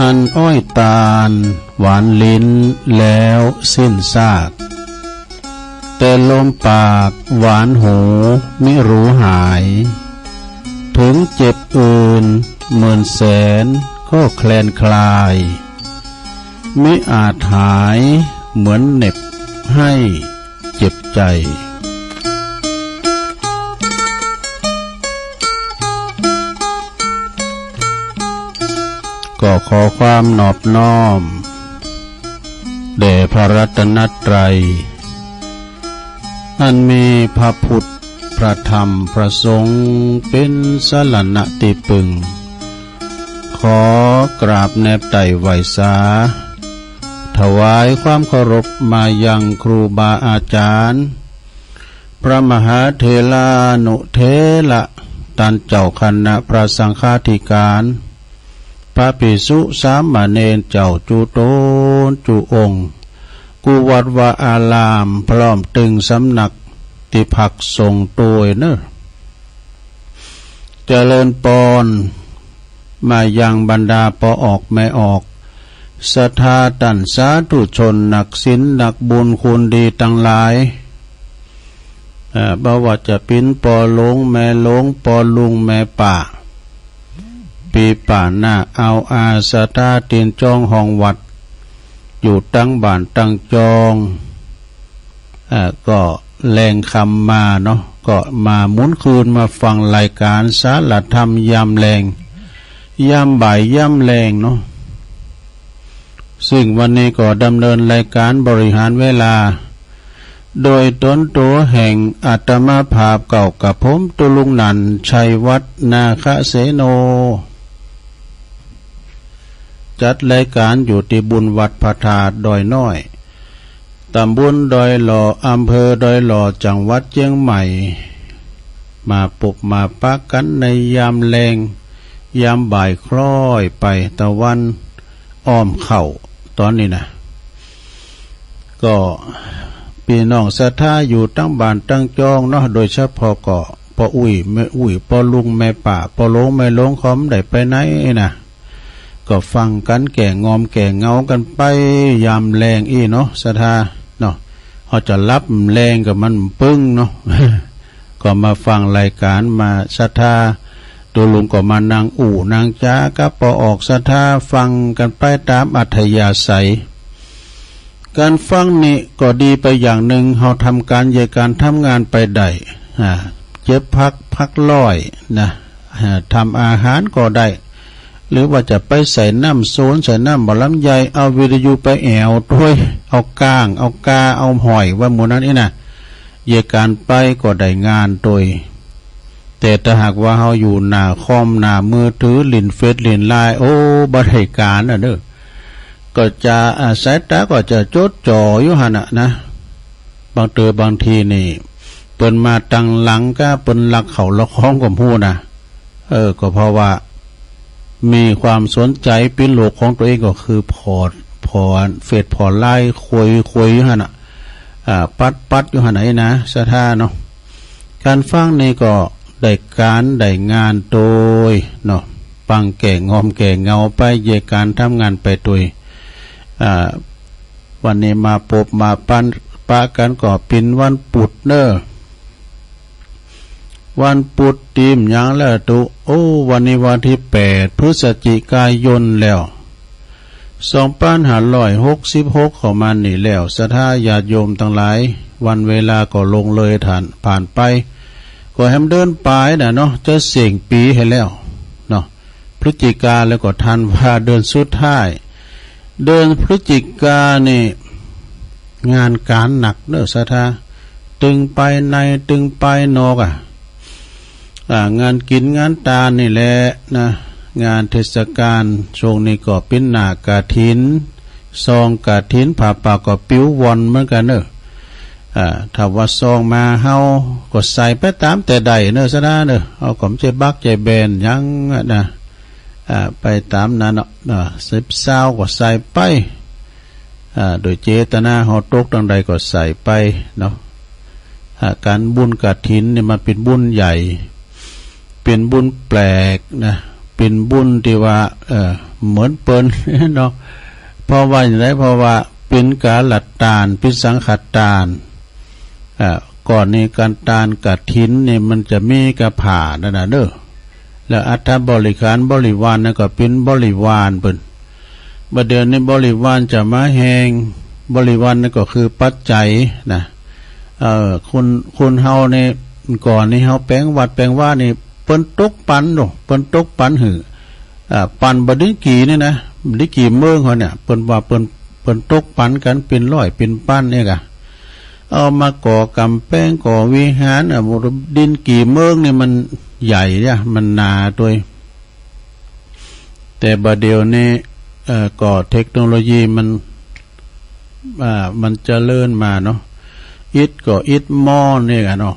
อันอ้อยตาลหวานลิ้นแล้วสิ้นซากแต่ลมปากหวานหูมิรู้หายถึงเจ็บอื่นหมื่นแสนก็แคลนคลายมิอาจหายเหมือนเหน็บให้เจ็บใจก็ขอความนอบน้อมแด่พระรัตนตรัยอันมีพระพุทธพระธรรมพระสงฆ์เป็นสรณะที่พึ่งขอกราบแนบไต่ไหวสาถวายความเคารพมายังครูบาอาจารย์พระมหาเถรานุเถระท่านเจ้าคณะพระสังฆาธิการพระภิกษุสามเณรเจ้าจุโตนจุองค์กุวัดวาอารามพร้อมตึงสำนักที่พักทรงตัวเนอะเจริญปอนมายังบรรดาปอออกแม่ออกศรัทธาตันสาธุชนนักศีลนักบุญคุณดีทั้งหลายบ่ว่าจะเป็นปอหลงแม่หลงปอลุงแม่ป่าปีป่าหน้าเอาอาศรัทธาตีนจองห้องวัดอยู่ตั้งบ้านตั้งจองก็แรงคำมาเนาะก็มาหมุนคืนมาฟังรายการสารธรรมยามแรงยามบ่ายยามแรงเนาะซึ่งวันนี้ก็ดำเนินรายการบริหารเวลาโดยตนตัวแห่งอาตมาภาพเก่ากับผมตุลุงนันชัยวัฒนาคเสโนจัดรายการอยู่ที่บุญวัดพระธาตุดอยน้อยตำบลดอยหล่ออำเภอดอยหล่อจังหวัดเชียงใหม่มาปบมาปักกันในยามแรงยามบ่ายคล้อยไปตะวันอ้อมเข่าตอนนี้นะก็พี่น้องศรัทธาอยู่ตั้งบ้านตั้งจองเนาะโดยเฉพาะก็ปออุ้ยแม่อุ้ยปอลุงแม่ป่าปอหลงแม่หลงคอมได้ไปไหนนะก็ฟังกันแก่งอมแก่เงากันไปยามแรงอีเนาะศรัทธาเนาะเขาจะรับแรงกับมันปึ้งเนาะ ก็มาฟังรายการมาศรัทธาตัวลุงก็มานางอู่นางจ้าก็ปอออกศรัทธาฟังกันไปตามอัธยาศัยการฟังนี่ก็ดีไปอย่างหนึ่งเราทำการเยการทำงานไปได้เจ็บพักร้อยนะทำอาหารก็ได้หรือว่าจะไปใส่น้ำโซนใส่น้ำบ่อลำไยเอาวิทยุไปแอวด้วยเอาก้างเอากาเอาหอยว่าหมู่นั้นนี่นะเยการไปก็ได้งานโดยแต่ถ้าหากว่าเราอยู่หน้าคอมหน้ามือถือลินเฟซลินไลน์โอ้บริการน่ะเด้อก็จะสายตาก็จะจดจ่ออยู่หั่นน่ะนะบางทีนี่เปิ้นมาตั้งหลังก็เปิ้นลักเขาละคองกับฮู้นะก็เพราะว่ามีความสนใจเป็นโลกของตัวเองก็คือพอเฟซพอไลน์คุยอยู่หั่นน่ะปัดอยู่หั่นไหนนะศรัทธาเนาะการฟังนี่ก็ได้การได้งานโดยเนาะปังแก่งอมแก่เงาไปเยการทำงานไปโดยวันนี้มาปบมาปะกันก็เป็นวันปุดเนอวันปุดตีมยังแล้วตุวันนี้วันที่8พฤศจิกายนแล้ว2566เข้ามานี่แล้วศรัทธาญาติโยมทั้งหลายวันเวลาก็ลงเลยผ่านไปก็ให้มันเดินไปน่ะเนาะจะเสี่ยงปีให้แล้วเนาะพฤศจิกาแล้วก็ทันว่าเดินสุดท้ายเดินพฤศจิกานี่งานการหนักเนอะศรัทธาตึงไปในตึงไปนอกงานกินงานตานี่แหละนะงานเทศกาลช่วงนี้ก็เป็นหน้ากฐินซองกฐินผ่าป่าก็ปิ้ววอนเหมือนกันเนอะถ้าว่าซองมาเฮาก็ใส่ไปตามแต่ใดเนอะซะนะเนอะเอาของใจบักใจแบนยังนะไปตามนั้นเนาะ10 ก็ใส่ไปโดยเจตนาเฮาตกทางใดก็ใส่ไปเนาะการบุญกฐินนี่มันเป็นบุญใหญ่เป็นบุญแปลกนะเป็นบุญที่ว่า เหมือนเปิ้นเนาะเพราะว่าอย่างไรเพราะว่าเป็นกาลัดตาลเป็นสังขัดตาลก่อนนี้การตาลกับทิ้นนี่มันจะมีกระผ่านั่นน่ะเด้อแล้วอัฐบริการบริวารนั่นก็เป็นบริวารเปิ้นบัดเดี๋ยวนี้บริวารจะมาแหงบริวารนั่นก็คือปัจจัยนะคุณเฮานี่ก่อนนี่เฮาแปลงวัดแปลงว่านี่เปิ้นตกปันโดเปิ้นตกปันหือปันบ่ได้กี่นี่นะบ่ได้กี่เมืองเขาเนี่ยเปิ้นว่าเปิ้นตกปันกันเป็นร้อยเป็นปั้นเนี่ยกะเอามาก่อกำแป้งก่อวิหารดินกี่เมืองนี่มันใหญ่เนี่ยมันหนาด้วยแต่บัดเดี๋ยวนี้ก่อเทคโนโลยีมันเจริญมาเนาะอิฐก็อิฐหม้อนี่กันเนาะ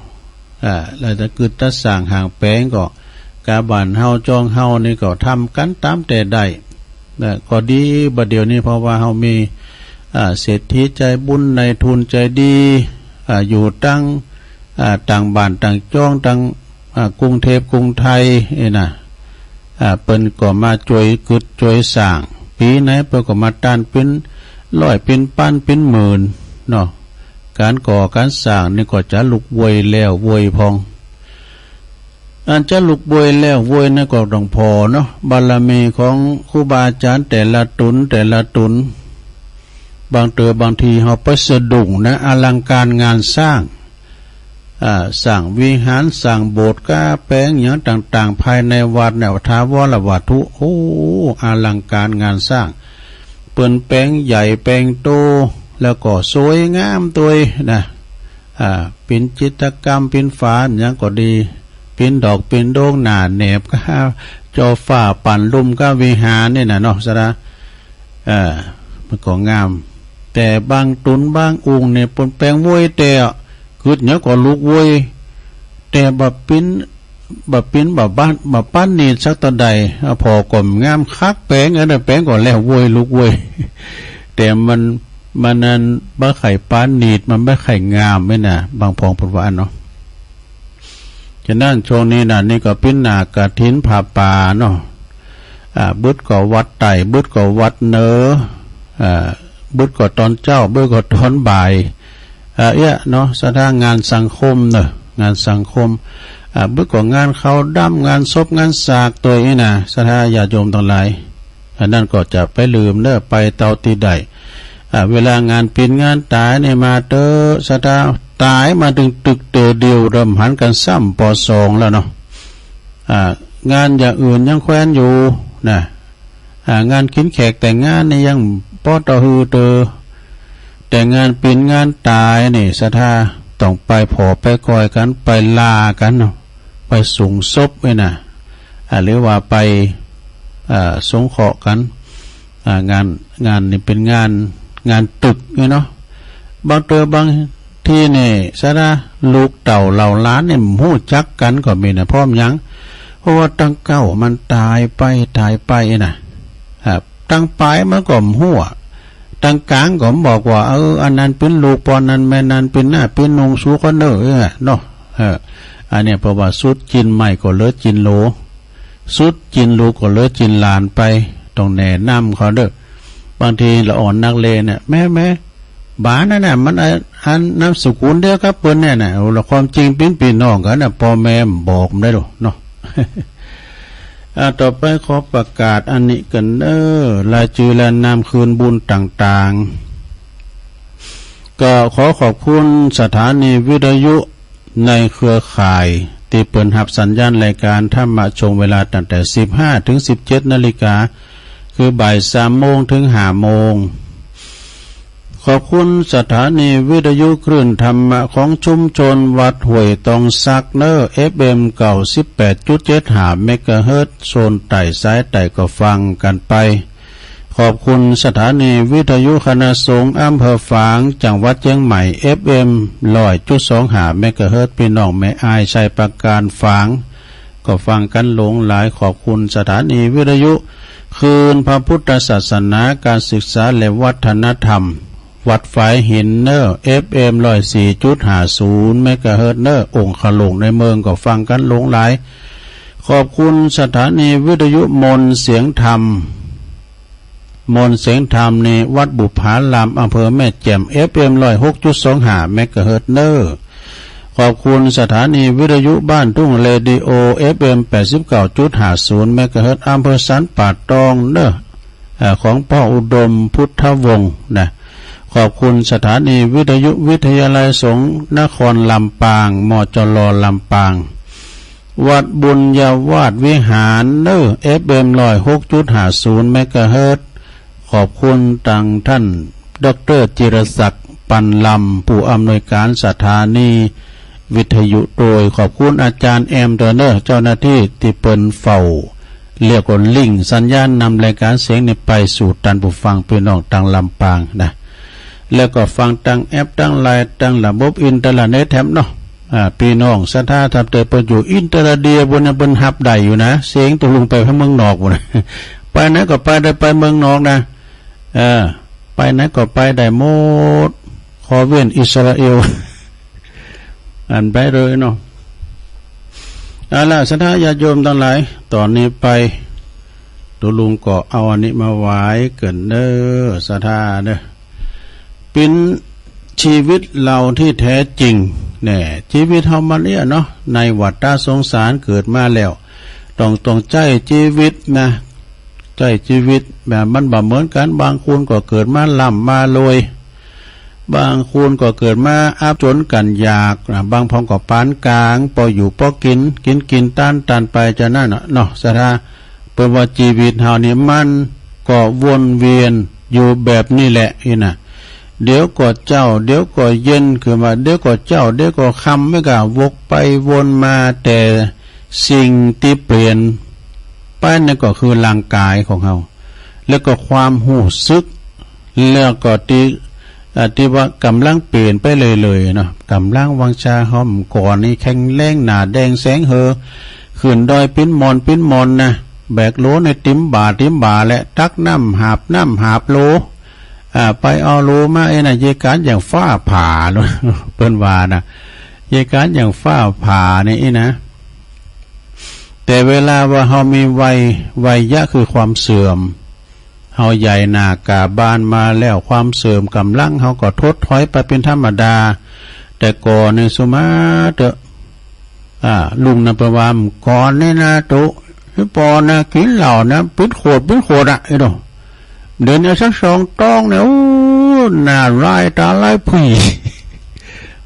แล้วถ้าคือตะสร้างห่างแป้งก็กาบ้านเฮาจองเฮานี่ก็ทำกันตามแต่ได้ก็ดีบัดเดี๋ยวนี้เพราะว่าเฮามีเศรษฐีใจบุญในทุนใจดีอยู่ตั้งต่างบ้านต่างจ้องต่างกรุงเทพกรุงไทยนะเปิ้นก็มาช่วยกึดช่วยสร้างปีไหนเปิ้นก็มาต้านเป็นร้อยเป็นพันเป็นหมื่นเนาะการก่อการสร้างนี่ก็จะลุกวยแล้ววยพองอันจะลุกวยแล้ววยนั่นก็ต้องพอเนาะบารมีของครูบาอาจารย์แต่ละตุนบางทีเฮาไปสะดุ้งนะอลังการงานสร้างวิหารสร้างโบสถ์ก้าแปลงอย่างต่างๆภายในวัดแนวทาวรวัตถุโอ้อลังการงานสร้างเปิ้นแปลงใหญ่แปลงโตแล้วก็สวยงามตัวนะเป็นจิตรกรรมเป็นฝาอย่างก็ดีเป็นดอกเป็นดวงหนาแหนบก็จอฟ้าปั่นลุ่มก็วิหารนี่นะเนาะซะนะมันก็งามแต่บางตุนบางองค์เนี่ยปนแปลงวยแต่คือเนี้ยก็ลูกวยแต่แบบปิ้นแบบบ้านแบบปั้นนี่สักตะใดพอก่อมงามคักแปลงอันนั้นแปลงก่อนแล้ววยลูกวยแต่มันนั้นบ้าไข่ป้านนีดมันไม่ไข่งามไม่น่ะบางพองพุทธวานเนาะฉะนั้นช่วงนี้น่ะนี่ก็เป็นหน้ากฐินผ้าป่าเนาะบึดก็วัดไต่บึดก็วัดเนอบึดก็ตอนเจ้าบึดก็ตอนบ่ายเนาะสถานงานสังคมเนาะงานสังคมบึดก็งานเขาดำงานศพงานสากตัวนี้น่ะสถานญาติโยมทั้งหลายอันนั้นก็จะไปลืมเด้อไปเตาตีได้เวลางานเป็นงานตายเนี่ยมาเตอสถานตายมาถึงตึกเตอเดียวรำหันกันซ้ำปอสองแล้วเนาะงานอย่างอื่นยังแคว้นอยู่นะงานกินแขกแต่งงานนี่ยังปอตอฮือเตอแต่งานเป็นงานตายนี่สถานต้องไปผอไปคอยกันไปลากันเนาะไปสูงศพไว้นะหรือว่าไปสงเคราะห์กันงานนี่เป็นงานตึกเนาะบางที่นี่ซะนะลูกเต่าเหล่าล้านเนี่ยหู้จักกันก็มีนะพร้อมยังเพราะว่าตั้งเก้ามันตายไปนะครับตั้งปลายมันก็หัวตั้งกลางก็บอกว่าอันนั้นเป็นลูกปอนนั้นแม่นั้นเป็นหน้าเป็นนงสูก็เนอเนาะอันนี้เพราะว่าสุดจินใหม่ก็เลิศจินโลสุดจินโลก็เลิศจินลานไปต้องแนะนำเขาเด้อบางทีละอ่อนนักเลเนี่ยแม่บ้านนั่นน่ะมันอันน้ำสกุลเดียวครับเปิ้นเนี่ยน่ะเราความจริงเป็นพี่น้องกันน่ะพ่อแม่บอกได้หรอเนาะ ต่อไปขอประกาศอันนี้กันรายชื่อและนามคืนบุญต่างๆก็ขอขอบคุณสถานีวิทยุในเครือข่ายที่เปิดรับสัญญาณรายการธรรมะชงเวลาตั้งแต่ 15 ถึง 17 นาฬิกาคือบ่าย 3 โมงถึง 5 โมงขอบคุณสถานีวิทยุคลื่นธรรมะของชุมชนวัดห้วยตองซักFM 98.75 เมกะเฮิรตซ์โซนใต้ซ้ายใต้ก็ฟังกันไปขอบคุณสถานีวิทยุคณะสงฆ์อำเภอฝางจังหวัดเชียงใหม่ FM 100.25 เมกะเฮิรตซ์พี่น้องแม่อายชัยประการฝางก็ฟังกันหลงหลายขอบคุณสถานีวิทยุคืนพระพุทธศาสนาการศึกษาและวัฒนธรรมวัดฝายหินFM 104.50 เมกะเฮิรตซ์องค์ขลุงในเมืองก็ฟังกันหลงหลายขอบคุณสถานีวิทยุมนต์เสียงธรรม มนเสียงธรรมในวัดบุพาลามอำเภอแม่แจ่ม FM 106.25 เมกะเฮิรตซ์เนอร์ขอบคุณสถานีวิทยุบ้านทุ่งเรดิโอ FM 89.50 เมกะเฮิรตซ์อำเภอสันป่าตองเนอของพ่ออุดมพุทธวงศ์นะขอบคุณสถานีวิทยุวิทยาลัยสงฆ์นครลำปางมจรลำปางวัดบุญญาวาสวิหารเนอ FM 106.50 เมกะเฮิรตซ์ขอบคุณตังท่านดร.จิรศักดิ์ปันลำผู้อำนวยการสถานีวิทยุโดยขอบคุณอาจารย์แอมเดอร์เนอร์เจ้าหน้าที่ที่เปิลเฝ้าเรียกว่าลิงก์สัญญาณนำรายการเสียงนี้ไปสู่ตันผู้ฟังพี่น้องตังลำปางนะแล้วก็ฟังตังแอปตังไลน์ตังระบบอินเทอร์เน็ตแถมเนาะพี่น้องสัทธาทับเตยประอยู่อินเตอร์เดียบนฮับได้อยู่นะเสียงตัวลงไปให้เมืองนอกหมดไปไหนก็ไปได้ไปเมืองนอกนะไปไหนก็ไปได้หมดขอเว้นอิสราเอลอันไปเลยเนาะเอาล่ะสัทธาญาติโยมทั้งหลายตอนนี้ไปตัวลุงก็เอาอันนี้มาไว้เกินเด้อสัทธาเด้อเป็นชีวิตเราที่แท้จริงเนี่ยชีวิตเฮามันเนี่ยเนาะในวัฏสงสารเกิดมาแล้วต้องใจชีวิตนะใจชีวิตแบบมันบ่เหมือนกันบางคนก็เกิดมาล่ำมารวยบางคนก็เกิดมาอับจนกันอยากบางพองก็ปานกลางพออยู่พอกินต้านไปจะนั่นเนาะสัทธาเปิ้นว่าชีวิตเฮานี่มันก็วนเวียนอยู่แบบนี้แหละนี่นะเดี๋ยวก็เจ้าเดี๋ยวก็เย็นคือมาเดี๋ยวก็เจ้าเดี๋ยวก็ค่ำไม่กะวกไปวนมาแต่สิ่งที่เปลี่ยนไปนั่นก็คือร่างกายของเราแล้วก็ความหูซึกแล้วก็ที่ว่ากำลังเปลี่ยนไปเลยเนาะกำลังวังชาหอมก่อนนี่แข็งแรงหนาแดงแสงเหอขึ้นดอยปิ้นมอนนะแบกโลในติมบ่าและตักน้ำหาบโลไปเอาโลมาน่ะเยการอย่างฟ้าผ่าเนาะเปิ้นว่านะเยการอย่างฟ้าผ่านี่นะแต่เวลาว่าเฮามีวัยยะคือความเสื่อมเฮาใหญ่หน้ากาบานมาแล้วความเสื่อมกำลังเฮาก็ทดถอยไปเป็นธรรมดาแต่ก่อนในสุมาเตลุงนะประวามก่อนนี่นะตุปอนะกินเหล้านะปิดโคดอ่ะไอ้ดอกเดินสัก2ต้องเนี่ยโอ้หน้าร้ายตาร้ายผี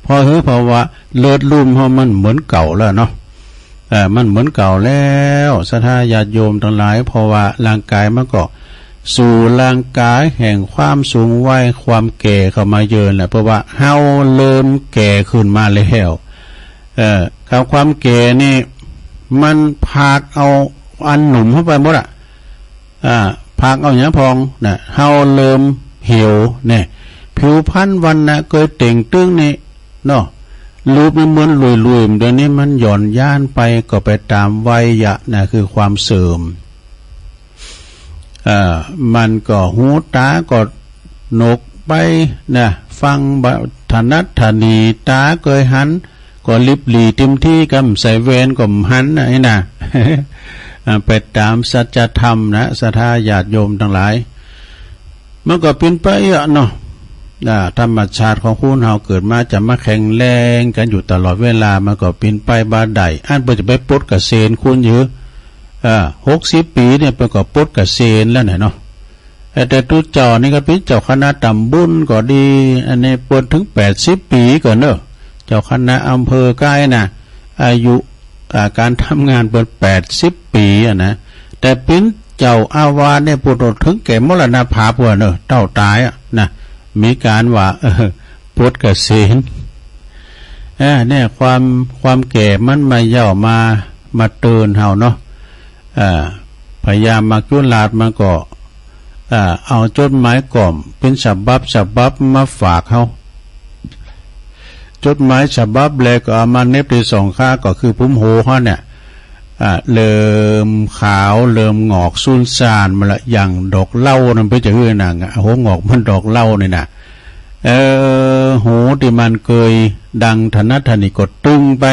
พอเพราะว่าเลือดลุ่มเฮามันเหมือนเก่าแล้วเนาะมันเหมือนเก่าแล้วสัทธาญาติโยมทั้งหลายเพราะว่าร่างกายมันก็สู่ร่างกายแห่งความสูงวัยความแก่เข้ามาเยินแหละเพราะว่าเฮาเริ่มแก่ขึ้นมาแล้วความแก่นี่มันพากเอาอันหนุ่มเข้าไปหมดพากเอาอย่างพองนะเฮาเริ่มเหี่ยวเนี่ยผิวพรรณวันนะเคยเต่งตึ้งนี่เนาะรูปมันเหมือนลุยๆเดี๋ยวนี้มันหย่อนย่านไปก็ไปตามวัยยะนะคือความเสื่อมมันก็หูตาก็หนกไปนะฟังถนัดถนีตาเคยหันก็ลิบหลีเต็มที่กำใส่เวนก็หันไอ้น่ะ ไปตามสัจธรรมนะศรัทธาญาติโยมทั้งหลายมันก็เป็นไปเนาะธรรมชาติของคุณเฮาเกิดมาจะมาแข็งแรงกันอยู่ตลอดเวลามันก็เป็นไปบาดใดอันเปิดจะไปปลดกับเซนคุณอยู่60 ปีเนี่ยไปก็ปลดกับเซนแล้วเนาะแต่ตู้เจ้านี่ก็เป็นเจ้าคณะตำบุญก็ดีอันนี้ปลดถึง80 ปีก่อนเนอะเจ้าคณะอำเภอใกล้น่ะอายุการทำงานเปิด80 ปีนะแต่เป็นเจ้าอาวาสเนี่ยปลดถึงแก่มรณภาพเนอะเต้าตายนะมีการว่าปลดกับเซนเนี่ยความแก่มันมาเย่ามาเตือนเฮาเนาะพยายามมาจุลาดมันก็เอาจดหมายกล่อมเป็นฉบับมาฝากเฮาจดหมายฉบับแรกก็เอามาเน็บที่2ข้าก็คือพุ่มโหเฮาเนี่ยเริ่มขาวเริ่มงอกซุนซ่านมาละอย่างดอกเหล้านั่นไปจะคือน่ะโหงอกมันดอกเหล้านี่น่ะหูที่มันเคยดังถนัดถนิกดตึงไป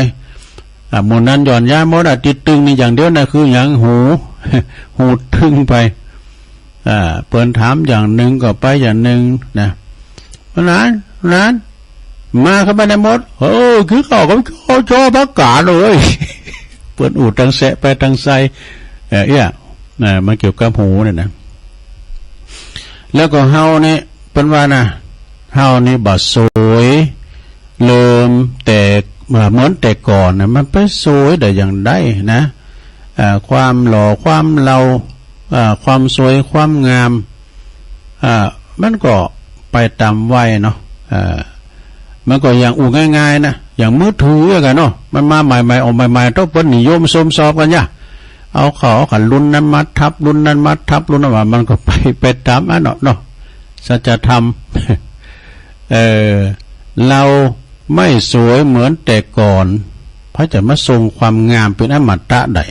หมู่นั้นหย่อนย้ายหมดติดตึงนี่อย่างเดียวนะคืออย่างหูตึงไป เปิ้นถามอย่างหนึ่งก็ไปอย่างหนึ่งนะร้านมาเข้าไปในมดคือเขาก็ชอบพักกาเลยเปิ้นอูดตังแสะไปตังไซมันเกี่ยวกับหูเนี่ยนะแล้วก็เฮานี่เป็นว่านะเฮานี่บ่สวยเริ่มแต่เหมือนแต่ก่อนนะมันไปสวยได้อย่างได้นะความหล่อความเราความสวยความงามมันก็ไปตามวัยเนาะมันก็อย่างง่ายๆนะอย่างมือถือกันเนาะมันมาใหม่ๆออกใหม่ๆต้องเปิ้นนิยมชมชอบกันเนี่ยเอาเขาขันรุ่นนั้นมาทับรุ่นนั้นมาทับรุ่นนั้นมันก็ไปตามอันเนาะสัจธรรมเราไม่สวยเหมือนแต่ก่อนพระจะมาทรงความงามเป็นอมตะได้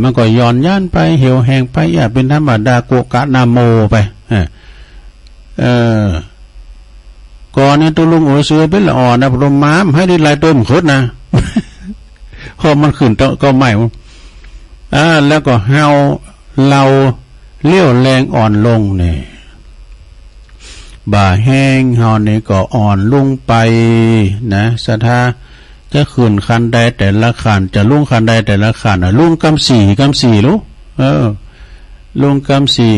มันก็ย้อนย่านไปเหี่ยวแห้งไปเป็นธรรมดาโกกะนาโมไปก่อนนี้ตัวลุงโอเสือเป็นละอ่อนนะพรหมม้ามให้ได้ลายตัวมันขึ้นนะพอมันขึ้นก็ไม่แล้วก็เราเลี้ยวแรงอ่อนลงเนี่ยบ่าแห้งเฮานี่ก็อ่อนลงไปนะศรัทธาจะขึ้นคันใดแต่ละขันจะลุ่งคันใดแต่ละขันลุ่งกำสี่รู้ลุ่งกำสี่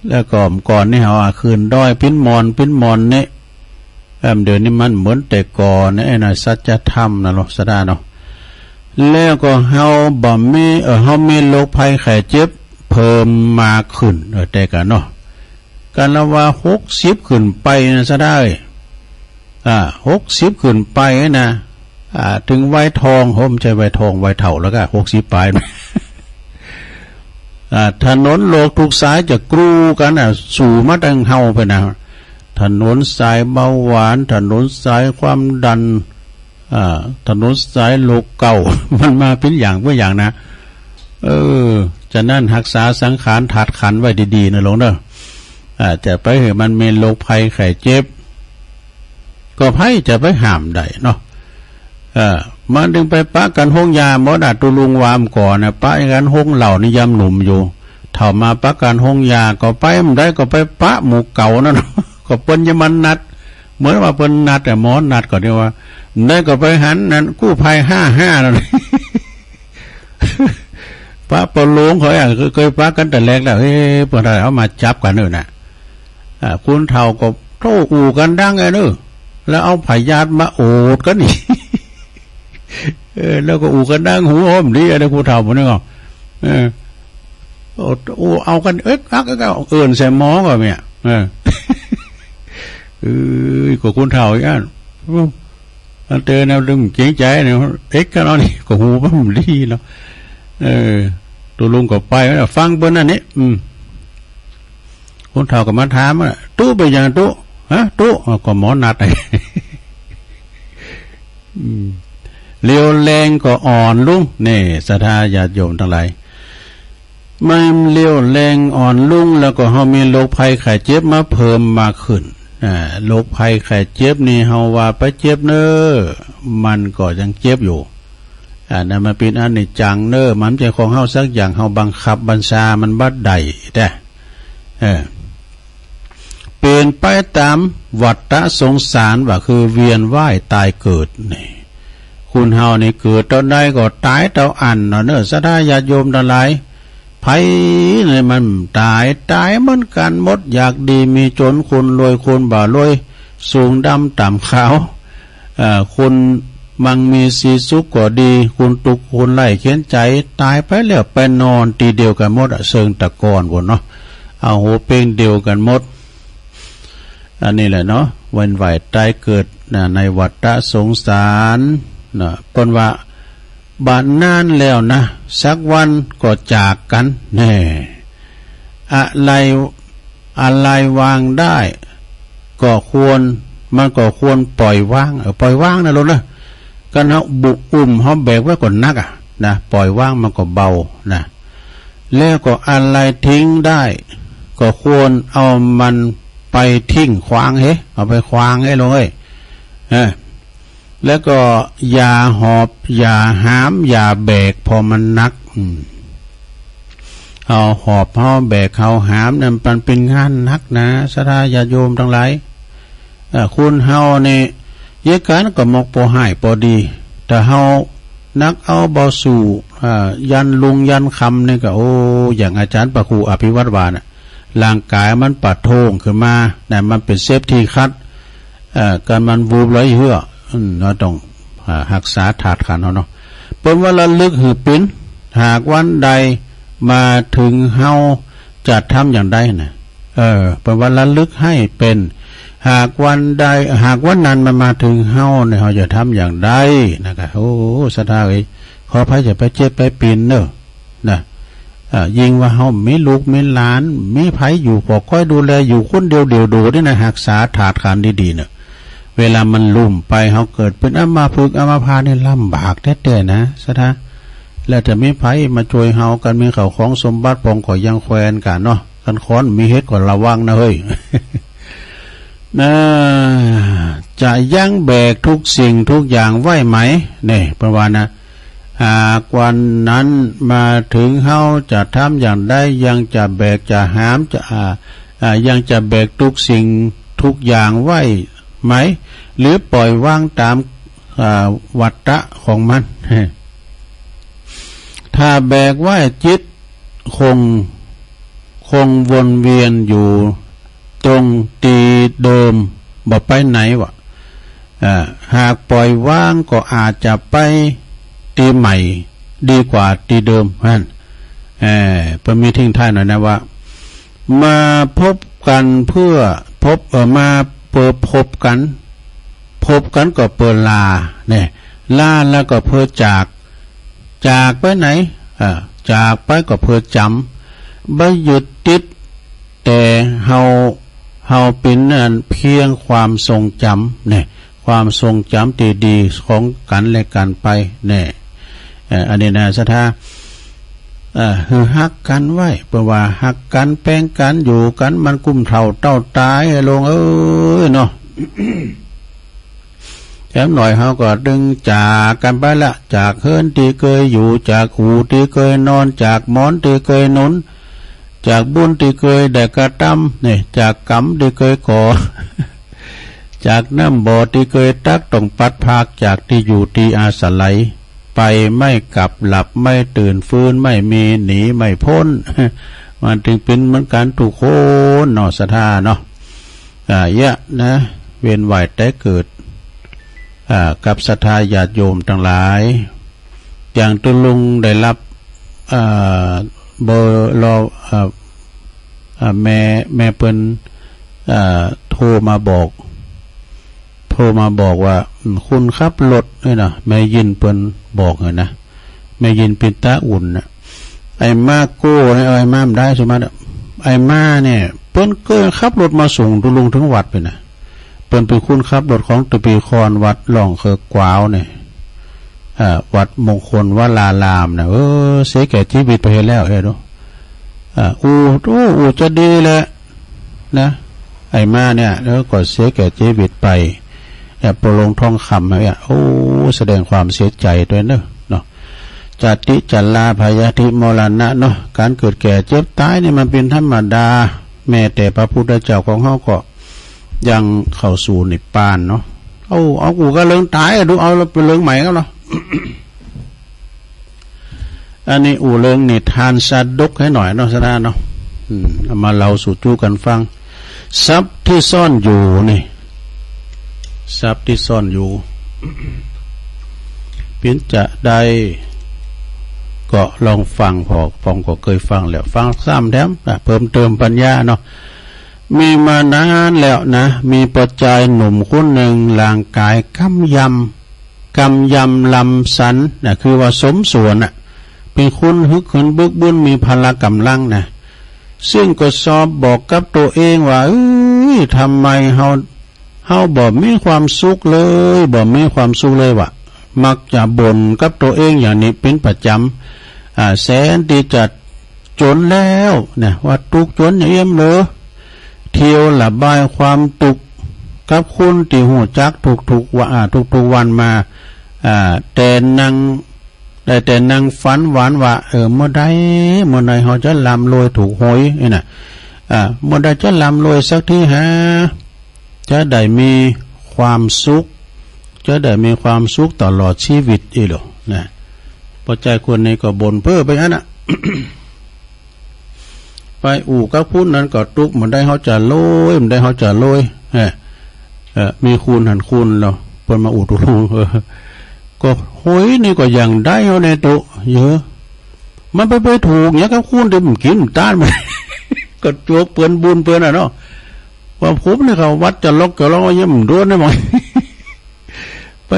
แล้วก่อนนี่เฮาขึ้นด้อยปิ้นมอนนี่เดี๋ยวนี้มันเหมือนแต่ก่อนนี่ไอ้น่ะสัจธรรมนะเนาะศรัทธาเนาะแล้วก็เฮาบ่มีเฮามีโรคภัยไข้เจ็บเพิ่มมาขึ้นแต่กันเนาะกันละว่า60ขึ้นไปนะซะได้60ขึ้นไปนะถึงวัยทองผมใช่วัยทองวัยเฒ่าแล้วก็60ปลายถนนโลกทุกสายจะกรูกันสู่มาดังเฮาไปนะถนนสายเบาหวานถนนสายความดันถนนสายโลกเก่ามันมาเป็นอย่างเพื่ออย่างนะจะนั่นรักษาสังขารถาดขันไว้ดีๆนะหลวงเด้อจะไปเหตุมันมีโรคภัยไข้เจ็บก็ไผจะไปห้ามได้เนาะมันดึงไปปะกันห้องยาหมอดาตุลุงวามก่อนนะปะกันห้องเหล่านี่ยำหนุ่มอยู่เท่ามาปะกันห้องยาก็ไปมันได้ก็ไปปะหมู่เก่านั่นก็เปิ้นยมันนัดเหมือนว่าเปิ้นนัดแต่หมอนัดก็เรียกว่าได้ก็ไปหันนั้นกู้ภัย55นั่นพระปลงเขาเคยปะกันแต่แรกแล้วเปิดอะไรเอามาจับกันเนอะนะคุณเท่าก็โต้อู่กันดังไงเนอะแล้วเอาพยาธิมาโอดกันนี่แล้วก็อู่กันดังหูหอมดีอะไรคุณเท่าผมนึกออกเอากันอักใส่หมอก็เนี่ยก็คุณเท่าอย่างนั้นเจอแนวดึงเก่งใจเนี่ยกันเอานี่ก็หูมันดีเนาะตัวลุงก็ไปฟังเปิ้นอันนี้คนเฒ่าก็มาถามว่าตู้ไปอย่างตู้ตู้ก็หมอนัดไอ้เลี้ยวแรงก็อ่อนลุงนี่ศรัทธาญาติโยมทั้งหลายมันเลี้ยวแรงอ่อนลุงแล้วก็เฮามีโรคภัยไข้เจ็บมาเพิ่มมาขึ้นโรคภัยไข้เจ็บนี่เฮาว่าไปเจ็บเน้อมันก็ยังเจ็บอยู่นั่นมันเป็นอันนี้จังเน้อมันใจของเฮาสักอย่างเฮาบังคับบัญชามันบัดได้แต่เป็นไปตามวัฏสงสารว่าคือเวียนว่ายตายเกิดนี่คุณเฮานี่เกิดตอนใดก็ตายตอนอันเนอะศรัทธาญาติโยมทั้งหลายไผนี่มันตายเหมือนกันหมดอยากดีมีจนคนรวยคนบ่ารวยสูงดำต่ำขาวคนมังมีสีสุขก็ดีคุณตุกคุณไล่เขียนใจตายไปแล้วไปนอนตีเดียวกันหมดเชิงตะกอนคนเนาะเอาหัวเป้งเดียวกันหมดอันนี้แหละเนาะวันไหวตายเกิดในวัฏสงสารปนว่าบาดนานแล้วนะสักวันก็จากกันแน่อะไรวางได้ก็ควรมันก็ควรปล่อยวางปล่อยวางนะลูกนะกันเฮาบุเฮาแบกไว้ก่อนนักนะปล่อยวางมันก็เบานะแล้วก็อะไรทิ้งได้ก็ควรเอามันไปทิ้งขวางเอาไปขวางให้ลงแล้วก็อย่าหอบอย่าหามอย่าแบกพอมันนัก เฮาหอบเฮาแบกเฮาหามนั่นมันเป็นงานหนักนะศรัทธาญาติโยมทั้งหลายคุณเฮานี่เยกันก็มกบ่หายบ่ดีแต่เฮานักเอาบ่สู่ยันลุงยันคำนี่ก็โอ้อย่างอาจารย์ประครูอภิวัตรว่าน่ะร่างกายมันปัดโทงขึ้นมาแต่มันเป็นเซฟที่คัดการมันวูบไหลเหือเราต้องรักษาถาดขันเนาะเป็นว่าระลึกหือปิ้นหากวันใดมาถึงเฮาจะทำอย่างใดนะเป็นว่าระลึกให้เป็นหากวันใดหากวันนั้นมันมาถึงเฮาเนี่ยเฮาจะทำอย่างใดนะครับโอ้ศรัทธาขอพระจะไปเจ็บไปปีนเนอะนะยิงว่าเฮามีลูกมีหลานมีไผอยู่พอค่อยดูแลอยู่คนเดียวดูนี่นะรักษาถาดขันดีๆเนอะเวลามันลุ่มไปเฮาเกิดเป็นอัมพฤกษ์อัมพาตนี่ลำบากแท้ๆนะศรัทธาแล้วจะมีไผมาช่วยเฮากันมีข้าวของสมบัติปองก็ยังแควนกันเนาะกันค้อนมีเฮ็ดก็ระวังนะเฮ้ยจะยั้งแบกทุกสิ่งทุกอย่างไหวไหมเนี่ยประมาณนะหากวันนั้นมาถึงเฮาจะทำอย่างได้ยังจะแบกจะหามจะยังจะแบกทุกสิ่งทุกอย่างไหวไหมหรือปล่อยว่างตามวัฏฏะของมันถ้าแบกไหวจิตคงวนเวียนอยู่ตรงตีเดิมบ่ไปไหนวะหากปล่อยว่างก็อาจจะไปตีใหม่ดีกว่าตีเดิมฮะเพิ่มมีทิ้งท้ายหน่อยนะว่ามาพบกันเพื่อมาพบกันก็เปิดลาเนี่ยลาแล้วก็เพื่อจากไปไหนจากไปก็เพื่อจำไม่หยุดติดแต่เฮาเป็นนั่นเพียงความทรงจำเนี่ยความทรงจำดีๆของกันและกันไปเนี่ยอันนี้นะศรัทธาคือฮักกันไว้เพราะว่าฮักกันแป้งกันอยู่กันมันกุ้มเท่าเต้าตายลงเนาะ แถมหน่อยเขาก็ดึงจากกันไปละจากเฮิรนที่เคยอยู่จากหูที่เคยนอนจากหมอนที่เคยนุนจากบุญที่เคยได้กระทำเนี่ยจากกรรมที่เคยก่อ จากน้ำบ่อที่เคยตักต้องปัดพากจากที่อยู่ที่อาศัยไปไม่กลับหลับไม่ตื่นฟื้นไม่มีหนีไม่พ้น มันถึงเป็นเหมือนการถูกโค่นเนาะศรัทธาเนาะยะนะเวียนว่ายแต่เกิดกับศรัทธาญาติโยมทั้งหลายอย่างตุลุงได้รับเบอร์รอแม่เปิ้นโทรมาบอกว่าคุณขับรถนี่นะแม่ยินเปิ้นบอกเลยนะแม่ยินเป็นตาอุ่นนะไอ้มาโก้ไอ้มาได้สมมติไอ้มาเนี่ยเปิ้นก็ขับรถมาส่งตุลุงถึงวัดไปนะเปิ้นเป็นคุณขับรถของตุปีคอนวัดหล่องเคอกวาวเนี่ยวัดมงคลวลารามนะเสียแก่ชีวิตไปแล้วเนาะอูจะดีแหละนะไอ้มาเนี่ยแล้วก็เสียแก่ชีวิตไปโปรลงทองคำเนี่ยแสดงความเสียใจด้วยเนาะจัตติจัลลาพยาธิมรณะเนาะการเกิดแก่เจ็บตายนี่มันเป็นธรรมดาแม้แต่พระพุทธเจ้าของเฮาก็ยังเข้าสู่นิพพานเนาะเอากูก็เลิงตายดูเอาไปเลิงใหม่ก็เนาะ อันนี้เลิงนิทานสะดุกให้หน่อยเนาะสนาเนาะเอามาเล่าสู่จูกันฟังทรัพย์ที่ซ่อนอยู่นี่ทรัพย์ที่ซ่อนอยู่ เปลี่ยนจะได้ก็ลองฟังพอก็เคยฟังแล้วฟังซ้ำแถมเพิ่มเติมปัญญาเนาะมีมานานแล้วนะมีปัจจัยหนุ่มคนหนึ่งร่างกายกำยำลำสันนะคือว่าสมส่วนนะเป็นคนฮึกเหินบึกบึนมีพละกำลังนะซึ่งก็สอบบอกกับตัวเองว่าทำไมเฮาบ่มีความสุขเลยว่ะมักจะบ่นกับตัวเองอย่างนี้เป็นประจำแสนที่จะจนแล้วนะว่าตุกจนอย่างเอี่ยมเลยเที่ยวระบายความตุกกับคุณที่หูจักทุกวันมาแต่นั่ง ได้แต่นั่งฝันหวานว่าเมื่อใดเขาจะร่ำรวยถูกหวยนี่น่ะเมื่อใดจะร่ำรวยสักทีฮะจะได้มีความสุขจะได้มีความสุขตลอดชีวิตอีหรอนะพอใจคนนี้ก็บ่นเพ้อไปงั้นน่ะ ไปกับพูดนั้นก็ตุกมันได้เขาจะโลยมันได้เขาจะโลยมีคูณหันคูณเราเพิ่นมาตุลุงก็โหยนี่ก็ยังได้เอาในตุเยอะมันไปถูกเนี่ยกับคูณเดี๋ยวมันกินต้านมัน ก็โจกเปิ้นบุญเปิ้นเนาะว่าผมนี่เขาวัดจะล็อกก็ล็อกยิ้มด้วนได้มั้ย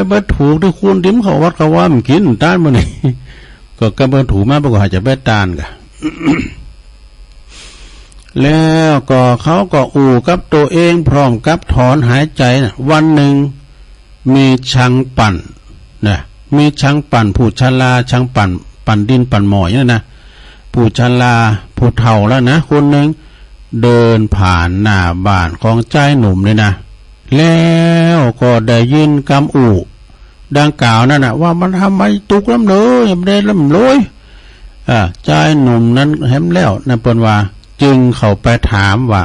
ไปถูกที่คูณดิ้มเขาวัดเขาว่ามันกินต้านมันนี่ ก็กำลังถูกมาบ่ก็จะไปต้านกะ แล้วก็เขาก็กับตัวเองพร้อมกับถอนหายใจนะวันหนึ่งมีช่างปั่นนะมีช่างปั่นผู้ชราช่างปั่นดินปั่นหมอยนี่นะผู้ชราผู้เฒ่าแล้วนะคนหนึ่งเดินผ่านหน้าบ้านของชายหนุ่มเลยนะแล้วก็ได้ยินคำดังกล่าวนั่นนะว่ามันทำไมตุกล้ำเลยไม่ได้ล้ำเลยชายหนุ่มนั้นเห็นแล้วนะเปิ้นว่าจึงเข้าไปถามว่า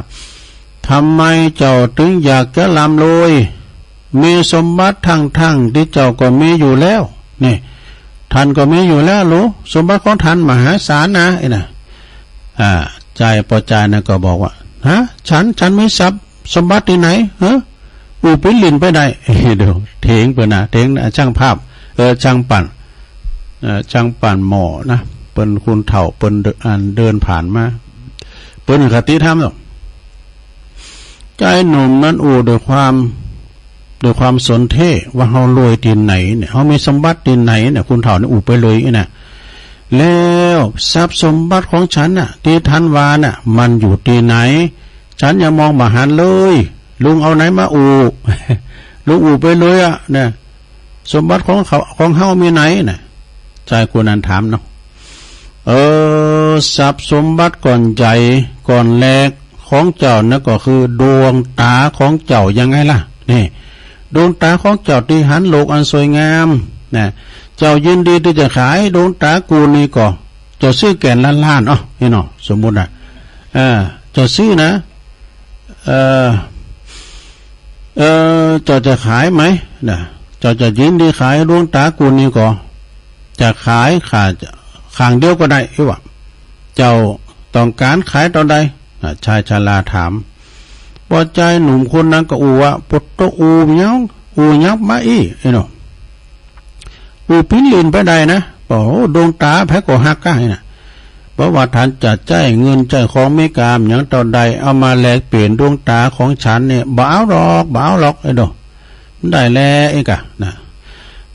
ทำไมเจ้าถึงอยากจะร่ำรวยมีสมบัติทั้งที่เจ้าก็มีอยู่แล้วนี่ท่านก็มีอยู่แล้วรู้สมบัติของท่านมหาศาลนะไอ้น่ะใจพอใจนะก็บอกว่าฮะฉันมีทรัพย์สมบัติที่ไหนฮะปิ้นลินไปได้เดี๋ยวเถงเปิ้นน่ะเถงช่างภาพช่างปั่นหมอนะเปิ้นคุณเฒ่าเปิ้นเดินผ่านมาเปิ้นคติธรรมหรอกใจหนุ่มนั้นด้วยความสนเท่ว่าเฮารวยที่ไหนเนี่ยเฮามีสมบัติที่ไหนเนี่ยคุณเฒ่านี่ไปเลยน่ะแล้วทรัพย์สมบัติของฉันน่ะที่ท่านวาน่ะมันอยู่ที่ไหนฉันอย่ามองมาหันเลยลุงเอาไหนมาลุงไปเลยอ่ะเนี่ยสมบัติของเฮามีไหนน่ะใจคนนั้นถามเนาะทรัพย์สมบัติก่อนใหญ่ก่อนแรกของเจ้านั่นก็คือดวงตาของเจ้ายังไงล่ะนี่ดวงตาของเจ้าที่หันโลกอันสวยงามนะเจ้ายินดีที่จะขายดวงตากูนี่ก็เจ้าซื้อแก่นล้านนี่เนาะสมมุติน่ะเจ้าซื้อนะเจ้าจะขายไหมนะเจ้าจะยินดีขายดวงตากูนี่ก็จะขายข้างเดียวก็ได้หรือว่าเจ้าต้องการขายตอนใดชายชราถามพอใจหนุ่มคนนั้นก็ว่าปุตโตยับมาอีเนาะพิ้นลินไปได้นะบอกดวงตาแพ้ก็หักกันนะเพราะว่าท่านจะใจเงินใจของไม่กามอย่างตอนใดเอามาแลกเปลี่ยนดวงตาของฉันเนี่ยบ้าหรอกไอ้ดอกได้แล้วเอกะนะ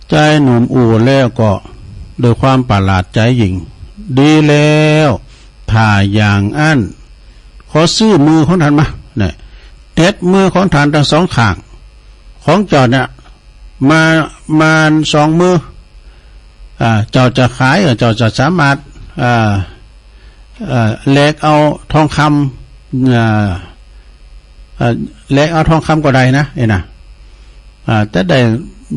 ใจหนุ่มแล้วก็โดยความประหลาดใจหญิงดีแล้วถ่าอย่างอันขอซื้อมือของท่านมาเนี่ยเท็ดมือของท่านทั้งสองข้างของเจ้าเนี่ยมาสองมือเจ้าจะขายเจ้าจะสามารถแลกเอาทองคำแลกเอาทองคำก็ได้นะนะแต่ได้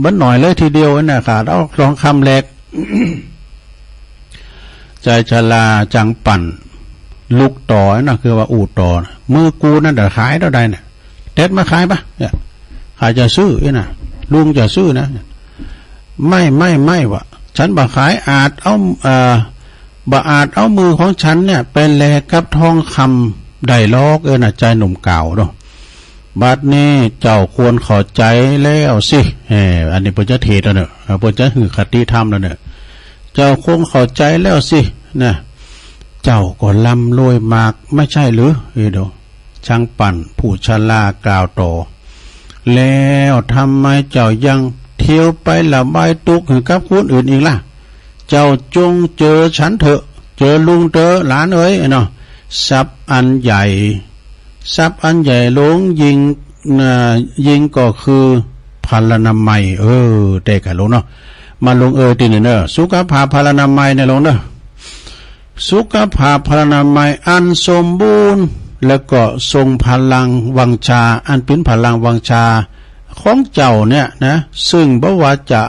บันหน่อยเลยทีเดียวนะค่ะเอาทองคำแลก ใจชราจังปั่นลูกต่อนะคือว่าต่อมือกูนั่นแต่ขายเท่าใดเนี่ยเด็ดมาขายปะเนี่ยขายจะซื้อนะลุงจะซื้อนะไม่วะฉันบ่ขายอาจเอามือของฉันเนี่ยเป็นแลกกับทองคำได้ลอกนะใจหนุ่มเก่าเนาะบัดนี้เจ้าควรเข้าใจแล้วสิอันนี้เพิ่นจะเทศแล้วเนอะเพิ่นจะหือคติธรรมแล้วเนอะเจ้าคงเข้าใจแล้วสินะเจ้าก็ร่ำรวยมากไม่ใช่หรือเดี๋ยวช่างปั่นผู้ชรากล่าวต่อแล้วทำไมเจ้ายังเที่ยวไประบายทุกข์กับคนอื่นอีกล่ะเจ้าจงเจอฉันเถอะเจอลุงเจอหลานเอ้ยเนาะทรัพย์อันใหญ่หลงยิงก็คือพลานามัยแต่กันลงเนาะมาลงตีนี่เนอะสุขภาพพลานามัยเนี่ยลงเนอะสุขภาพพลานามัยอันสมบูรณ์แล้วก็ทรงพลังวังชาอันเป็นพลังวังชาของเจ้าเนี่ยนะซึ่งบ่ว่าจะ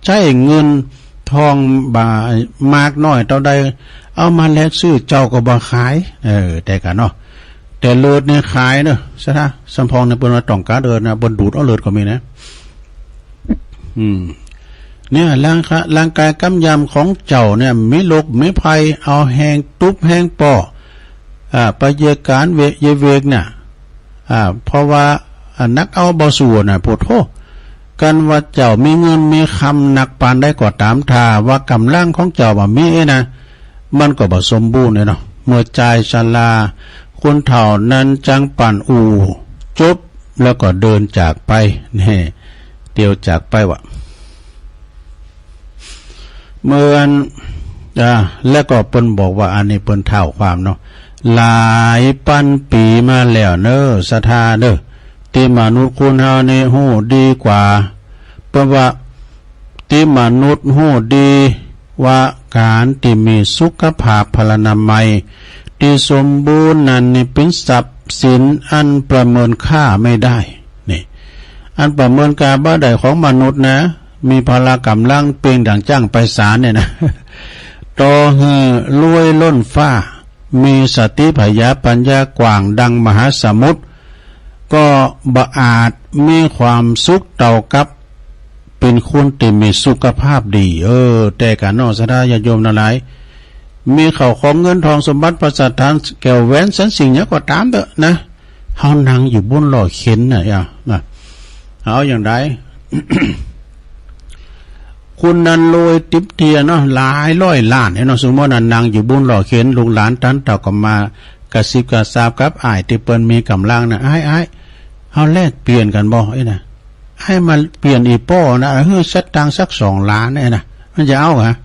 ใช้เงิน ทองบามากน้อยเท่าใดเอามาแลกซื้อเจ้าก็บ่ขายแต่กันเนาะแต่เลิศเนี่ยขายเนอะซะนะสัมพองในเปิ้นว่าต้องการเดินนะบนดูดเอาเลิศก็มีนะเนี่ยร่างกายกำยำของเจ้าเนี่ยมีโรคมีภัยเอาแหงตุ๊บแหงปอไปเยการเวกเนี่ยเพราะว่านักเอาบ่สู่น่ะโพดโธกันว่าเจ้ามีเงินมีคำหนักปานได้ก็ตามทาว่ากำลังของเจ้าบ่มีนะมันก็บ่สมบูรณ์เนาะเมื่อใจชราคนเฒ่านั้นจังปั่นอูจบแล้วก็เดินจากไปนี่เดียวจากไปวะเมื่อแล้วก็เปิ้นบอกว่าอันนี้เปิ้นเท่าความเนาะหลายปันปีมาแล้วเนอศรัทธาเด้อที่มนุษย์คุณเฮานี่ฮู้ดีกว่าเพราะว่าที่มนุษย์ฮู้ดีว่าการที่มีสุขภาพพลานามัยที่สมบูรณ์นั้นนี่เป็นทรัพย์สินอันประเมินค่าไม่ได้นี่อันประเมินค่าบ่ได้ของมนุษย์นะมีพละกำลังเปล่งดังจ้างไปศาลเนี่ยนะต่อหือรวยล้นฟ้ามีสติปัญญากว้างดังมหาสมุทรก็บ่อาจมีความสุขเท่ากับเป็นคนที่มีสุขภาพดีแต่กันเนาะศรัทธาญาติโยมทั้งหลายมีเข้าของเงินทองสมบัติประสาทานแก้วแหวนสันสิ่งเนี้ยก็ตามเถอะนะเฮานั่งอยู่บนหล่อเข็นน่ะเอาอย่างไร คุณนันโรยติบเทียเนาะหลายร้อยล้านเนาะสมมตินั่นนั่งอยู่บนหล่อเข็นลูกหลานตันเต่าก็มากระซิบกระซาบกับอ้ายที่เปิ้นมีกำลังนะอ้ายเฮาแลกเปลี่ยนกันบ่นะให้มาเปลี่ยนอีป้อนะเฮ้ยสักตังสัก2 ล้านเนี่ยนะมันจะเอาฮะ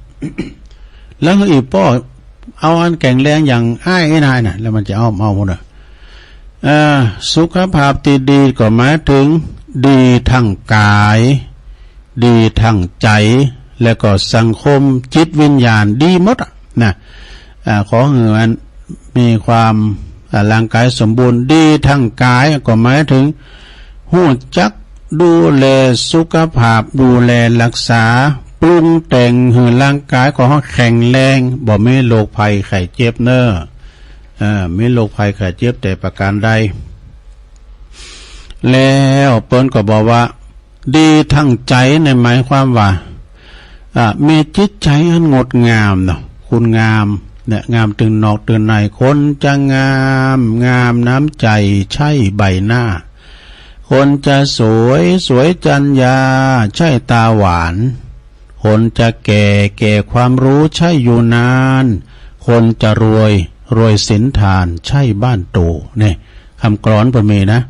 แล้วอีป้อเอาอันแข็งแรงอย่างอ้ายนายน่ะแล้วมันจะเอาหมดสุขภาพที่ดีก็หมายถึงดีทั้งกายดีทั้งใจแล้วก็สังคมจิตวิญญาณดีหมดนะขอให้มันมีความร่างกายสมบูรณ์ดีทั้งกายก็หมายถึงหู้จักดูแลสุขภาพดูแลรักษาปรุงแต่งให้ร่างกายของเราแข็งแรงบ่มีโรคภัยไข้เจ็บเน้อมีโรคภัยไข้เจ็บแต่ประการใดแล้วเปิ้นก็บอกว่าดีทั้งใจในหมายความว่ามีจิตใจอันงดงามเนาะคุณงามเนี่ยงามตึงนอกตึงในคนจะงามน้ำใจใช่ใบหน้าคนจะสวยจัญญาใช่ตาหวานคนจะแก่ความรู้ใช่อยู่นานคนจะรวยสินทานใช่บ้านโตเนี่ยคำกลอนประเมนะ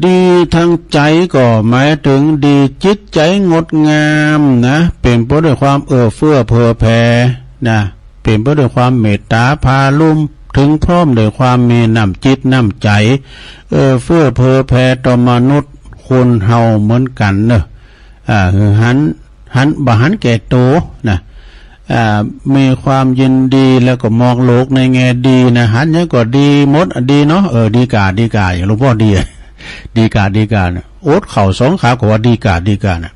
ดีทั้งใจก็หมายถึงดีจิตใจงดงามนะเป็นไปด้วยความเฟื้อเผื่อแผ่นะเป็นไปด้วยความเมตตาพาลุ่มถึงพร้อมด้วยความมีน้ำจิตน้ำใจเฟื้อเผื่อแผ่ต่อมนุษย์คนเฮาเหมือนกันเนอะหันแก่โตนะมีความยินดีแล้วก็มองโลกในแง่ดีนะหันเนี้ยก็ดีหมดดีเนาะดีกาอย่างหลวงพ่อดีกานะโอ๊ตเข่า2 ขาก็ว่าดีกานะ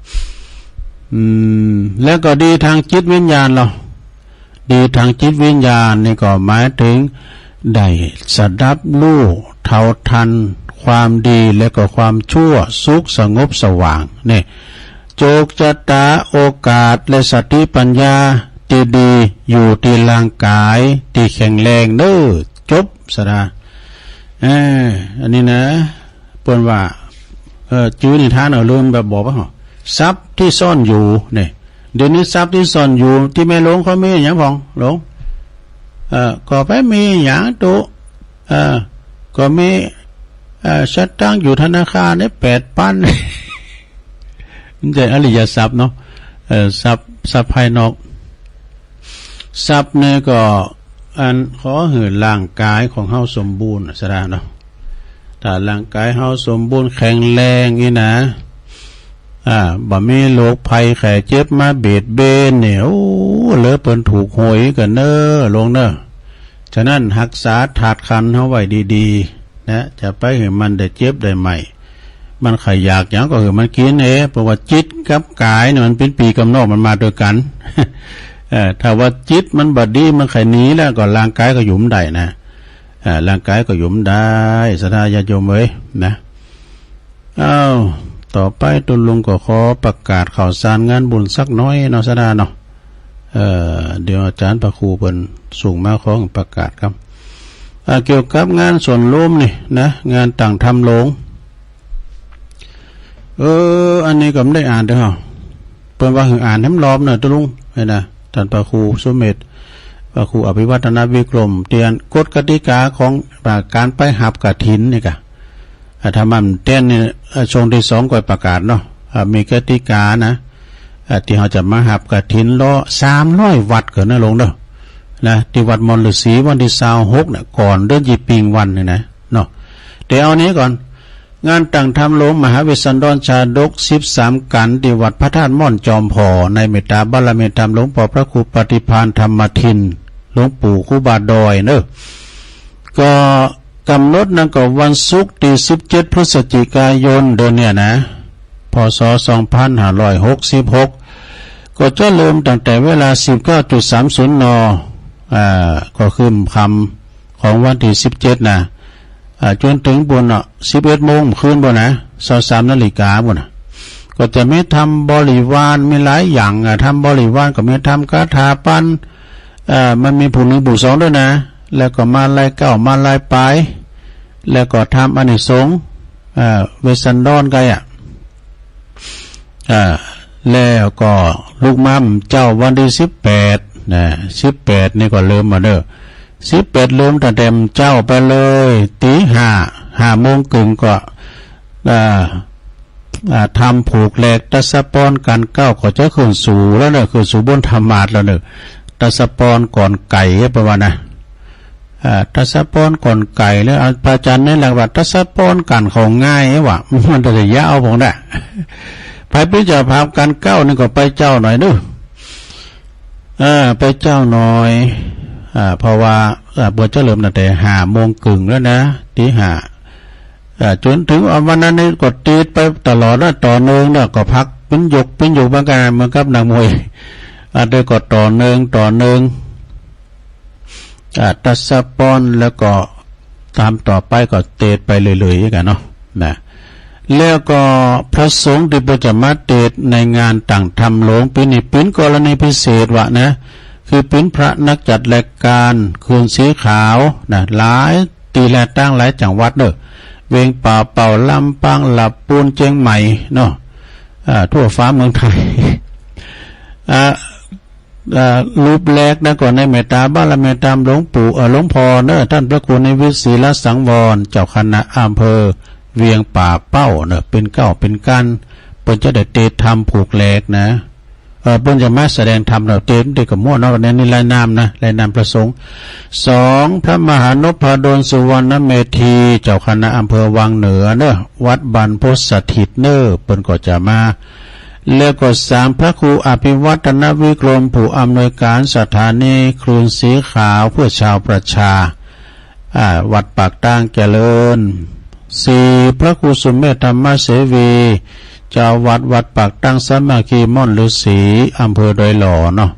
แล้วก็ดีทางจิตวิญญาณเราดีทางจิตวิญญาณนี่ก็หมายถึงได้สดับรู้เท่าทันความดีและก็ความชั่วสุขสงบสว่างนี่โจกจตาโอกาสและสติปัญญาที่ดีอยู่ที่ร่างกายที่แข็งแรงเด้อจบสดาอันนี้นะเปิ้นว่าจื้อนิทานเอาลืมแบบบอกว่าทรัพย์ที่ซ่อนอยู่เนี่ยเดี๋ยวนี้ทรัพย์ที่ซ่อนอยู่ที่แม่หลวงเขามีอย่างพองหลวงก็ไปมีอย่างตุก็มีชัดตั้งอยู่ธนาคารเนี่ย8,000มันจะอริยทรัพย์เนาะทรัพย์ภายนอกทรัพย์เนี่ยก็อันขอให้ร่างกายของเฮาสมบูรณ์ซะแล้วเนาะถ้าร่างกายเฮาสมบูรณ์แข็งแรงนี่นะบ่มีโรคภัยไข้เจ็บมาเบียดเบนเนี่ยโอ้เหลือเปิ้นถูกหวยกันเน้อลงเน้อฉะนั้นรักษาธาตุขันธ์เฮาไว้ดีๆนะจะไปให้มันได้เจ็บได้ใหม่ มันไข่อยากอย่างก็คือมันกินเพราะว่าจิตกับกายเนี่ยมันเป็นปีกำเนิดมันมาด้วยกัน ถ้าว่าจิตมันบดีมันไข่หนีแล้วก็ร่างกายก็หยุมได้นะร่างกายก็หยุมได้สัทธาญาติโยมเอ้ยนะต่อไปตุลลุงก็ขอประกาศข่าวสารงานบุญสักน้อยเนาะสัทธาเนาะเดี๋ยวอาจารย์ประครูเพิ่นส่งมาขอประกาศครับเกี่ยวกับงานส่วนร่วมนี่นะงานต่างทำโลงอันนี้ก็ไม่ได้อ่านเด้อเพิ่นว่าอ่านให้มันรอบหน่อยตุลุงให้นะท่านประครูสุเมธประครูอภิวัฒนวิกรมเตียนกฎกติกาของการไปหับกฐินนี่กะธรรมะเต้นนี่ช่วงที่2ก็ประกาศเนาะมีกติกานะที่เขาจะมาหับกฐินรอ300วัดเกิดนะลงเด้อนะที่วัดมอญฤาษีวันที่26น่ะก่อนเดือนยี่ปิงวันนี่นะเนาะเดี๋ยวเอานี้ก่อนงานต่างธรรมโลงมหาวิสันดรชาดก13กันที่วัดพระธาตุม่อนจอมพอในเมตตาบารมีธรรมหลวงพ่อพระครูปฏิภาณธรรมทินหลวงปู่ครูบาดอยเนอะก็กำหนดนั่นก็วันศุกร์ที่17พฤศจิกายนเดือนเนี่ยนะพศ2566ก็จะเริ่มตั้งแต่เวลา 19.30 นก็คือคำของวันที่17นะจนถึงบน11 โมงคืนบนนะ23 นาฬิกาบนนะก็จะไม่ทำบริวารมีหลายอย่างทำบริวารก็มีทำคาถาปั้นมันมีผู้หนึ่งผู้สองด้วยนะแล้วก็มาลายเก้ามาลายปลายแล้วก็ทำอานิสงส์เวสันดรกันแล้วก็ลูกมั่มเจ้าวันที่18นะ18นี่ก็เริ่มมาเด้อ18เริ่มแต่เต็มเจ้าไปเลยตี5 โมงกึ่งก็ทำผูกแหลกตัสปอนกันเก้าก็จะขึ้นสู่แล้วเนี่ยคือสู่บนธรรมาสแล้วเนี่ยตัสปอนก่อนไก่ประมาณนะตัสปอนก่อนไก่แล้วพระอาจารย์นี่แหละว่าตัสปอนกันของง่ายว่ะมันจะยาวผมได้ไปพิจารณากันเก้านี่ก็ไปเจ้าหน่อยนึไปเจ้าหน่อยเพราะว่าบัวเจริญตั้งแต่5 โมงกึ่งแล้วนะตี5จนถึงวันนั้นนี่ก็ตีดไปตลอดแล้วต่อเนื่องแล้วก็พักเป็นหยกบางการเหมือนกับนักมวยเดี๋ยวก็ต่อเนื่องตัสปอนแล้วก็ตามต่อไปก็เตดไปเลยๆกันเนาะนะแล้วก็พระสงฆ์ที่ประจำมาเตดในงานต่างธรรมหลวงปีนี้เป็นกรณีพิเศษวะนะคือเป็นพระนักจัดรายการคืนสีขาวนะหลายตีแลตั้งหลายจังหวัดเด้อเวงป่าเป่าลำปางหลับปูนเจียงใหม่เนาะทั่วฟ้าเมืองไทยรูปแรกนะก่อนในเมตตาบารมีธรรมหลวงปู่หลวงพ่อเนอะท่านพระครูในวิศีลสังวรเจ้าคณะอำเภอเวียงป่าเป้าเนอะเป็นเก้าเป็นกันเพิ่นจะได้เตธรรมผูกแหลกนะเพิ่นจะมาแสดงธรรมเราเตเด็กกับมั่วเนาะนี่รายนามนะรายนามประสงค์2พระมหานพดลสุวรรณเมธีเจ้าคณะอำเภอวังเหนือเนอะวัดบรรพตสถิตเนอะเพิ่นก็จะมาแล้วก็3พระครูอภิวัฒนวิกรมผู้อำนวยการสถานีคลื่นสีขาวเพื่อชาวประชาวัดปากตั้งเจริญ4พระครูสุเมธธรรมเสวีเจ้าวัดปากตั้งสามัคคีม่อนฤาษีอำเภอดอยหล่อเนาะ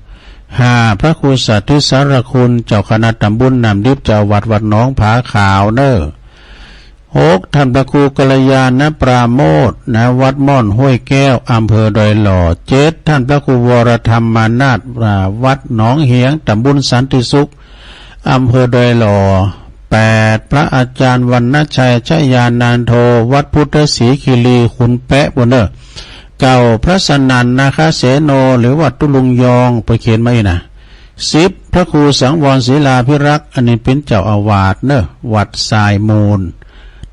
5พระครูสัทธิสารคุณเจ้าคณะตำบลนำดิบเจ้าวัดหนองผาขาวเนอะ6ท่านพระครูกัลยาณปราโมทย์นะวัดม่อนห้วยแก้วอำเภอดอยหล่อ7ท่านพระครูวรธรรมมานาถวัดหนองเหียงตำบลสันติสุขอำเภอดอยหล่อ8พระอาจารย์วรรณชัยชยานานโทวัดพุทธศรีคีรีขุนแปะบนเนอเก่าพระสนันนะคะเสโนหรือวัดตุลุงยองไปเขียนไว้นะ10พระครูสังวรศิลาภิรักษ์อันนี้เป็นเจ้าอาวาสเนอวัดทรายมูล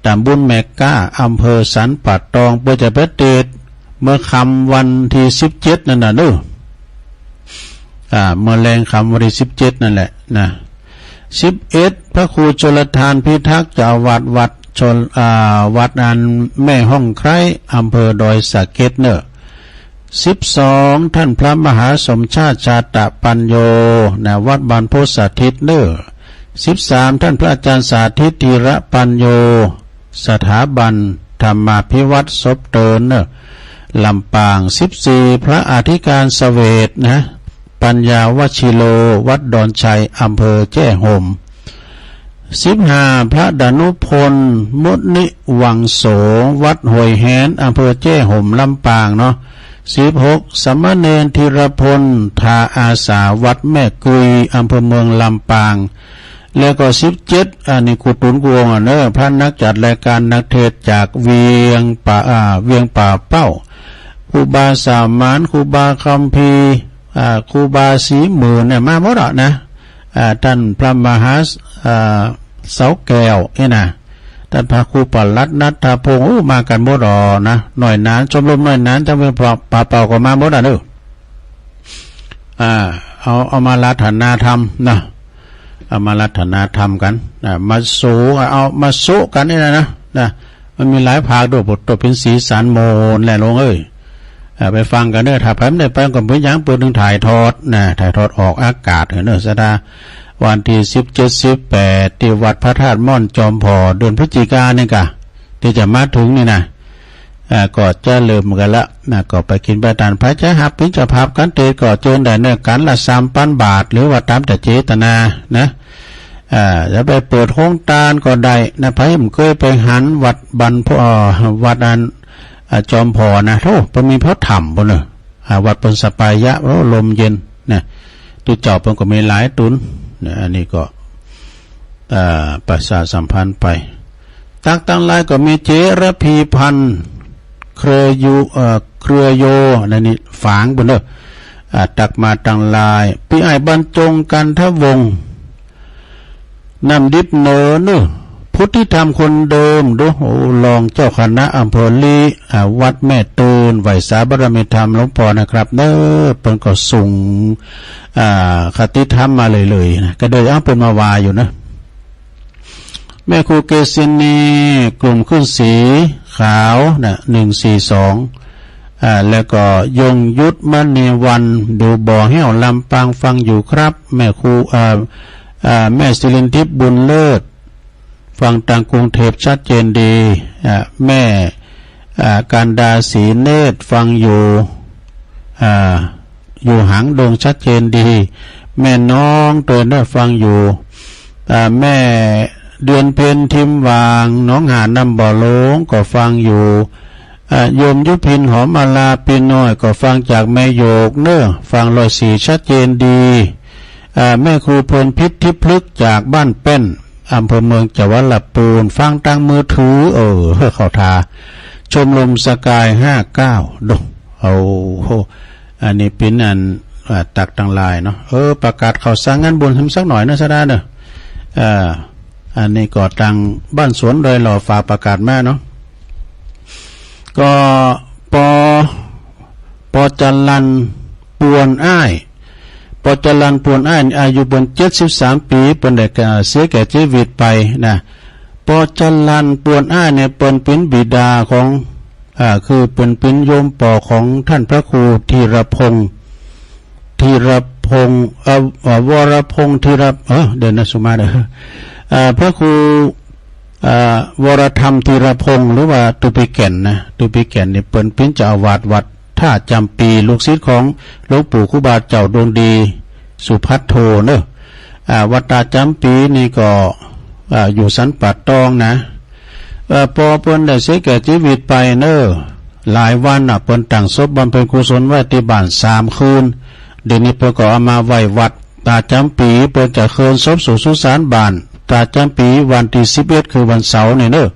ตำบลแมกกาอำเภอสันปัดตองเพื่อจะไปเตดเมื่อคำวันที่17นั่นน่ะเนอะเมื่อแรงคำวันที่17นั่นแหละนะ11พระครูชลทานพิทักษ์เจ้าวัดวัดอันแม่ห้องไคร้อำเภอดอยสะเก็ดเนอะ12ท่านพระมหาสมชาติชาตะปัญโยนะวัดบรรพตสถิตเนอะ13ท่านพระอาจารย์สาธิตธีระปัญโยสถาบัน ธรรมาภิวัตรศพเตินเนอะลำปาง14พระอธิการเสวตนะปัญญาวชิโลวัดดอนชัยอำเภอแจ้ห่ม15พระดานุพลมุนิวังโสวัดห้วยแหนอำเภอแจ้ห่มลำปางเนาะ16สมณเณรธีรพลทาอาสาวัดแม่กุยอำเภอเมืองลำปางแล้วก็17อันนี้กุตุนกวงเนอะพระนักจัดรายการนักเทศจากเวียงป่าเป้าครูบาสามานครูบาคัมภีร์ครูบาสีหมื่นเนี่ยมาหมดนะท่านพระมหาเสาแก้วนะท่านพระครูปลัดนัทพงศ์มากันหมดนะหน่อยนานชมรมหน่อยนานทั้งเป็นป่าเป่าก็มาหมดเนอะเอามารัตนาธรรมนะเอามารัตนาธรรมกันมาสู้เอามาสู้กันนี่นะมันมีหลายภาคด้วยบทตัวเป็นสีสันโมนแหละลงไปฟังกันเนอะถ้าผมได้ไปกับเพื่อนยังเปิดหนึ่งถ่ายทอดออกอากาศเนอะสดาวันที่17-18ที่วัดพระธาตุม่อนจอมพอเดือนพฤศจิกายนนี่กะที่จะมาถึงนี่นะก็จะเริ่มกันละก็ไปกินไปทานพระเจ้าหับพิจภาพกันเตก็เจอได้เนื้อกันละ3,000 บาทหรือว่าตามแต่เจตนานะจะไปเปิดห้องตาลก็ได้นะพระผมเคยไปหันวัดบรรพวัดอันจอมพอนะโธ่พอมีพระธรรมบนเลยวัดปนสปายะลมเย็นนะตุเจ้าเพิ่นก็มีหลายตุนนะอันนี้ก็ประชาสัมพันธ์ไปตั้งหลายก็มีเจระพีพันธ์เครือโยนั่นนี่ฝางบนเลยตักมาตั้งหลายพี่ไอ้บรรจงกันทวงนำดิบเนอเนอะพุทธิธรรมคนเดิมดูรองเจ้าคณะอำเภอลีวัดแม่ตูนไหวสาบารมีธรรมหลวงพ่อนะครับเนอะเพิ่นก็ส่งคติธรรมมาเลยนะก็เดินเอาเป็นมาวาอยู่นะแม่ครูเกษินีกลุ่มขึ้นสีขาวนะ142แล้วก็ยงยุทธมณีวันดูบ่อแห้วลำปางฟังอยู่ครับแม่ครูแม่ศิรินทิพย์บุญเลิศฟังทางกรุงเทพชัดเจนดีแม่การดาศรีเนตรฟังอยู่หางดงชัดเจนดีแม่น้องเตือนได้ฟังอยู่แม่เดือนเพ็ญทิมวางน้องหานนำบ่อโลงก็ฟังอยู่โยมยุพินหอมมาลาปีน้อยก็ฟังจากแม่โยกเนอะฟัง104ชัดเจนดีแม่ครูเพลินพิษทิพลึกจากบ้านเป็นอำเภอเมืองจังหวัดลำพูนฟังตั้งมือถือเข้าทาชมรมสกาย59ดงอันนี้เป็นอันตักตั้งลายเนาะประกาศข่าวสร้างงานบุญทำสักหน่อยนะซะได้เนอะอันนี้ก็ตังบ้านสวนโดยหล่อฝากประกาศแม่เนาะก็ปอจันลันปวนอ้ายปอจันลันปวนอ้ายอายุบน73 ปีเป็นเด็กเสียแก่ชีวิตไปนะปอจันลันปวนอ้ายเนี่ยเป็นบิดาของคือเป็นโยมปอของท่านพระครูธีรพงศ์วรพงศ์ธีรเดี๋ยวนะสุมาเด้อพระครูวรธรรมธีรพงศ์หรือว่าตุปิแก่นนะตุปิแก่นนี่เป็นเจ้าอาวาสวัดท่าจำปีลูกศิษย์ของหลวงปู่ครูบาเจ้าดวงดีสุภัทโทเนอะวัดท่าจำปีนี่ก็อยู่สันปัดตองนะพอเปิ้นได้เสียแก่ชีวิตไปเนอะหลายวันเปิ้นตั้งศพบำเพ็ญกุศลไว้ที่บ้าน3 คืนเดี๋ยวนี้เปิ้นก็เอามาไว้วัดตาจำปีเปิ้นจะเคลื่อนศพสู่สุสานบ้านตาจำปีวันที่11คือวันเสาร์นี่เนอะ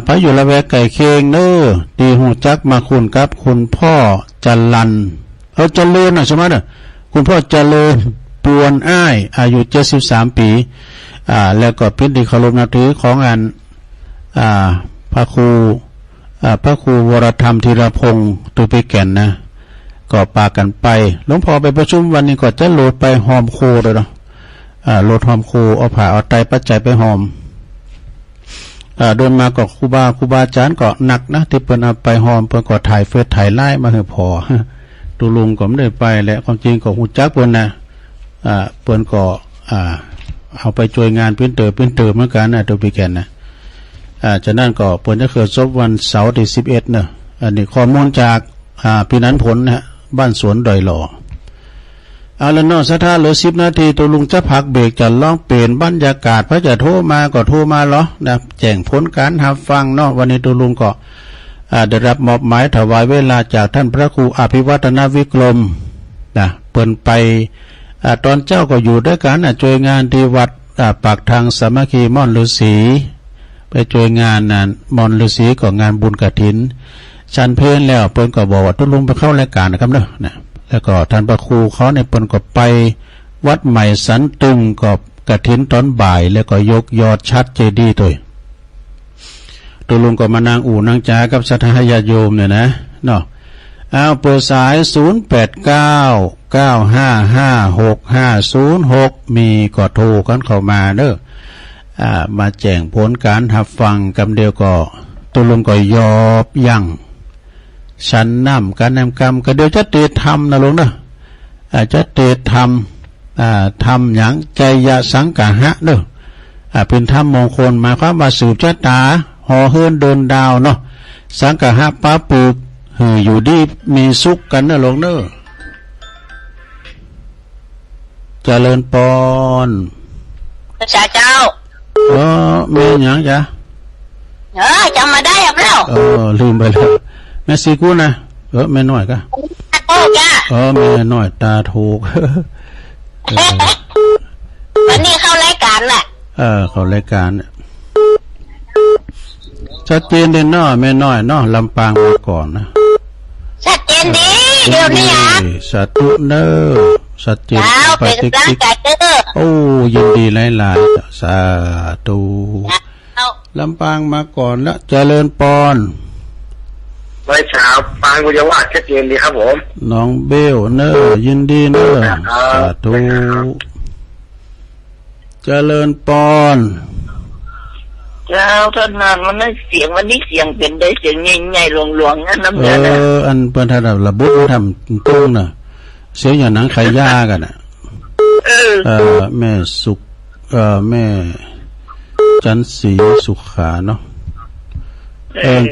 พระอยู่ละแวกไก่เคียงเนอะตีหูจักมาคุณกับคุณพ่อจันลันเจริญใช่ไหมเนอะคุณพ่อเจริญปวนอ้ายอายุ73 ปีแล้วก็เป็นที่เคารพนับถือของพระครูวรธรรมธีรพงศ์ตุปิแก่นนะก็ปากันไปหลวงพ่อไปประชุมวันนี้ก็จะโหลดไปหอมโคเลยเนาะโหลดหอมโคเอาผ้าเอาไตรปัจจัยไปหอมเดินมาก็ครูบาอาจารย์ก็หนักนะที่เปิ้นเอาไปหอมเปิ้นก็ถ่ายเฟซถ่ายไลน์มาให้พอตูลุงก็ไม่ได้ไปแหละความจริงก็ฮู้จักเปิ้นนะเปิ้นก็เอาไปช่วยงานเปิ้นเตอเหมือนกันนะตุปิแก่นนะ ฉะนั้นก็เพิ่นจะเกิดศพวันเสาร์ที่11เนอะอันนี้ข้อมูลจากพี่นันผลนะฮะบ้านสวนดอยหล่อเอาละเนาะสักท่าเหลือ10นาทีตัวลุงจะพักเบรกจะลองเปลี่ยนบรรยากาศพระจะโทรมาก็โทรมาเหรอนะแจ้งผลการรับฟังเนาะวันนี้ตัวลุงก็ได้รับมอบหมายถวายเวลาจากท่านพระครูอภิวัฒนวิกรมนะเปิ้นไปตอนเจ้าก็อยู่ด้วยกันช่วยงานที่วัดปากทางสามัคคีม่อนฤาษีไปช่วยงานนั้นม่อนฤาษีก็งานบุญกฐินชันเพลนแล้วเปิ้นก็บอกว่าตัวลุงไปเข้ารายการนะครับเนาะนะแล้วก็ท่านพระครูเขาในเปิ้นก็ไปวัดใหม่สันตึงกับกฐินตอนบ่ายแล้วก็ยกยอดชัดเจดีย์ตัวลุงก็มานางอู่นางจากับศรัทธาญาติโยมเนี่ยนะเนาะเอาเปิดสาย0899556506มีก็โทรกันเข้ามาเด้อมาแจ้งผลการรับฟังกำเดียวก็ตัวลุงก็ยอบยั่งฉันน้ำการนำกรรมก็เดี๋ยวจะเตะทำนะลุงเนาะจะเตะทำทำอย่างใจยะสังกะหะเด้อเป็นธรรมมงคลหมายความว่าสืบชะตาห่อเฮินเดินดาวเนาะสังกะหะป้าปึกอยู่ดีมีสุขกันนะลุงเนาะเจริญปอนเจ้าแม่หยังจ้ะจำมาได้หรือเปล่าลืมไปแล้วแม่ซีกูนะแม่น้อยก็โอ้จ้ะแม่น้อยตาถูกวันนี้เข้ารายการแหละเข้ารายการชัดเจนเด่นเนาะแม่น้อยเนาะลำปางมาก่อนนะชัดเจนดีเดี๋ยวนี้สาธุเนอชัดเจนไปติ๊กโอ้ยินดีหลายๆสาธุลำปางมาก่อนแล้วเจริญปอนไว้เช้าปางกุยว่าชัดเจนดีครับผมน้องเบลเนอยินดีเนอสาธุเจริญปอนเจ้าท่านนั้นมันได้เสียงวันนี้เสียงเป็นได้เสียงใหญ่ๆหลวงๆงั้นน้ำเนื้อนะอันเปิ้นถ้าระบุทำตรงน่ะเสียงอย่างหนังไข่ย่ากันน่ะแม่สุขแม่จันศรีสุขาเนาะ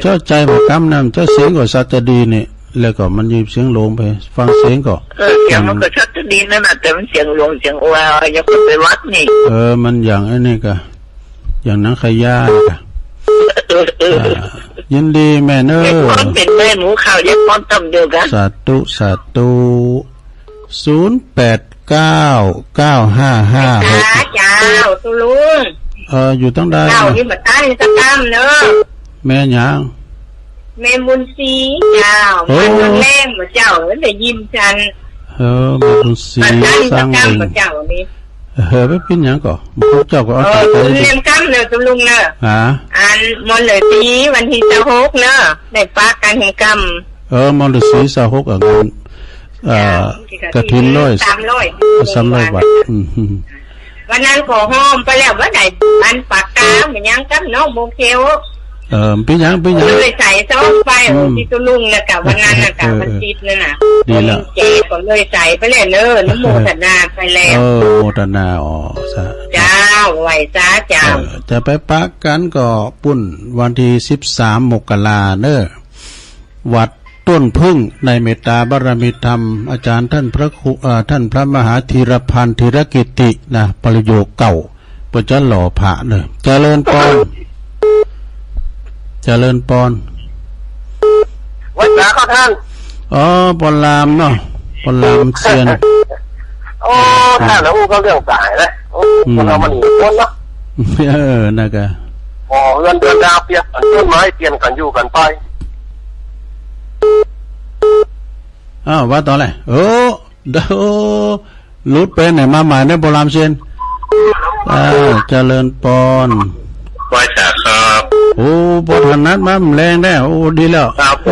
เจ้าใจบอกกำนำเจ้าเสียงก็สัตดีนี่แล้วก็มันยิบเสียงลงไปฟังเสียงก็เสียงมันก็ชัดดีนั่นน่ะแต่มันเสียงลงเสียงโอ้ยอย่าไปวัดนี่มันอย่างไอ้นี่ก็อย่างหนังไข่ย่าก็ยินดีแม่เนอเป็นแม่หมูข้าวยักษ์ป้อนต้มเดียวกันสาธุสาธุ08995556เจ้าตุลุงอยู่ตั้งได้เจ้านี่มาตั้งตะกำเนอะแม่หยังแม่บุญศรีเจ้ามันแรงมาเจ้าได้ยิ้มฉันแม่บุญศรีสร้างเองเจ้านี่ไม่เป็นหยังก็เจ้าก็เอาใจเลี้ยงกำเนอะตุลุงเนอะอันมอลเลยตีวันที่26เนอะได้ปากกันแห่งกำมอลเลยสี26อ่ะกระถิน300 บาทวันนั้นขอห้อมไปแล้วว่าไหนอันปากกาเหมือนยังกับน้องโมเคลพี่ยังเลยใส่ซองไปที่ตุลุงนะกับวันนั้นนะกับมันติดนั่นน่ะดีแล้วเจ๊ก็เลยใส่ไปเลยเนอะน้ำโมทนาไปแล้วโมทนาเจ้าไหวจ้าเจ้าจะไปปักกันก็ปุ่นวันที่13 มกราเนอะวัดต้นพึ่งในเมตตาบารมีธรรมอาจารย์ท่านพระครูท่านพระมหาธีรพันธ์ธีรกิตินะปริโยคเก่าปัจจุบันหล่อพระเลยเจริญปอนวัดสาข้าท่านปอนลามเนาะปอนลามเซียนท่านแล้วก็เรื่องสายนะคนเรามันหนีคนเนาะนะกะเงินเดือนดาวเปลี่ยนต้นไม้เปลี่ยนกันอยู่กันไปว่าตอนไหนลุดเป็นไหนมาใหม่ในโบราณเชียนเจริญปอนไว้สาครับบทนัดมาแรงได้ดีแล้วครับผ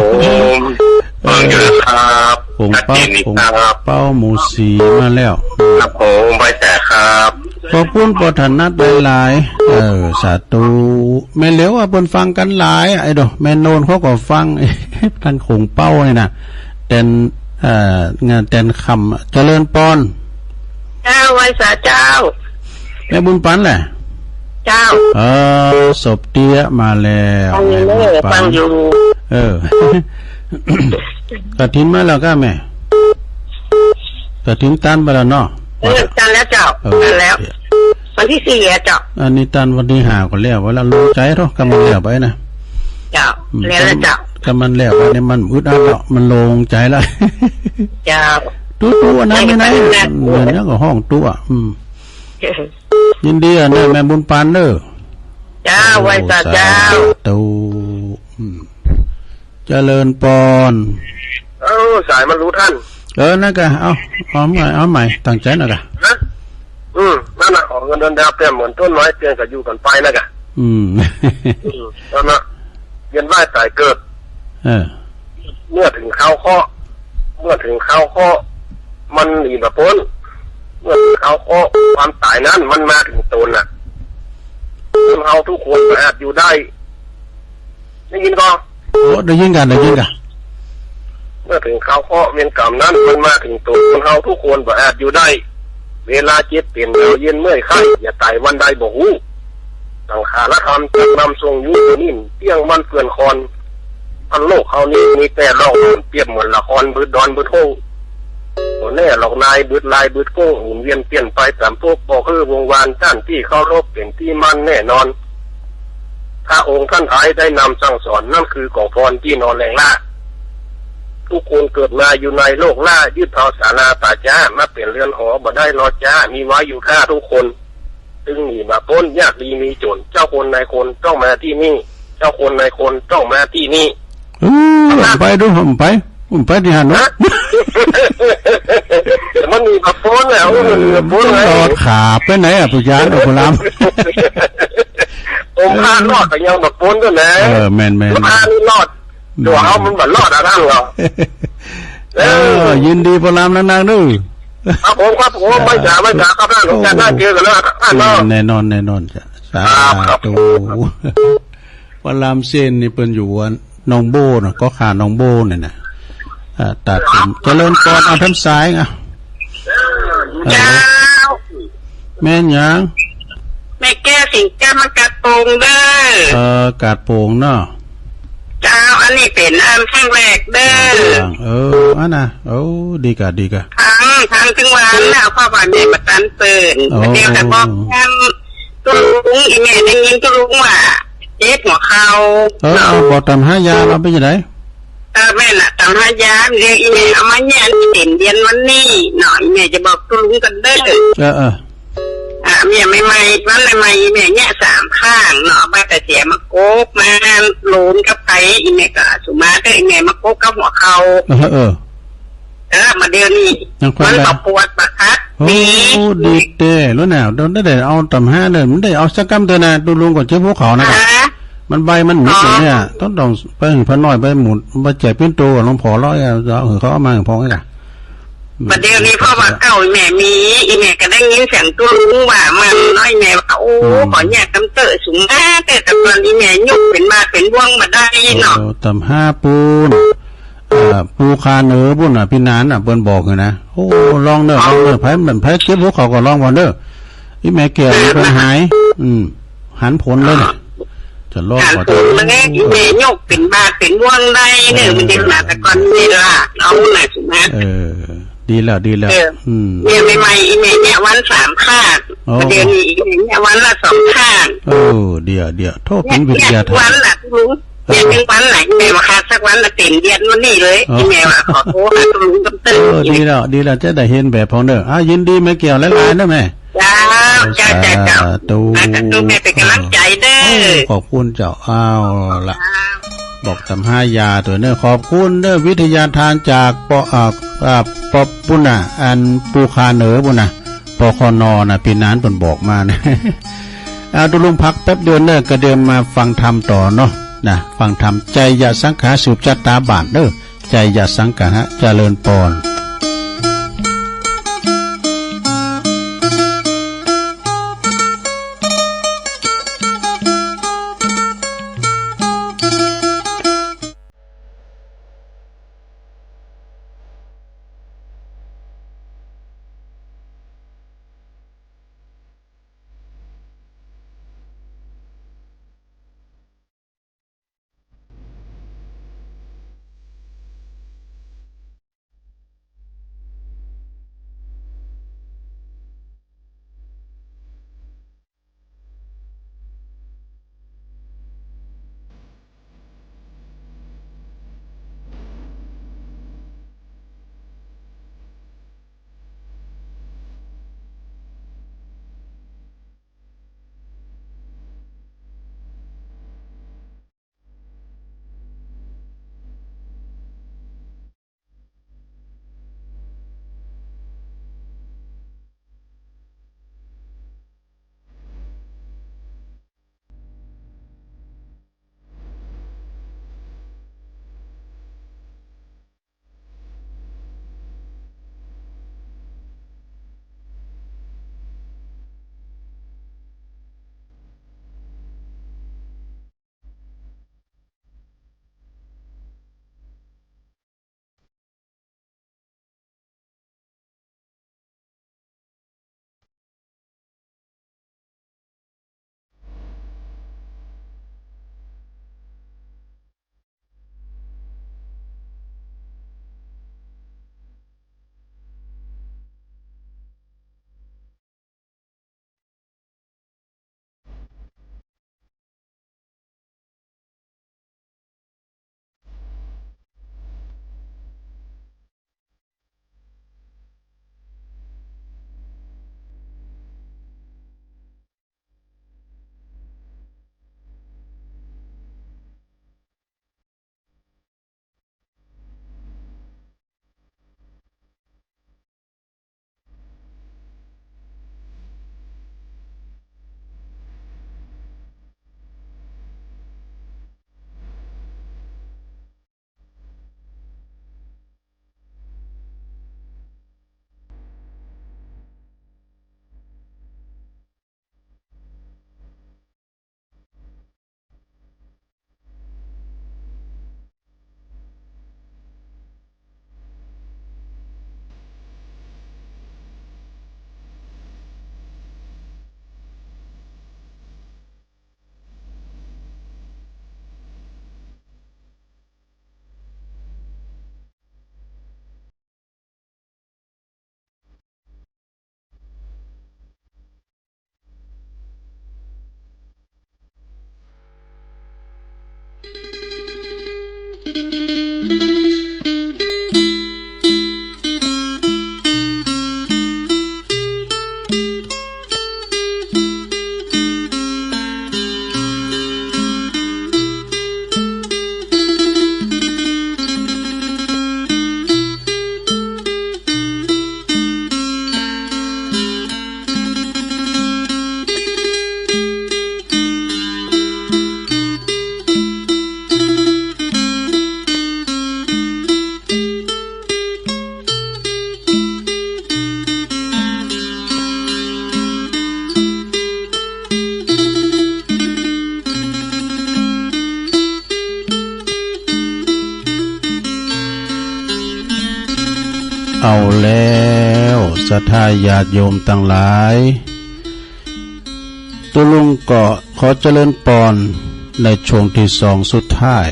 มเยอะครับผมเป้าหมูสีมาแล้วครับผมไว้สาครับขอบคุณบทนัดหลายสาธุแม่เหลียวว่าเพิ่นฟังกันหลายไอ้ดอกแม่โนนเขาก็ฟังท่านคงเป้านี่นะงานแตนคำเจริญปอนเจ้าไว้สาเจ้าแม่บุญปันแหละ เจ้าศพเตี้ยมาแล้วฟังอยู่กระถินมาแล้วก็แม่กระถินตันไปแล้วเนาะตันแล้วเจ้าตันแล้ววันที่4เจ้าอันนี้ตันวันที่5ก็แล้วเวลาลงใจเนาะกำมันแล้วไปนะเจ้าแล้วเจ้ากำมันแล้วเนี่ยมันอึดอัดแล้วมันลงใจแล้วเจ้าตัวนั้นไม่ไหนเหมือนนั่นก็ห้องตัวยินดีอ่ะเนี่ยแม่บุญปานเด้อเจ้าไว้จ้าเจ้าตูเจริญปอนสายมันรู้ท่านนั่นก็เอาใหม่ตั้งใจนะกะนั่นน่ะออกเงินเดือนดาวเปลี่ยนเหมือนต้นไม้เปลี่ยนกับอยู่กันไปนะกะนั่นน่ะเวียนว่ายตายเกิดเมื่อถึงข้าวข้อมันหนีแบบพ้นเมื่อถึงข้าวข้อความตายนั้นมันมาถึงตนน่ะเราทุกคนอาจอยู่ได้ได้ยินก็ได้ยินกันเมื่อถึงข้าวข้อเวียนกรรมนั้นมันมาถึงตนเราทุกคนอาจอยู่ได้เวลาเจ็บเปลี่ยนเราเย็นเมื่อยไข้อย่าตายวันใดบ่ฮู้สังขารธรรมจักนำทรงยุ่งนิ่มเตี้ยงมันเกลื่อนคอนพันโลกเขานี้มีแต่เราเปรียบเหมือนละครบืดดอนบืดโค้งแน่หลอกนายบืดลายบืดโก้งหมุนเวียนเปลี่ยนไปตามพวกบอกคือวงวานท่านที่เข้ารบเป็นที่มันแน่นอนถ้าองค์ท่านท้ายได้นำสั่งสอนนั่นคือกองพรที่นอนแรงล่าทุกคนเกิดมาอยู่ในโลกล่ายึดเอาศาลาป่าจ้ามาเปลี่ยนเรือนหอบ่ได้รอจ้ามีไว้อยู่ค่าทุกคนตึงหนีมาพ้นยากดีมีจนเจ้าคนนายคนต้องมาที่นี่เจ้าคนนายคนต้องมาที่นี่ไปดูผมไปที่หันนะมันมีมาพ้นแล้วมันมีมาพ้นเลยตอดขาไปไหนอ่ะปุจานอุปรามองค์ข้ารอดแต่ยังมาพ้นด้วยนะแม่นข้านี่รอดตัวเขามันแบบรอดอะไรหรอยินดีปุรามนางๆด้วยครับผมไม่จ่าครับท่านผมจะได้เจอกันแล้วแน่นอนจ้ะสาธุปุรามเส้นนี่เป็นอยู่น้องโบนะก็ขาน้องโบเนี่ยนะตัดเจริญปอนเอาทั้งซ้ายอ่ะแม่ยังแม่แก้สิงแก้มากาดโป่งเด้อกาดโป่งเนาะเจ้าอันนี้เป็นอันแห้งแหลกเด้ออันน่ะดีกะทางถึงวันแล้วพ่อบ้านแม่มาตันเปิดเดี๋ยวแต่บอกตัวลุงอีแม่ได้ยินตัวลุงว่าเจ็บหัวเข่าบอกตำ5 ยาเราไปยังไงแม่น่ะตำ5 ยาเรียกอีแม่เอามาเนี่ยเต็มเดือนวันนี้หน่อยแม่จะบอกตัวลุงกันเด้อแม่ไม่วันใหม่แม่เนี่ย3 ข้างเนาะไปแต่เสียมาโกบมาโลนกับไก่อีแม่ก็สุมาได้แม่มาโกบกับหัวเข่ามาเดี๋ยวนี้มันตบปวดปะคัดดีเต้รู้แนวได้เอาตำ5เลยมันได้เอาสักกำเถอะนะดูลุงก่อนเจ้าพวกเขานะมันใบมันหมุนเนี่ยต้องไปหึงพน้อยไปหมุนมาแจกเป็นตัวหลวงพ่อร้อยเอาหึงเขาเอามาหึงพ่อไงล่ะประเดี๋ยวนี้พ่อว่าเก่าแม่มีอีแม่ก็ได้ยินเสียงตัวลุงว่ามันน้อยแม่ว่าโอ้ขอแยกกำเตอสูงแต่ตอนนี้แม่ยุบเป็นมาเป็นว่องมาได้เนาะตำ5 ปูนปูคาเนื้อบุญพี่นานเปิ้นบอกเลยนะโอ้ลองเด้อไผเหมือนไผเก็บพวกเขาก็ลองวันเด้ออีแม่เกี่ยวเป็นหายหันผลเลยเนี่ยจะลองขอโทษแล้วแม่ยกเป็นบาดเป็นว่างได้เนี่ยมันจะมาแต่ก่อนเวลาเอาหน่อยถูกไหมดีแล้วเนี่ยใหม่อีแม่เนี่ยวัน3 ข้างเดี๋ยวนี้เนี่ยวันละ2 ข้างเดี๋ยวโทษเป็นวิทยาทานวันละลุงเนี่ยถึงวันไหนแม่มาคัดสักวันละเต็มเดือนวันนี้เลยอีแม่ว่าขอโทษลุงกับตื้อดีแล้วจะได้เห็นแบบพองเด้อยินดีไม่เกี่ยวหลายๆนะแม่จ้าตูแม่เป็นกำลังใจเด้อขอบคุณเจ้าละบอกทำ5 ยาตัวเน้อขอบคุณเด้อวิทยาทานจากปปุณะอันปูคาเหนือปุณะปคนนะพี่นานเพิ่นบอกมานะดูลุงพักแป๊บเดียวเด้อกระเดิมมาฟังธรรมต่อเนาะนะฟังธรรมใจอย่าสังขารสืบจัตตาบาทเด้อใจอย่าสังขารเจริญปอน เอาแล้วศรัทธาญาติโยมทั้งหลายตุลุงก็ขอเจริญพรในช่วงที่สองสุดท้าย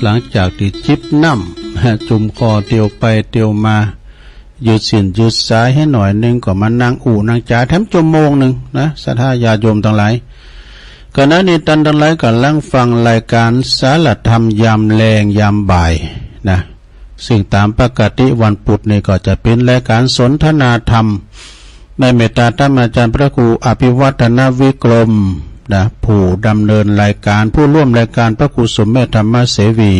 หลังจากที่จิบน้ำจุ่มคอเตียวไปเตียวมายืดสินยืดสายให้หน่อยนึงก็มานั่งนั่งจ่าแถมชั่วโมงหนึ่งนะศรัทธาญาติโยมทั้งหลายขณะนี้ท่านทั้งหลายกำลังฟังรายการสารธรรมยามแลงยามบ่ายนะซึ่งตามปกติวันพุธนี่ก็จะเป็นรายการสนทนาธรรมในเมตตาธรรมอาจารย์พระครูอภิวัฒนวิกรมนะผู้ดำเนินรายการผู้ร่วมรายการพระครูสมเด็จธรรมเสวี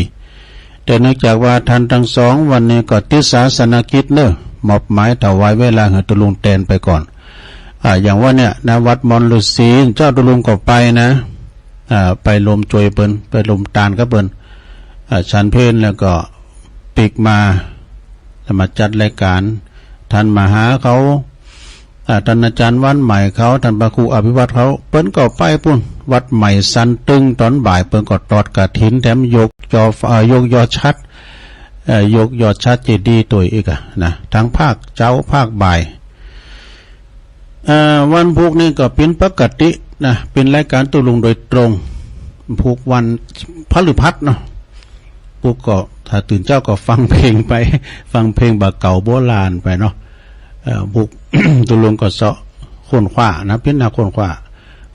แต่เนื่องจากว่าท่านทั้งสองวันนี้ก็ติดศาสนกิจเนอะมอบหมายถวายเวลาให้ตุลุงแตนไปก่อนอย่างว่าเนี่ยนะวัดมอนฤษีเจ้าตุลุงก็ไปนะไปลมจวยเปิ้นไปลมตาลก็เปิ้นชันเพลแล้วก็ปิกมาจัดรายการท่านมาหาเขาท่านอาจารย์วันใหม่เขาท่านพระครูอภิวัตเขาเปิ้นก็ไปปุ่นวัดใหม่สันตึงตอนบ่ายเปิ้นก็ตอดกฐินแถมยกยอดชัดยกยอดชัดเจดีย์ตัวอีกนะทั้งภาคเจ้าภาคบ่ายวันพุธนี่ก็เป็นปกตินะเป็นรายการตุลุงโดยตรงพุธวันพฤหัสเนาะพุธก็ถ้าตื่นเจ้าก็ฟังเพลงไปฟังเพลงแบบเก่าโบราณไปเนาะพุธ ตุลุงก็เสาะค้นคว้านะพิจารณาค้นคว้า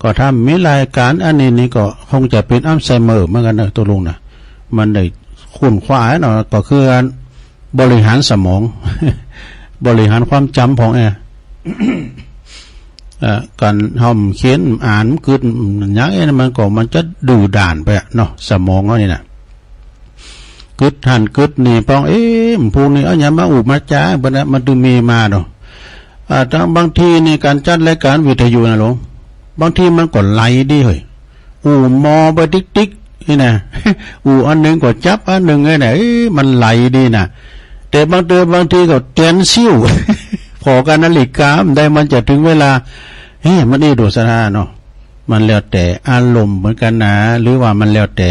ก็ทำมีรายการอันนี้ก็คงจะเป็นอัลไซเมอร์เหมือนกันนะตุลุงนะมันได้ค้นคว้าเนาะก็คือบริหารสมอง บริหารความจำของการห้อมเขียนอ่านกึดอย่างนี้มันจะดูด่านไปเนาะสมองเขานี่นะกึดหันกึดนี่ปองพวกนี้เอาอย่างมามาจ้าบัดมันดูมีมาเนาะบางทีในการจัดรายการวิทยุนะหลวงบางทีมันก็ไหลดีเฮ้ยมอไปติ๊กนี่นะอันหนึ่งก็จับอันหนึ่งไงเนี่ยมันไหลดีนะแต่บางทีก็เตียนซิ่วพอการนาฬิกาได้มันจะถึงเวลามันนี่ดูสถานเนาะมันแล้วแต่อารมณ์เหมือนกันนะหรือว่ามันแล้วแต่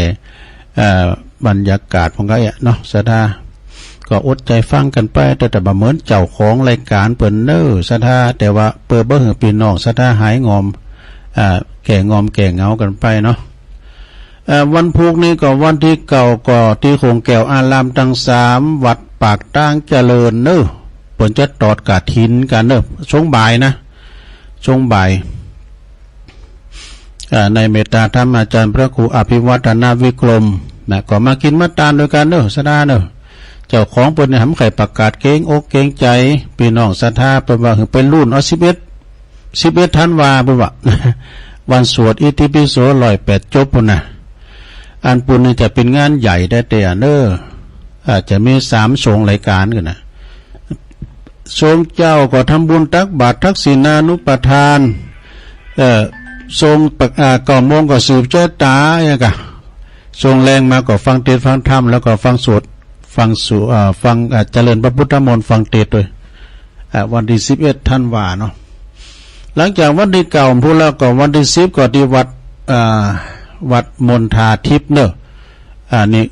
บรรยากาศของเขาเนาะสถาก็อดใจฟังกันไปแต่เหมือนเจ้าของรายการเปิ่นเน้อสถาแต่ว่าเปิดเบิ่งปีนอกสถาหายงอมแก่งอมแก่เงากันไปเนาะวันพุธนี้ก็วันที่เก่าก็ที่โคงแก้วอารามทั้ง3วัดปากตั้งเจริญเน้อเปิ่นจะตอดกฐินกันเน้อช่วงบ่ายนะช่วงบ่ายในเมตตาธรรมอาจารย์พระครูอภิวัฒนวิกรมนะก็มากินมาตานด้วยกันเน้อสถาเน้อเจ้าของเปิ้นเนี่ยหำไข่ประกาศเก่งอกเก่งใจพี่น้องศรัทธาเปิ้นว่าเป็นรุ่น11ธันวาเปิ้นว่าวันสวดอิติปิโส108จบพุ่นน่ะอันปุ่นนี่จะเป็นงานใหญ่ได้แต่เด้ออาจจะมี3สงฆ์รายการกันนะสงฆ์เจ้าก็ทำบุญตักบาตรทักษิณานุปทานทรงก่อมงก็สืบเจ้าตาอย่างกะทรงแรงมาก็ฟังเทศน์ฟังธรรมแล้วก็ฟังสวดฟังเจริญพระพุทธมนต์ฟังเทศน์ด้วยวันที่11ธันวาเนาะหลังจากวันที่เก่าพูดแล้วก็วันที่10ก็ที่วัดมณฑาทิพย์เนอะนี่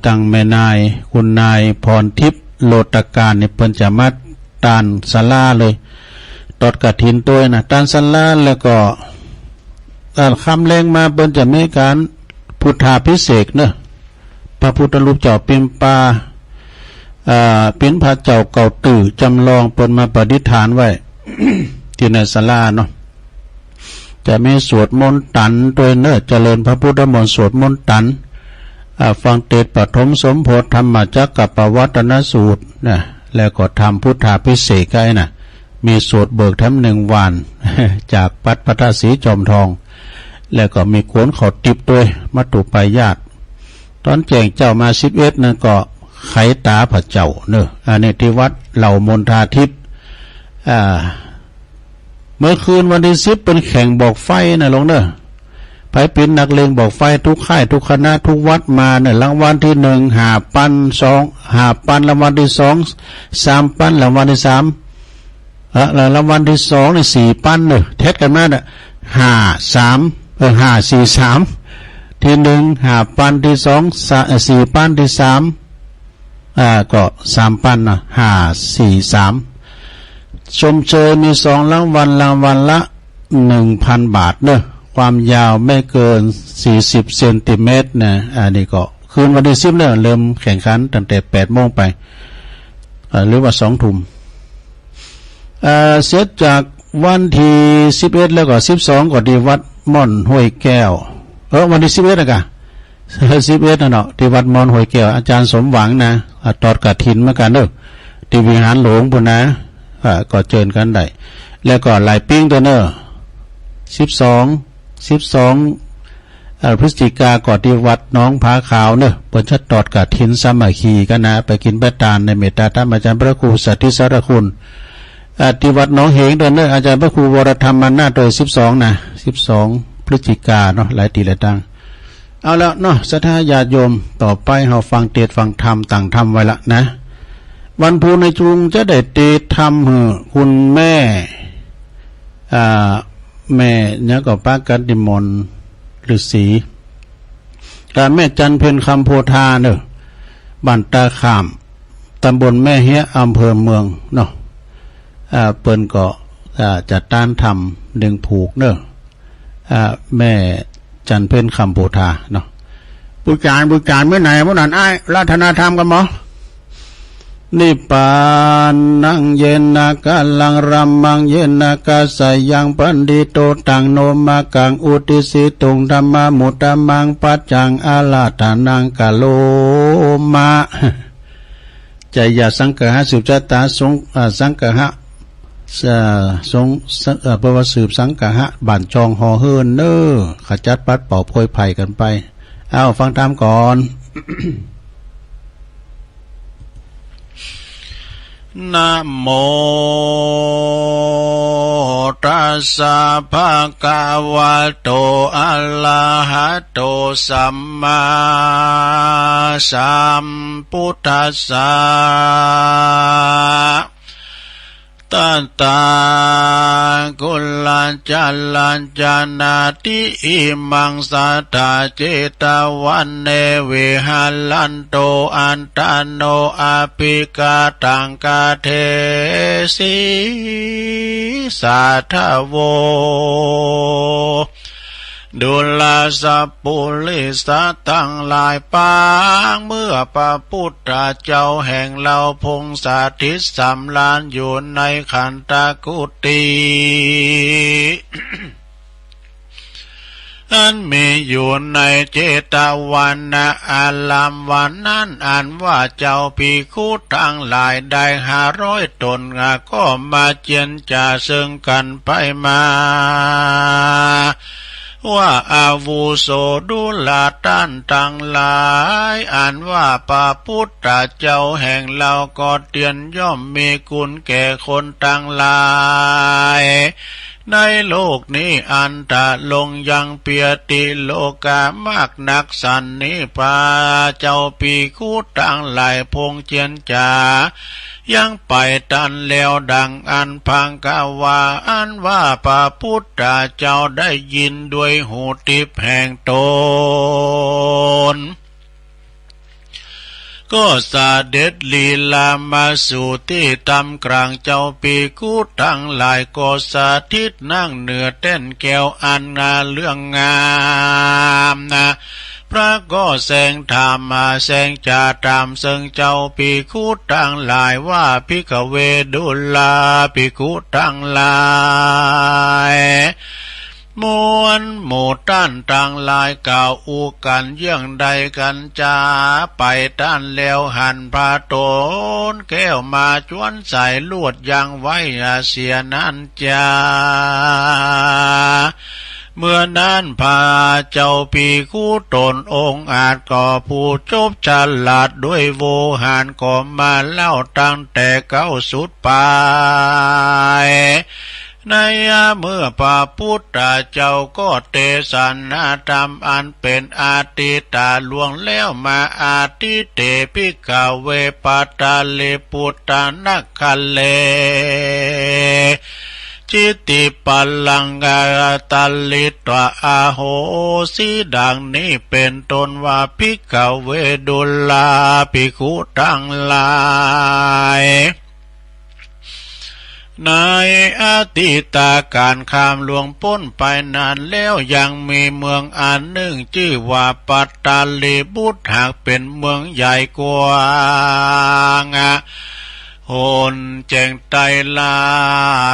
จังแม่นายคุณนายพรทิพย์โลตการนี่เพิ่นจะมาตานศาลาเลยตอดกฐินตัวนะตานศาลาแล้วก็คำแรงมาเพิ่นจะมีการพุทธาภิเษกเนอะพระพุทธรูปเจ้าปิ่มปาเป็นพระเจ้าเก่าตื่อจำลองเปิ้นมาประดิษฐานไว้ ที่ในศาลาเนาะจะมีสวดมนต์ตันโดยเนอะเจริญพระพุทธมนต์สวดมนต์ตันฟังเทศน์ปฐมสมโภชธรรมจักรปวัตนสูตรนะแล้วก็ทำพุทธาภิเษกให้นะมีสวดเบิกทั้ง1 วัน จากปัตปทสีจอมทองแล้วก็มีขวนขอติบด้วยมัตตุปายาตตอนแจ้งเจ้ามา11นั่นก็ไขตาพระเจ้าเนอะอันนี้ที่วัดเหล่ามณฑาทิพย์เมื่อคืนวันที่10เป็นแข่งบอกไฟนะลงเนอะไปเป็นนักเลงบอกไฟทุกค่ายทุกคณะทุกวัดมาเนี่ยรางวัลที่1 5 ปัน2 5 ปันรางวัลที่2 3 ปันรางวัลที่3รางวัลที่2นี่4 ปันเนอะเทสกันมาเนี่ย5 3 5 4 3ที่1 5 ปันที่2 4 ปันที่3 ก็3,000นะ543ชมเชยมี2รางวัลละ 1,000 บาทเนอะความยาวไม่เกิน40เซนติเมตรนะอันนี้ก็คืนวันที่10เนี่ยเริ่มแข่งขันตั้งแต่ 8 โมงไปหรือว่า 2 ทุ่มเสร็จจากวันที่11แล้วก็12ก็ที่วัดม่อนห้วยแก้ววันที่11นะกะ11นะเนาะที่วัดม่อนห้วยแก้วอาจารย์สมหวังนะตอดกฐินเหมือนกันเด้อที่วิหารหลวงพุ่นนะก็เชิญกันได้แล้วก็หลายปิ้งตัวเนอะ12พฤศจิกาก่อนที่วัดน้องผาขาวเนอะเปิดชัดตอดกฐินสามัคคีกันนะไปกินแปะตานในเมตตาธรรมอาจารย์พระครูสัทธิสารคุณที่วัดน้องเหงตัวเนอะอาจารย์พระครูวรธรรมนาถโดย12นะ12พฤศจิกาเนาะหลายตีหลายตังเอาแล้วเนาะศรัทธาญาติโยมต่อไปเฮาฟังเทศน์ฟังธรรมต่างธรรมไว้ละนะวันพุธในจุงจะได้เทศน์ธรรมคุณแม่แม่เนี่ยก็ป้ากันติมนฤาษีแม่จันเพ็ญคำโพธาเนอะบ้านตาขามตำบลแม่เฮียอำเภอเมืองเนาะเปิ้นก็จัดต้านทำดึงผูกเนอะแม่จันเพ็ญคำโพธาเนาะบุญการเมื่อไหร่เมื่อนั้นราธนาธรรมกันมั้นิปานังเยนะกะลังรัมมังเยนะกะสยังปันดิโตตังโนมากังอุติสิตุงธัมมะมุตตมังปัจจังอาลาทานังกะโลมาใจยาสังกหะสืบชะตาสังกหะเพราะว่าสืบสังกหะบ้านจองหอเฮินเนอขจัดปัดเป่าโพยไผ่กันไปเอาฟังตามก่อนนะโมตัสสะภะคะวะโตอะระหะโตสัมมาสัมพุทธัสสะตัตตากุลัญจลัญจนาติอิมังสัตตาเจตวันเนวิหาลันโตอันตโนอาภิกาตังกาเทสิสัทธโวดุลาสัพปุลิสัตทั้งหลายปางเมื่อพระพุทธเจ้าแห่งเราพงสาธิตสำราญอยู่ในขันธกุฏี อันมีอยู่ในเจตวันนะอาลามวันนั้นอันว่าเจ้าภิกขุทั้งหลายได้500 ตนก็มาเจียนจ่าซึ่งกันไปมาว่าอาวุโสดุลาตันทั้งหลายอันว่าพระพุทธเจ้าแห่งเราก็เตียนย่อมมีคุณแก่คนทั้งหลายในโลกนี้อันตะลงยังเปียติโลกามากนักสันนิพาเจ้าภิกขุทั้งหลายพงเจียนจ่ายังไปตันแล้วดังอันพังกาวาอันว่าพระพุทธเจ้าได้ยินด้วยหูทิพย์แห่งตนก็เสด็จลีลามาสู่ที่ตำกลางเจ้าภิกขุทั้งหลายก็สาธิตนั่งเหนือเต้นแก้วอันงาเรื่องงามนะพระก็แสงธรรมมาแสงจาตามซึ่งเจ้าภิกขุทั้งหลายว่าภิกขเวดุลาภิกขุทั้งหลายมวลหมู่ต้านต่างหลายกล่าวอูกันเยื่องใดกันจาไปต้านแล้วหันพาโตนแก้วมาจวนใส่ลวดยังไว้เสียนั้นจาเมื่อนั้นพาเจ้าภิกขุตนองค์อาจก่อผู้จบฉลาดด้วยโวหารก็มาเล่าตั้งแต่เก้าสุดไปในเมื่อพระพุทธเจ้าก็เทศนาธรรมอันเป็นอาติตาลวงแล้วมาอาติเตภิกขเวปัตตาเลปุตตานักขเล จิติปัลลังกาตัลลิตวะอาโหสีดังนี้เป็นต้นว่าภิกขเวดุลาภิกขุทั้งหลายในอดีตการข้ามหลวงพ้นไปนานแล้วยังมีเมืองอันหนึ่งชื่อว่าปัตตาลีบุตรหากเป็นเมืองใหญ่กว้างโหนแจ้งไตรลา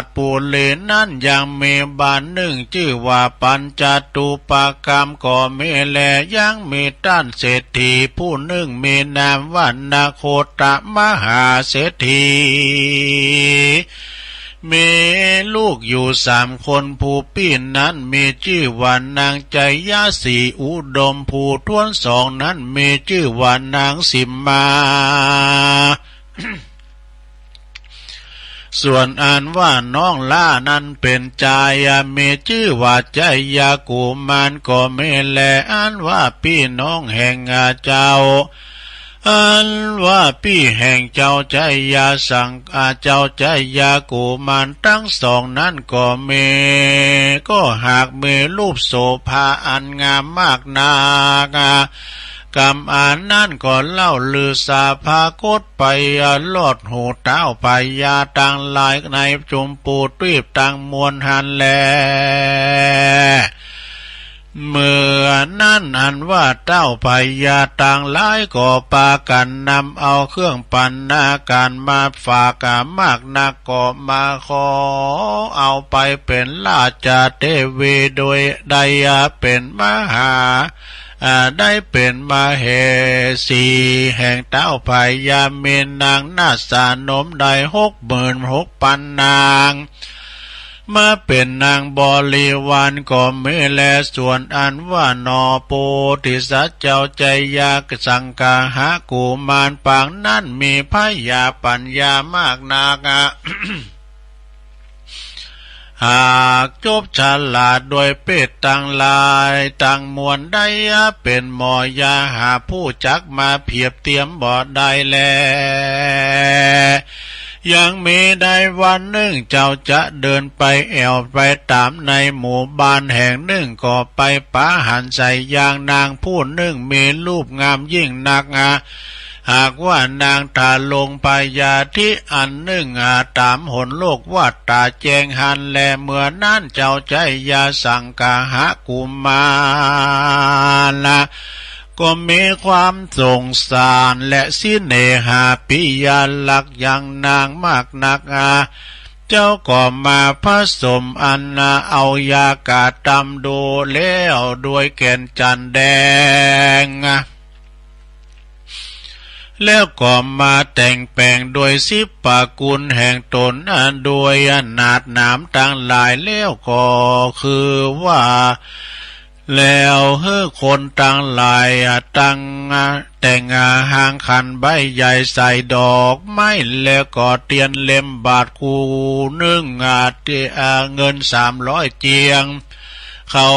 ดปูเลนั้นยังมีบ้านหนึ่งชื่อว่าปัญจตุปกรรมก็มีแลยังมีด้านเศรษฐีผู้หนึ่งมีนามว่านาโคตมหาเศรษฐีมีลูกอยู่3 คนผู้พี่นั้นมีชื่อว่านางใจยาสีอุดมผู้ท้วน2นั้นมีชื่อว่านางสิมมา ส่วนอ่านว่าน้องล่านั้นเป็นจายามีชื่อว่าใจยากุมารก็ไม่แลอ่านว่าพี่น้องแห่งเจ้าอันว่าพี่แห่งเจ้าใจยาสังเจ้าใจยากุมารทั้ง2นั้นก็หากมีรูปโสภาอันงามมากนากกรรมอันนั้นก็เล่าลือสาพากฏไปลอดหูเต้าไปยาตังหลายในจุมปูตีบตังมวลหันแลเมื่อนั้นอันว่าเต้าพญาต่างหลายก็ปากันนำเอาเครื่องปัณนาการมาฝากมากนักก็มาขอเอาไปเป็นราชเทวีโดยได้เป็นมหาได้เป็นมาเหสีแห่งเต้าพญาเมนนางนาสานมได้66,000 นางมาเป็นนางบริวารก็ไม่แลส่วนอันว่านอโปติสัจเจ้าใจยากสังกาหากุมารปางนั้นมีพยาปัญญามากนาก หากจบฉลาดโดยเป็ดต่างลายต่างมวลได้เป็นหมอยาหาผู้จักมาเพียบเทียมบ่ได้แลยังมีได้วันหนึ่งเจ้าจะเดินไปแอวไปตามในหมู่บ้านแห่งหนึ่งก็ไปปะหันใส่ยางนางผู้หนึ่งมีรูปงามยิ่งนักหากว่านางตาลงปายาที่อันหนึ่งตามหนโลกว่าตาแจงหันแลเมื่อนั้นเจ้าใจยาสังกาหะกุมารก็มีความสงสารและสิเนหาปิยาลักอย่างนางมากนักเจ้าก็มาผสมอันเอายากาตำดูแล้วด้วยแก่นจันแดงแล้วก็มาแต่งแปลงโดยสิบปากุลแห่งตนโดยนาดน้ำต่างหลายแล้วก็คือว่าแล้วคนต่างหลายตั้งแต่งหางคันใบใหญ่ใส่ดอกไม้แล้วก็เตียนเล่มบาทคู่1เงิน300 เจียงเขา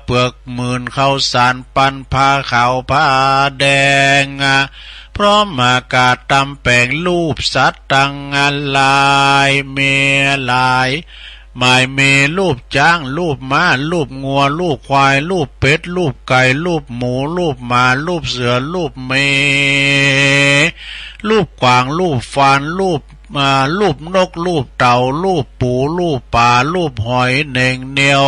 เปลือกหมื่นเขาสารปันผ้าขาวผ้าแดงพร้อมอากาศตำแปลงรูปสัตว์ต่างลายเมลายหมายเมรูปจ้างรูปม้ารูปงัวรูปควายรูปเป็ดรูปไก่รูปหมูรูปหมารูปเสือรูปเมรูปกวางรูปฟานรูปนกรูปเต่ารูปปูรูปปลารูปหอยเน่งเนียว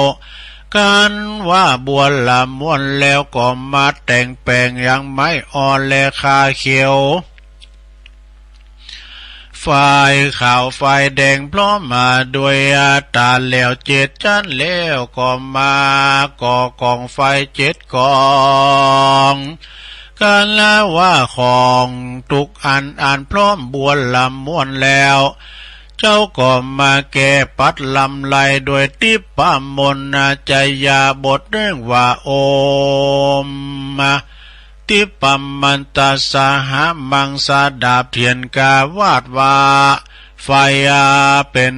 กันว่าบัวละม้วนแล้วก็มาแต่งแปลงยังไม่อ่อนแลคาเขียวฝ่ายขาวฝ่ายแดงพร้อมมาด้วยตาแล้ว7 ชั้นแล้วก็มาก่อกองไฟ7 กองกันแล้วว่าของทุกอันพร้อมบัวละม้วนแล้วเจ้าก็มาแก่ปัดลำไหลโดยทิพปมนใจยาบทเรื่องว่าโอมทิพมันตาสหมังสาดาบเทียนกาวาดว่าไฟเป็น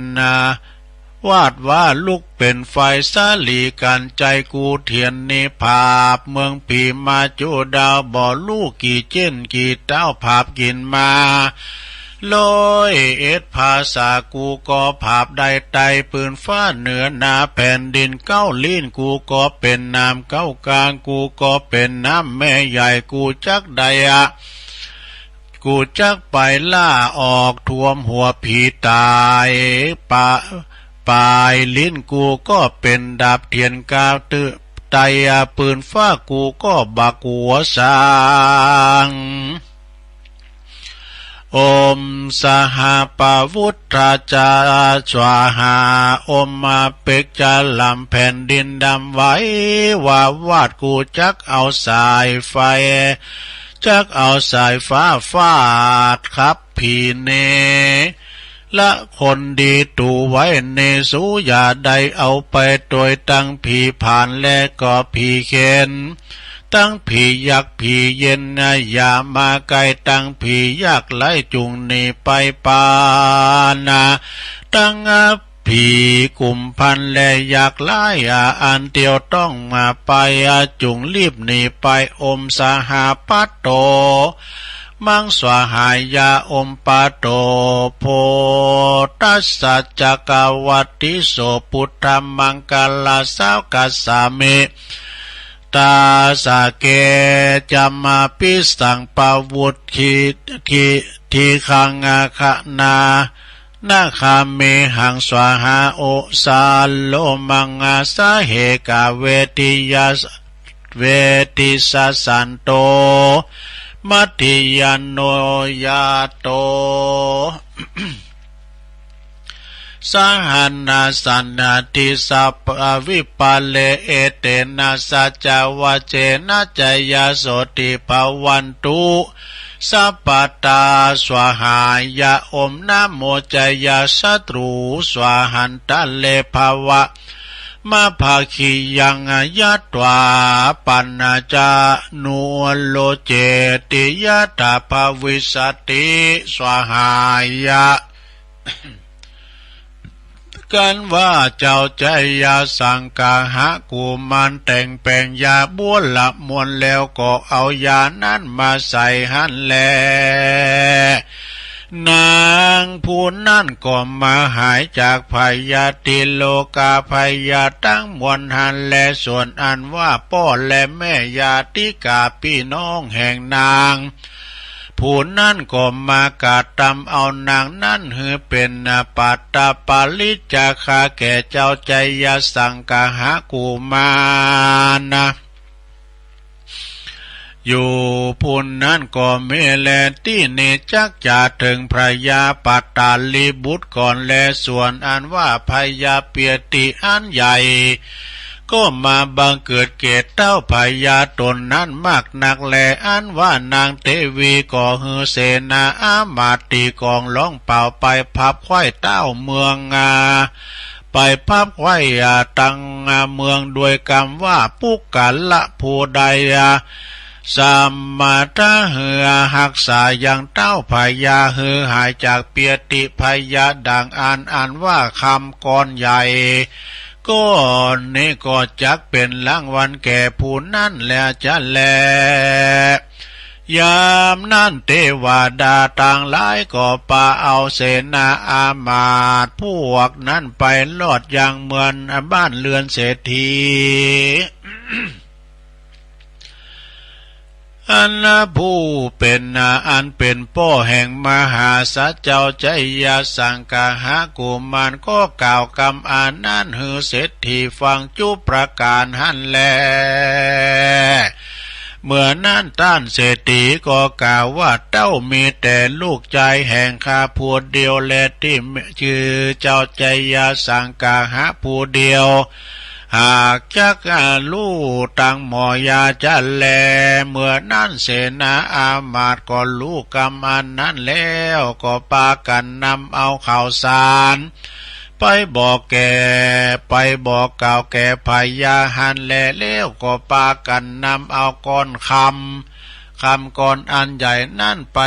วาดว่าลุกเป็นไฟสาลีกันใจกูเทียนนิภาพเมืองปีมาจูดาวบ่อลูกกี่เจนกี่เต้าภาพกินมา ลอยเอ็ดภาษากูก็ภาพใดไตปืนฟ้าเหนือนาแผ่นดินเก้าลิ้นกูก็เป็นน้ำเก้ากลางกูก็เป็นน้ำแม่ใหญ่กูจักใดอะกูจักไปล่าออกท่วมหัวผีตายปายลิ้นกูก็เป็นดาบเทียนกาวตื้อไตปืนฟ้ากูก็บักหัวสางอมสหปวุตราจาสวาหาอมมาเปกจะลำแผ่นดินดำไว้ว่าวาดกูจักเอาสายไฟจักเอาสายฟ้าฟาดครับผีเนละคนดีตูไว้ในสูอย่าใดเอาไปโดยตั้งผีผ่านและก็ผีเข็นตั้งผียักผีเย็นนะอย่ามาไกลตั้งผียักไล่จุงหนีไปปานาตั้งผีกลุ่มพันและอยากไล่อันเดียวต้องมาไปจุงรีบหนีไปอมสหปัตโตมังสวหายาอมปาโตโพตัสสะจักวัตติโสพุทธมังกลาสาวกัสสามิตาสาเกจัมมาปิสังปวุตทีขังอาคนานาคาเมหังสวหาโอสาโลมังอาสาเหกาเวติสสันโตมัตถิยานโนยาโต สหันนาสันนาติสัพวิปัลเลเอเตนะสัจวะเจนะจยาโสติภวันตุสัพพตาสวหายาอมนะโมจยาศัตรูสวหันตะเลภวะมาภาคียังยัตวาปัญญาจานุโลเจติยะตาภวิสติสวหายะ กันว่าเจ้าใจยาสังกาหะกูมันแต่งแปลงยาบ้วนละมวนแล้วก็เอายานั้นมาใส่หันแลนางผู้นั่นก็มาหายจากพยาติโลกาพยาตั้งมวลหันและส่วนอันว่าพ่อและแม่ญาติกาพี่น้องแห่งนางผู้นั่นก็มากาตำเอานางนั่นหือเป็นปัตตาปาลิจาคาแก่เจ้าใจยสังกาหะกูมานะอยู่ผู้นั้นก็เมแลที่เนจักจะถึงพระยาปัตตาลีบุตรก่อนแลส่วนอันว่าพยาเปียติอันใหญ่ก็มาบังเกิดเกตเต้าพยาตนนั้นมากนักแลอันว่านางเทวีก่อฮือเสนาอามาตีกองร้องเป่าไปพับไข่เต้าเมืองไปพับไข่ตั้งเมืองด้วยกรรมว่าปุกกัลละผู้ใดสัมมาทะเหือหักษายังเต้าพยาหือหายจากเปียติพยาดังอันว่าคำกรใหญ่ก็นี้ก็จักเป็นรางวัลแก่ผู้นั้นแลจะแลยามนั้นเทวดาต่างหลายก็ปาเอาเสนาอามาตย์พวกนั้นไปลอดยังเมืองบ้านเรือนเศรษฐี อันผู้เป็นอันเป็นพ่อแห่งมหาสัจเจ้าใจยาสังกาหะกุมารก็กล่าวคำนั้นหือเศรษฐีฟังจุประการหันแลเมื่อนั้นท่านเศรษฐีก็กล่าวว่าเจ้ามีแต่ลูกใจแห่งข้าผู้เดียวและที่ชื่อเจ้าใจยาสังกาหะผู้เดียวหากจักลู่ตั้งหมอยาจะแลเมื่อนั้นเสนาอามาตย์ก็รู้กรรมอันนั้นแล้วก็ปากันนำเอาข่าวสารไปบอกกล่าวแก่พญาหันแลแล้วก็ปากันนำเอาก้อนคำก้อนอันใหญ่นั่นไป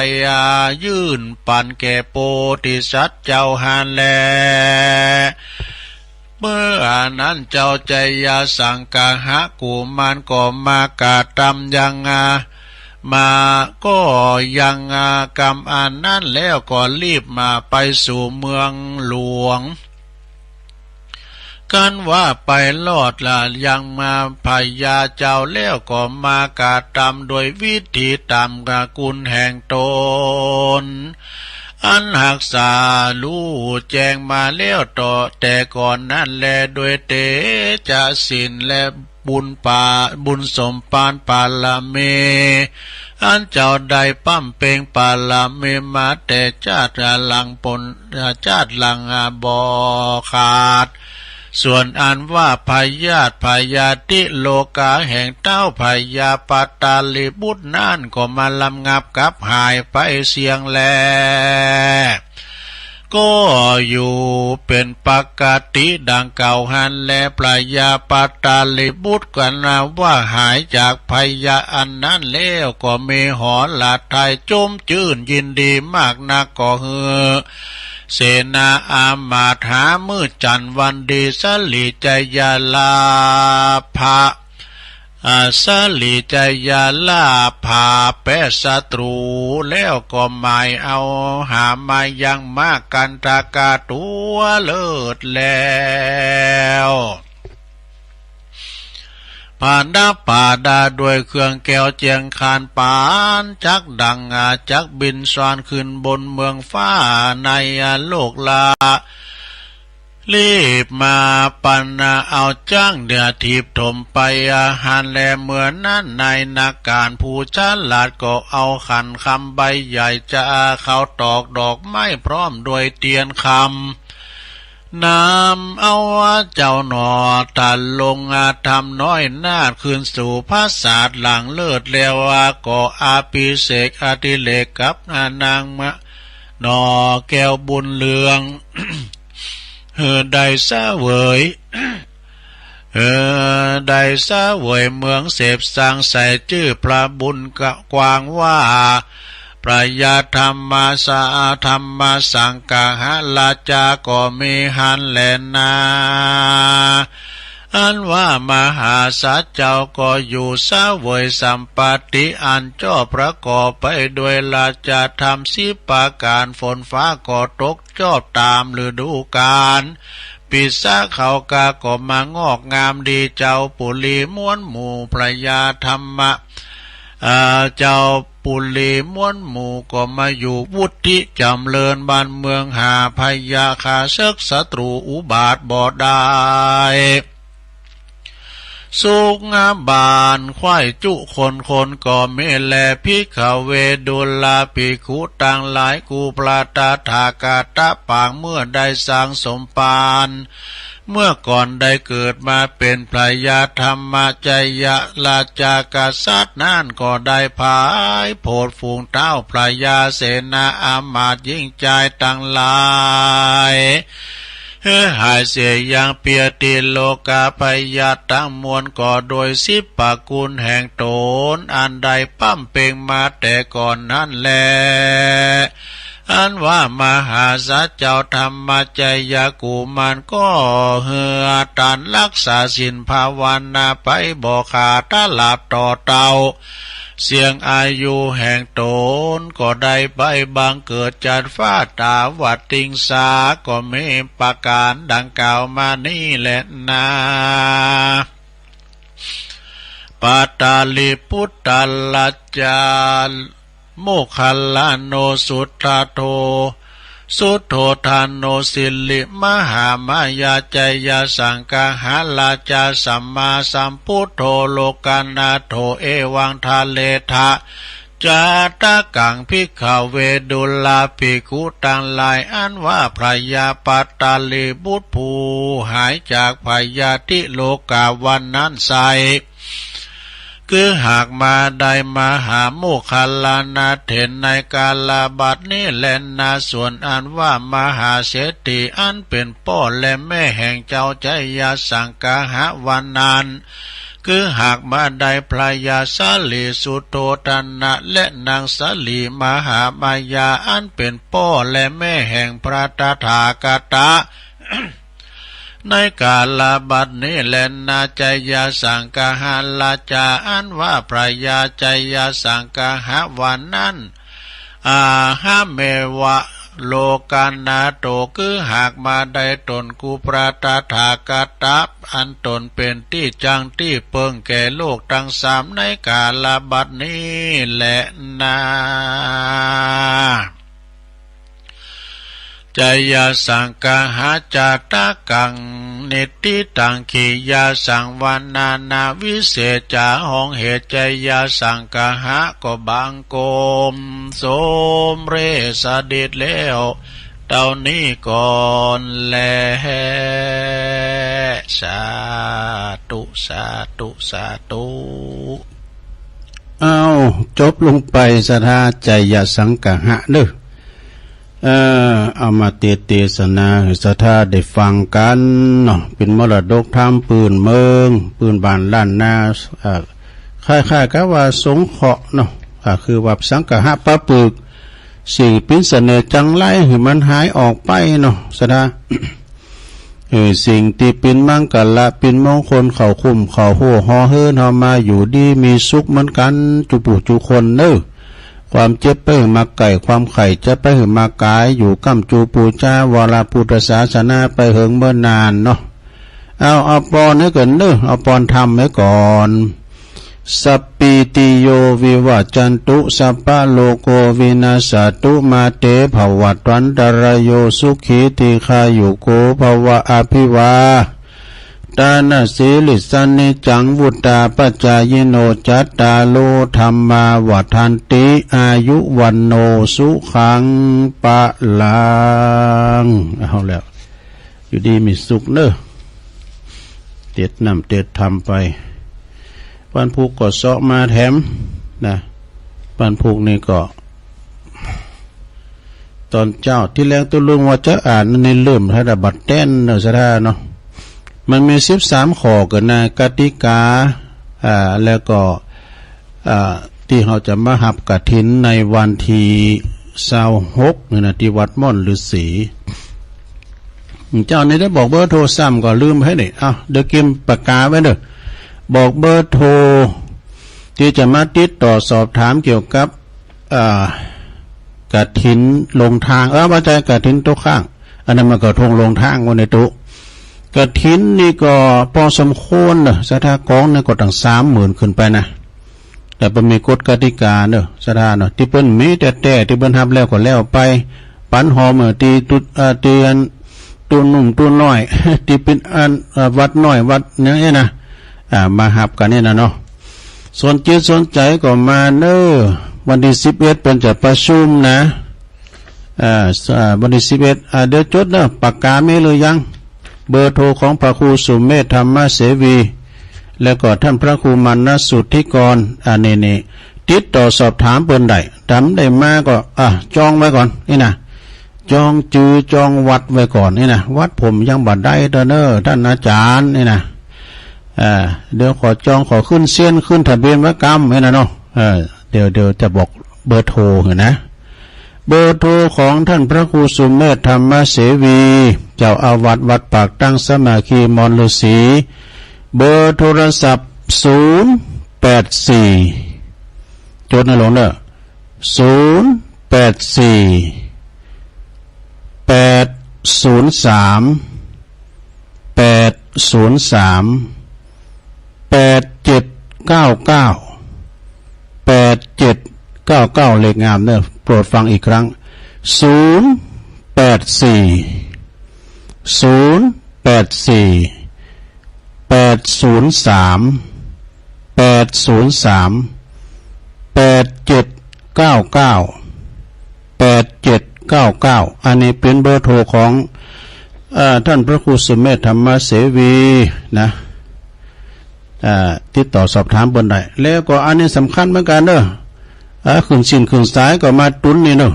ยื่นปันแก่โพธิสัตว์เจ้าหันแลเมื่อนั้นเจ้าใจยาสังกาหะกุมารก็มากาตำยัง มาก็ยังกรรมอันนั้นแล้วก็รีบมาไปสู่เมืองหลวงกันว่าไปลอดละยังมาพญาเจ้าแล้วก็มากาตามโดยวิธีตามกกุลแห่งตนอันหักษาลู่แจงมาแล้วต่อแต่ก่อนนั้นแลโดยเตจะศีลและบุญสมปานปาลาเมอันเจ้าใดปั้มเปงปาลาเมมาแต่ชาติหลังชาติหลังบ่ขาดส่วนอันว่าพยาธิพยาธิโลกาแห่งเต้าพยาปตาลิบุตรนั่นก็มาลำงับกับหายไปเสียงแลก็อยู่เป็นปกติดังเก่าหันแลพยาปตาลิบุตรกันนะว่าหายจากพยาอันนั้นแล้วก็มีหอหลาไทยจมจื่นยินดีมากนักก็เฮอเสนาอามาตย์หามืดจันทร์วันดีสลีใจยาลาภะสลีใจยาลาภาแปะศัตรูแล้วก็หมายเอาหามายังมากกันตากาตัวเลิศแล้วผ่านดาป่าดาด้วยเครื่องแก้วเจียงคานปานจักดังจักบินสวานขึ้นบนเมืองฟ้าในโลกลารีบมาปันเอาจ้างเดือทีบถมไปอาหารแลเมื่อนั้นในนาการผู้ฉลาดก็เอาขันคำใบใหญ่จะเขาตอกดอกไม้พร้อมด้วยเตียนคำนำเอาเจ้าหนอตัดลงทำน้อยนาดคืนสู่พระศาสตร์หลังเลิศแล้วก็อาภิเษกอธิเลกกับนางมะหนอแก้วบุญเลือง ได้เสวยได้เสวยเมืองเสพสร้างใส่ชื่อพระบุญกวางว่าพระยาธรรมาสาธรรมสังฆาลาจาก็มีหันแลนาอันว่ามหาสัจเจ้าก็อยู่เสวยสัมปติอันจ้อประกอบไปด้วยราชธรรม10ประการฝนฟ้าก็ตกจอบตามฤดูกาลปีศาจเขากาก็มางอกงามดีเจ้าปุลีม้วนหมู่พระยาธรรมะเจ้าปุลีม้วนหมู่ก็มาอยู่วุฒิจำเริญบ้านเมืองหาพยาคาศึกศัตรูอุบาทบ่ได้สุกงาบานควายจุคนก็เมแลพิขเวดุลาภิกขุต่างหลายกูปลาตาถากาตะปางเมื่อได้สร้างสมปานเมื่อก่อนได้เกิดมาเป็นพระยาธรรมจยะราชากษัตริย์นั่นก็ได้พายโพดฝูงเต้าพระยาเสนาอามาตย์ยิ่งใจต่างหลายหายเสียอย่างเปียติโลกาพยาตั้งมวลก่อโดย10ประกุลแห่งตนอันใดปั้มเปงมาแต่ก่อนนั้นแลอันว่ามหาสัจเจ้าธรรมจยกุมารก็เหือตันรักษาศีลภาวนาไปบ่ขาดตลาดต่อเตาเสียงอายุแห่งตนก็ได้ใบบางเกิดจัดฟ้าตาวัดติงสาก็มีประการดังกล่าวมานี่แหละนาปัตตาลิพุทธลัจจาโมคคัลลาโนสุทธาโทสุทโธทานโนสิลิมหามายาจยาสังฆหาลาจาสัมมาสัมพุทโธโลกานาโทเอวังทาเลทะจาตะกังภิกขเวดุลาภิกขุต่างหลายอันว่าพระยาปัตตาลีบุตรผู้หายจากพยาธิโลกาวันนั้นใสคือหากมาได้มาหาโมคคัลลานาเถนในกาลบัดนี้แลนาส่วนอันว่ามหาเศรษฐีอันเป็นพ่อและแม่แห่งเจ้าใจยาสังฆหะวันนั้นคือหากมาได้พระยาสาลีสุโธทนะและนางสาลีมหามายาอันเป็นพ่อและแม่แห่งพระตถาคต ในกาลบัดนี้แลนาใจยาสังกาหาลาจาอันว่าพระยาใจยาสังกาหะวันนั้นอาหาเมวะโลกานาโตคือหากมาได้ตนกูปราตถากตะอันตนเป็นที่จังที่เปิงแก่โลกทั้งสามในกาลบัดนี้แหละนาใจยาสังกาหาจาตากังนิติตังขียาสังวานานาวิเศษจาห้องเหตุใจยาสังกาหะก็บางโกมโสมเรสดิดแล้วเต่านี้ก่อนแลสาธุสาธุสาธุเอาจบลงไปสถาใจยาสังกาหะเด้อเอามาเทศนาสถาได้ฟังกันเนาะเป็นมรดกธรรมปืนเมืองปืนบ้านล้านนาคล้ายๆกับว่าสงเคราะห์เนาะคือว่าสังกะหะปะปึกสิ่งเป็นเสน่ห์จังไรให้มันหายออกไปเนาะสถาสิ่งที่เป็นมังกรเป็นมงคลเขาคุ้มเขาหัวหอเฮิรนเฮามาอยู่ดีมีสุขเหมือนกันจุปุจุคนเน้อความเจ็บไปมาไก่ความไข่จะไปมากายอยู่กัมจูปูจ้าวราพุทธศาสนาไปเหิงเมื่อนานเนาะเอาปอนให้ก่อนเน้อเอาปอนทำไว้ก่อนสัพปิติโยวิวัจจันตุสัพพะโลโกวินาศตุมาเตภวัตวันตรโยสุขีติขายุโกภวะอภิวาตานาสีลิสันนิจังวุตตาปัจจายโนจัตตาโลธรรมาวัฏันติอายุวันโนสุขังปะลังเอาแล้วอยู่ดีมีสุขเนอะเต็ดนำเต็ดทำไปวันพุกก็เสาะมาแถมนะวันพุกนี่ก็ตอนเจ้าที่แรงตัวลุงว่าจะอ่านในเริ่มให้ดับบัดแต้นเนอะสถาเนาะมันมี13ข้อกันนะกติกาแล้วก็ที่เขาจะมาหับกฐินในวันที่26นี่นะที่วัดม่อนฤาษีเจ้านี่ได้บอกเบอร์โทรซ้ำก็ลืมให้นี่เดี๋ยวเก็บปากกาไว้เด้อบอกเบอร์โทรที่จะมาติดต่อสอบถามเกี่ยวกับกฐินลงทางว่าใจกฐินโต๊ะข้างอันนั้นมันก็ทงลงทางวันในโต๊ะกฐินนี่ก็พอสมควรเนอะสถากองเนี่ยก็ตั้ง30,000ขึ้นไปนะแต่เป็นมีกฎกติกาเนอะสถาเนอะที่เปิ้นมีแต่ที่เปิ้นทำแล้วก็แล้วไปปันหอมตีตุเตือนตัวหนุ่มตัวน้อยที่เป็นวัดน้อยวัดเนี่ยนะมาหับกันเนี่ยนะเนาะสนจิตสนใจก็มาเนอะวันที่11เป็นจะประชุมนะวันที่11เดี๋ยวจดเนอะปากกาไม่เลยยังเบอร์โทรของพระครูสุเมธธรรมเสวีแล้วก็ท่านพระครูมานสุทธิกรนี่ติดต่อสอบถามเปิ้นได้ทำได้มาก็จองไว้ก่อนนี่นะจองจือจองวัดไว้ก่อนนี่นะวัดผมยังบัดได้เด้อเนอท่านอาจารย์นี่นะเดี๋ยวขอจองขอขึ้นเส้นขึ้นทะเบียนไว้กรรมนี่นะเนาะเดี๋ยวจะบอกเบอร์โทรเหรอนะเบอร์โทรของท่านพระครูสุเมธธรรมเสวีเจ้าอาวาสวัดปากตั้งสมาคีมอนฤาษีเบอร์โทรศัพท์084จดนะหลวงเด้อ084 803 8799 เลขงามเด้อโปรดฟังอีกครั้ง8799 อันนี้เป็นเบอร์โทรของท่านพระครูสุเมธธรรมเสวีนะติดต่อสอบถามบนได้แล้วก็อันนี้สำคัญเหมือนกันเด้อขึ้นสินขึ้นสายก็มาตุนนี่เนาะ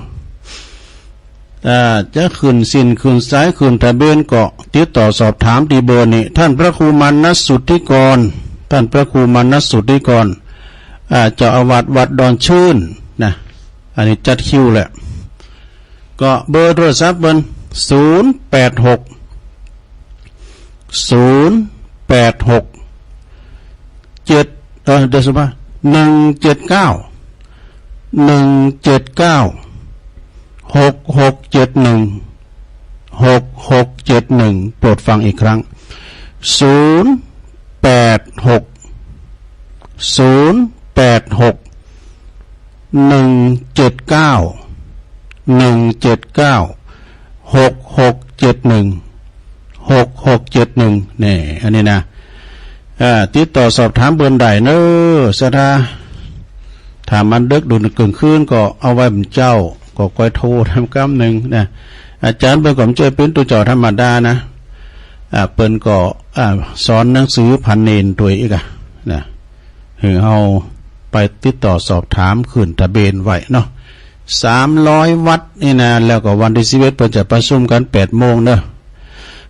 จะขึ้นสินขึ้นสายขึ้นทะเบียนก็ติดต่อสอบถามที่เบอร์นี้ท่านพระครูมานสุทธิกรเจ้าอาวาสวัดดอนชื่นนะอันนี้จัดคิวแหละก็เบอร์โทรศัพท์เบอร์086 เดี๋ยวสิว่า179โปรดฟังอีกครั้งนี่อันนี้นะติดต่อสอบถามเบอร์ใดเนอะสถาถามมันดึกดูนกลางคืนก็เอาไว้เป็นเจ้าก็ก้อยโทรทำกำหนึ่งนะอาจารย์เปิ้นก็ช่วยเป็นตัวเจ้าธรรมดานะเปิ้นก็สอนหนังสือพันเนนตัวอีกนะถึงเอาไปติดต่อสอบถามขึ้นทะเบียนไว้เนาะ300 วัดนี่นะแล้วก็วันที่11เปิ้นจะประชุมกัน 8 โมงเนอะ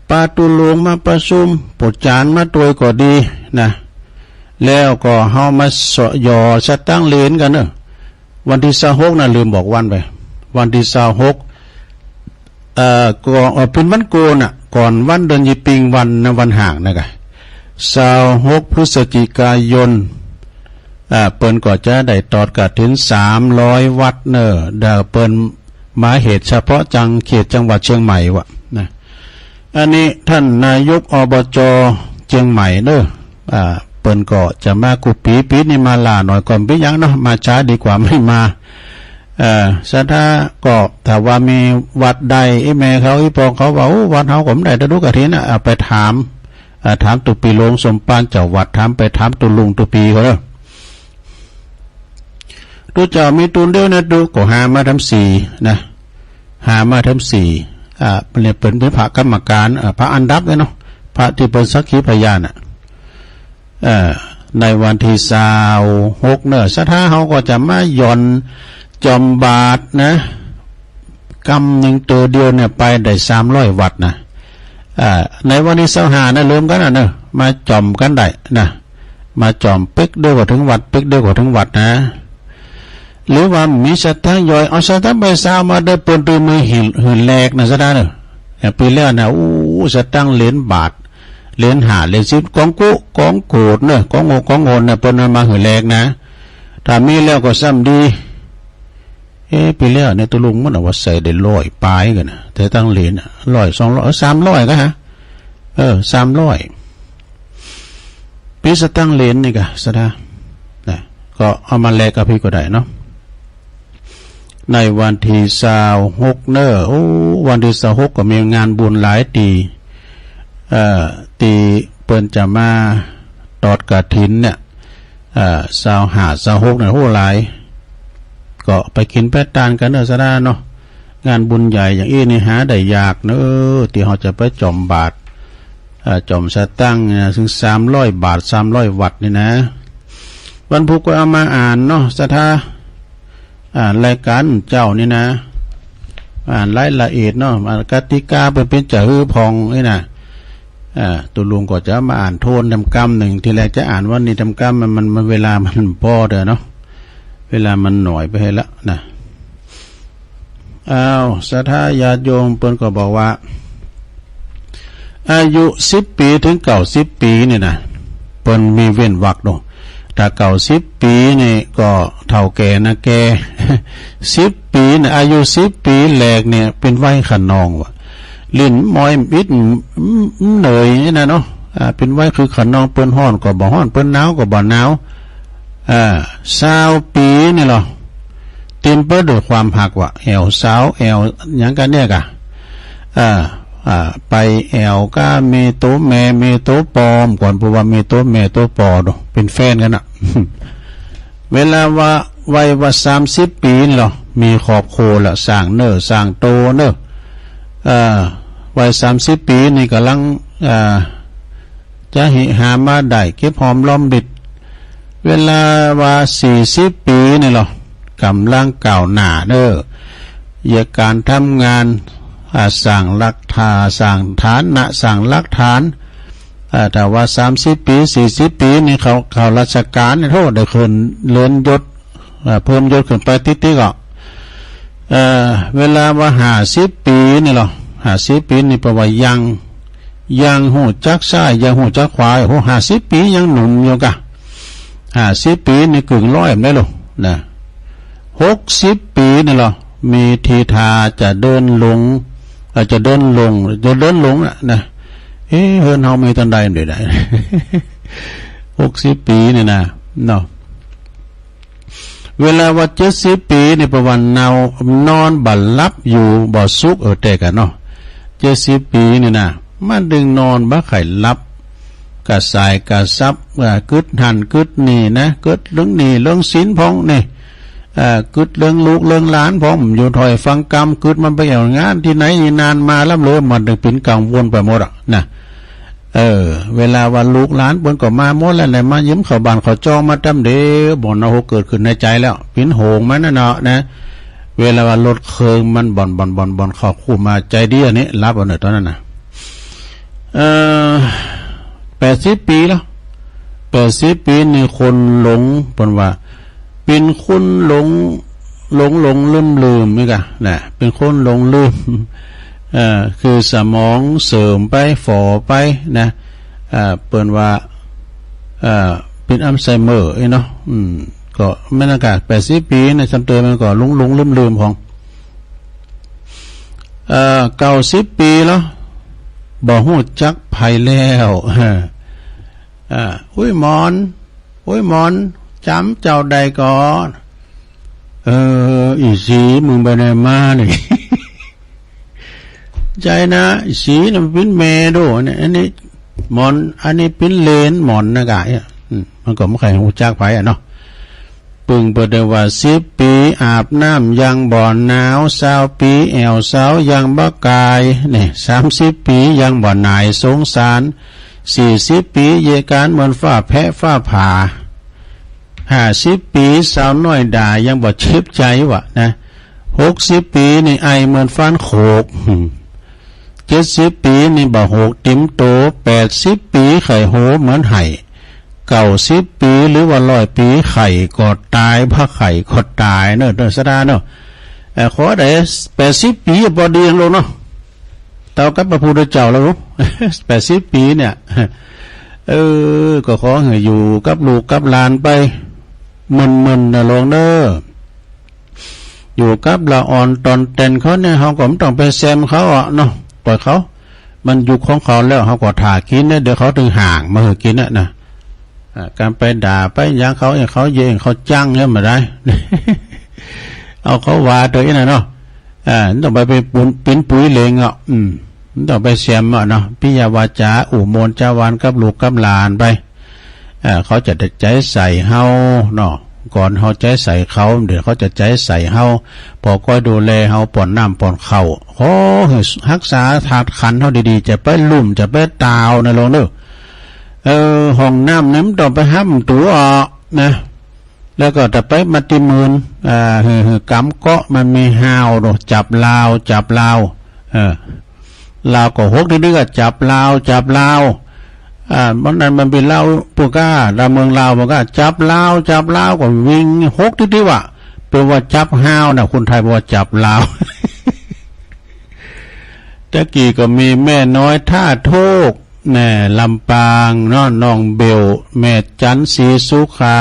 ปาตุลงมาประชุมปจานมาตัวก็ดีนะแล้วก็เฮามาสยอสตั้งเลนกันเนอะวันที่26น่ะลืมบอกวันไปวันที่26ก็เป็นวันโกนก่อนวันเดือนยี่ปิงวันห่างนะครับ26 พฤศจิกายนเปิ้นก็จะได้ตอดกฐิน300 วัดเนอะเดี๋ยวเปิ้นมาเหตุเฉพาะเขตจังหวัดเชียงใหม่วะนะอันนี้ท่านนายกอบจเชียงใหม่เนอะเปิ้นก็จะมากุปีนี่มาลาหน่อยก่อนไปยังเนาะมาช้าดีกว่าไม่มาสถาก็ถ้าว่ามีวัดใดแม่เขาพองเขาว่าวัดเฮาผมได้ตะดุกฐินไปถามตุปีลงสมปานเจ้าวัดถามตุลุงตุปีเขาเด้อตัวเจ้ามีตุนเดียวนะดูก็หามาทำ4นะหามาทำ4เป็นพระกรรมการพระอันดับเลยเนาะพระที่เป็นสักขีพยานในวันที่26เนอะสถาเฮาก็จะมาย่อนจอมบาทนะกำหนึ่งตัวเดียวเนี่ยไปได้300 วัดนะในวันที่25นะลืมกันนะมาจอมกันได้นะมาจอมเป๊กเดียวกว่าถึงวัดเป๊กเดียวกว่าถึงวัดนะหรือว่ามีสัตว์ทั้งย่อยเอาสัตว์ทั้งใบสาวมาได้ปนตัวมือหื่นแหลกนะซะได้เนอะปีแล้วนะสัตว์ตั้งเหรียญบาทเหรียญ5เหรียญ10กองกุกองโกดเนอะกองโงนนะปนมาหื่นแหลกนะถ้ามีแล้วก็ซ้ำดีปีแล้วในตัวลุงมันว่าใส่ได้100ปลายกันนะแต่ตั้งเหรียญ100 200 300ก็ฮะ300ปีสตั้งเหรียญนี่ก็ซะได้นะก็เอามาแลกกับพี่ก็ได้เนาะในวันที่26เนอะวันที่26ก็มีงานบุญหลายตีเปิ้นจะมาตอดกฐินเนี่ย25 26เนี่ยหลายก็ไปกินแปดตานกันเนอะซะได้เนาะงานบุญใหญ่อย่างนี้นี่หาได้ยากเนอะที่เขาจะไปจอมบาทจอมสตั้งถึง300 บาท300 วัดนี่นะวันพุธก็เอามาอ่านเนาะสถารายการเจ้านี่นะรายละเอียดเนาะกติกาเป็นจะฮือพองนี่นะตัวลุงก็จะมาอ่านโทนทำกรรมหนึ่งทีแรกจะอ่านว่านี่ทำกรรมมันเวลามันพอเด้อเนาะเวลามันหน่อยไปให้ละนะสถาญาติโยมเปิ้นก็บอกว่าอายุ10 ปีถึง90 ปีนี่นะเปิ้นมีเว้นวรรคเนาะถ้า90 ปีนี่ก็เฒ่าแก่นะแก่10 ปีเนี่ยอายุ10 ปีแรกเนี่ยเป็นวัยขนองว่ะลิ้นมอยมิดเหนื่อยนี่นะเนาะเป็นวัยคือขนองเปิ้นฮ้อนก็บ่ฮ้อนเปิ้นหนาวก็บ่หนาว20 ปีนี่หรอเต็มเปิดด้วยความหักว่ะแอวสาวแอวหยังกันเนี่ยกะไปแอวก็เมโตแม่เมโตปอมก่อนเพราะว่าเมโตแม่โตปอดเป็นแฟนกันเวลาว่าวัยว่า30 ปีนี่หรอมีขอบโคละสร้างเนอสร้างโตเนอวัย30 ปีนี่กำลังจะหามาได้เก็บหอมรอมริดเวลาว่า40 ปีนี่หรอกำลังก้าวหน้าเด้ออยากการทำงานสร้างหลักฐานสร้างฐานะสร้างหลักฐานแต่ว่า30 ปี40 ปีนี่เขาราชการเนี่ยโทษได้ขึ้นเลื่อนยศเพิ่มยศขึ้นไปติดๆก็เวลาว่า50 ปีนี่หรอ50 ปีนี่แปลว่า ยังหูจักซ้ายยังหูจักขวาโห50 ปียังหนุ่มอยู่กะ50 ปีนี่กึ่งร้อยได้หรอนะ60 ปีนี่หรอมีทีทาจะเดินลงจะเดินลงนะเฮินเฮามีตันใดได้60 ปีนี่นะเนาะเวลาว่า70 ปีนี่ประวันนอนบัลลับอยู่บ่สุขแต่กันเนาะ70 ปีนี่นะมันดึงนอนบ่ไข่ลับกะสายกะซับกึดหันกึดนี่นะกึดเรื่องนี่เรื่องศีลพ้องนี่กึดเรื่องลูกเรื่องหลานพ้องอยู่ถอยฟังกรรมกึดมันไปเอางานที่ไหนนานมาล่ำเลยมันถึงเป็นกังวลไปหมดอ่ะนะเวลาว่าลูกหลานเปิ้นก็มาหมดแล้วไหนมายิ้มเข้าบ้านเขาจองมาตั้มเด้บ่อนเอาเกิดขึ้นในใจแล้วปิ่นโหงมันน่ะเนาะนะเวลาว่ารถเคิงมันบ่อนเข้าคู่มาใจดีอันนี้รับเอาหน่อยตอนนั้นน่ะ80 ปีแล้ว80 ปีนี่คนหลงเปิ้นว่าเป็นคนหลงลืมนี่กะนะเป็นคนหลงลืมคือสมองเสริมไปฝ่อไปนะเปิ้นว่าเป็นอัลไซเมอร์เนาะก็ไม่นากาศ80 ปีนะจำเตือนมันก็หลงลืมของ90 ปีแล้วบ่ฮู้จักภัยแล้วอุ้ยหมอนจำเจ้าใดก่อนอีสีมึงไปไหนมานี่ ใจนะสีน่ะเป็นแม่ดูเนี่ยอันนี้หมอนอันนี้เป็นเลนหมอนนะกะมันก็ไม่ใครฮู้จักไผเนาะปึงเปิดได้ว่า10 ปีอาบน้ำยังบ่อนหนาว20 ปีแอวสาวยังบ่กายนี่30 ปียังบ่หน่ายสงสาร40 ปีเยการเหมือนฟ้าแพะฟ้าผ่า50 ปีสาวน้อยด่ายังบ่เจ็บใจวะนะ60 ปีนี่ไอเหมือนฟันโขก70 ปีนี่บ่โหกติ้มโต80 ปีไข่โหเหมือนไห่90 ปีหรือว่า100 ปีไข่ก็ตายพระไข่ก็ตายเนอะสดาเนาะขอได้80 ปีบ่ดีจังโลเนาะเท่ากับพระพุทธเจ้าแล้ว80 ปีเนี่ยก็ขอให้อยู่กับลูกกับหลานไปมึนๆนะลงเด้ออยู่กับละอ่อนตอนเต้นเขาเนี่ยเฮาก็ไม่ต้องไปแซมเขาอ่ะเนาะปล่อยเขามันอยู่ของเขาแล้วเฮาก็ถ่ากินเนี่ยเดี๋ยวเขาถึงห่างมาให้กินนะการไปด่าไปยังเขาเขาเย่งเขาจังเนี่ยมาได้ เอาเขาว่าตัวนี้นะเนาะต้องไปเป็นปุ๋ยเลงอ่ะต้องไปแซมอ่ะเนาะพิยาวาจาอุโมนจาวานกับลูกกับหลานไปเขาจะใจใส่เฮาเนาะก่อนเฮาใจใส่เขาเดี๋ยวเขาจะใจใส่เฮาพอก้อยดูแลเฮาป้อนน้ำป้อนข้าวโอ้รักษาธาตุขันเฮาดีๆจะไปลุ่มจะไปตาวนะลงเด้อห้องน้ำน้ำต้องไปห้ามตัวออกนะแล้วก็จะไปมัติมืนกำเกาะมันมีหาวเนาะจับลาวลาวก็หกดื้อจับลาวมันนั้นมันเป็นลาวปูก้าดาวเมืองลาวมันก็จับลาวก็วิ่งหกดื้อว่ะเป็นว่าจับหาวนะคนไทยบอกว่าจับลาว ตะกี้ก็มีแม่น้อยท่าโทกแน่ลำปางน้องเบลแม่จันศรีสุขา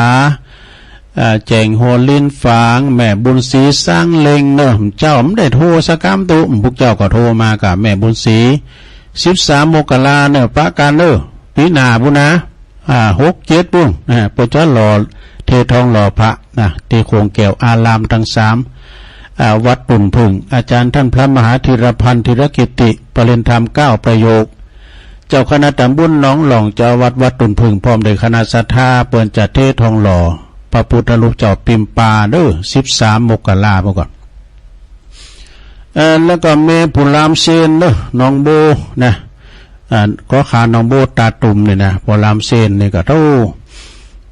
แจงโฮลินฝางแม่บุญศรีสร้างเล็งเนอะเจ้าไม่ได้โทรสักคำตุพวกเจ้าก็โทรมากับแม่บุญศรี13 มกราเนอะประการเนอะปีหน้าบุญนะ6 7ปุ้งปจหล่อเททองหล่อพระนะเทโคงแก้วอารามทั้ง3วัดตุ่นพึ่งอาจารย์ท่านพระมหาธีรพันธ์ธีรกิติปริญธรรม9 ประโยคเจ้าคณะตำบลหนองหลองเจ้าวัดตุ่นพึ่งพร้อมด้วยคณะศรัทธาเปิ้นจัดเททองหล่อพระพุทธรูปเจ้าปิมปาเด้อ13 มกราเมื่อก่อนแล้วก็เมพุรามเซนเด้อน้องโบนะก็ขาน้องโบตาตุ่มนี่นะพอรามเซนนี่ก็เท่า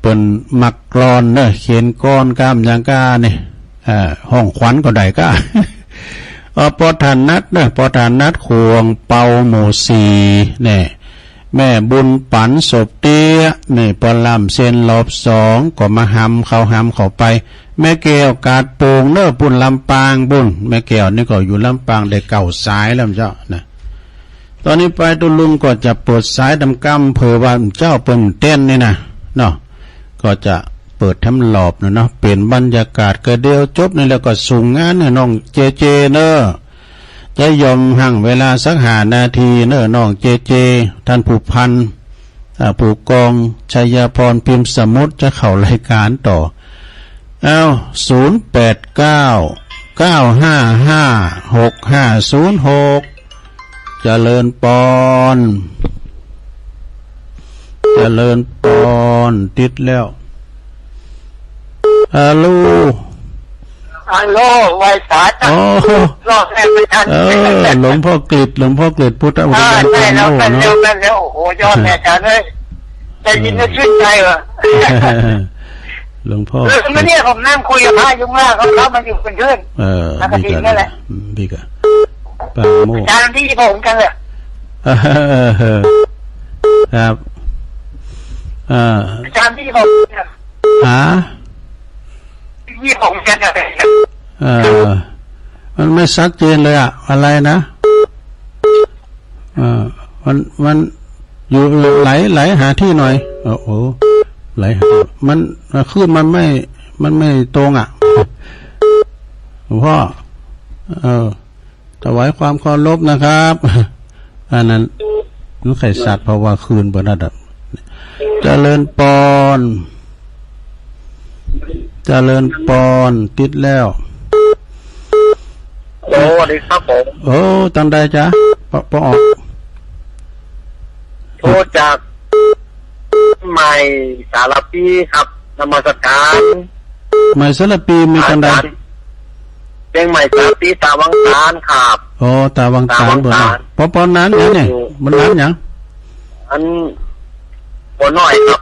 เปิ้นมักกรอนเด้อเขียนก้อนกามยังกานี่ห้องขวัญก็ได้ก็ปอทานนัดเด้อปอทานนัดขวงเป่าหมู่4นี่แม่บุญปันศพเตี้ยนี่ปลำเส้นรอบ2ก็มาหำเข้าไปแม่แก้วกาดโป่งเน้อปุ่นลำปางบุญแม่แก้วนี่ก็อยู่ลำปางได้เก่าสายแล้วเจ้านะ ตอนนี้ไปตุลุงก็จะเปิดสายดำกำเผื่อว่าเจ้าเปิ่นเต้นนี่นะเนาะก็จะเปิดทำหลอบเนาะเปลี่ยนบรรยากาศก็เดียวจบนี่แล้วก็ส่งงานน้องเจเจเนอะจะยอมหั่งเวลาสัก5 นาทีเนอะน้องเจเจท่านผู้พันผู้กองชัยพรพิมพ์สมุทรจะเข้ารายการต่อเอา0899556506เจริญปอนติดแล้วฮัลโหลไวสาจ้ะรอบแรกไม่ทันหลวงพ่อกฤษพุทธอุดมใช่แล้วโอ้โหยอดแม่จ๋าเลยได้ยินแล้วชื่นใจว่ะหลวงพ่อไม่เนี่ยผมนั่งคุยกับพระยุ่งมากเขามันอยู่เป็นเพื่อนดีกันนั่นแหละดีกันปาโมจานที่ผมกันเลยครับจานที่ผมที่ผมกันเลยมันไม่ชัดเจนเลยอะไรนะมันอยู่ไหลหาที่หน่อยโอ้โหไหลมันขึ้นมันไม่ตรงหลวงพ่อถวายความเคารพนะครับอันนั้นนั่นไข่สัตว์เพราะว่าคืนบนระดับเจริญปอนติดแล้วสวัสดีครับผมตั้งใดจ๊ะปออกโทรจากใหม่สารปีครับนมัสการใหม่สารปีมีตั้งใดเป็นใหม่สารปีตาวังตาลครับตาวังตาลบนปอนั้นเนี่ยมันนั้นยังอันปอน้อยครับ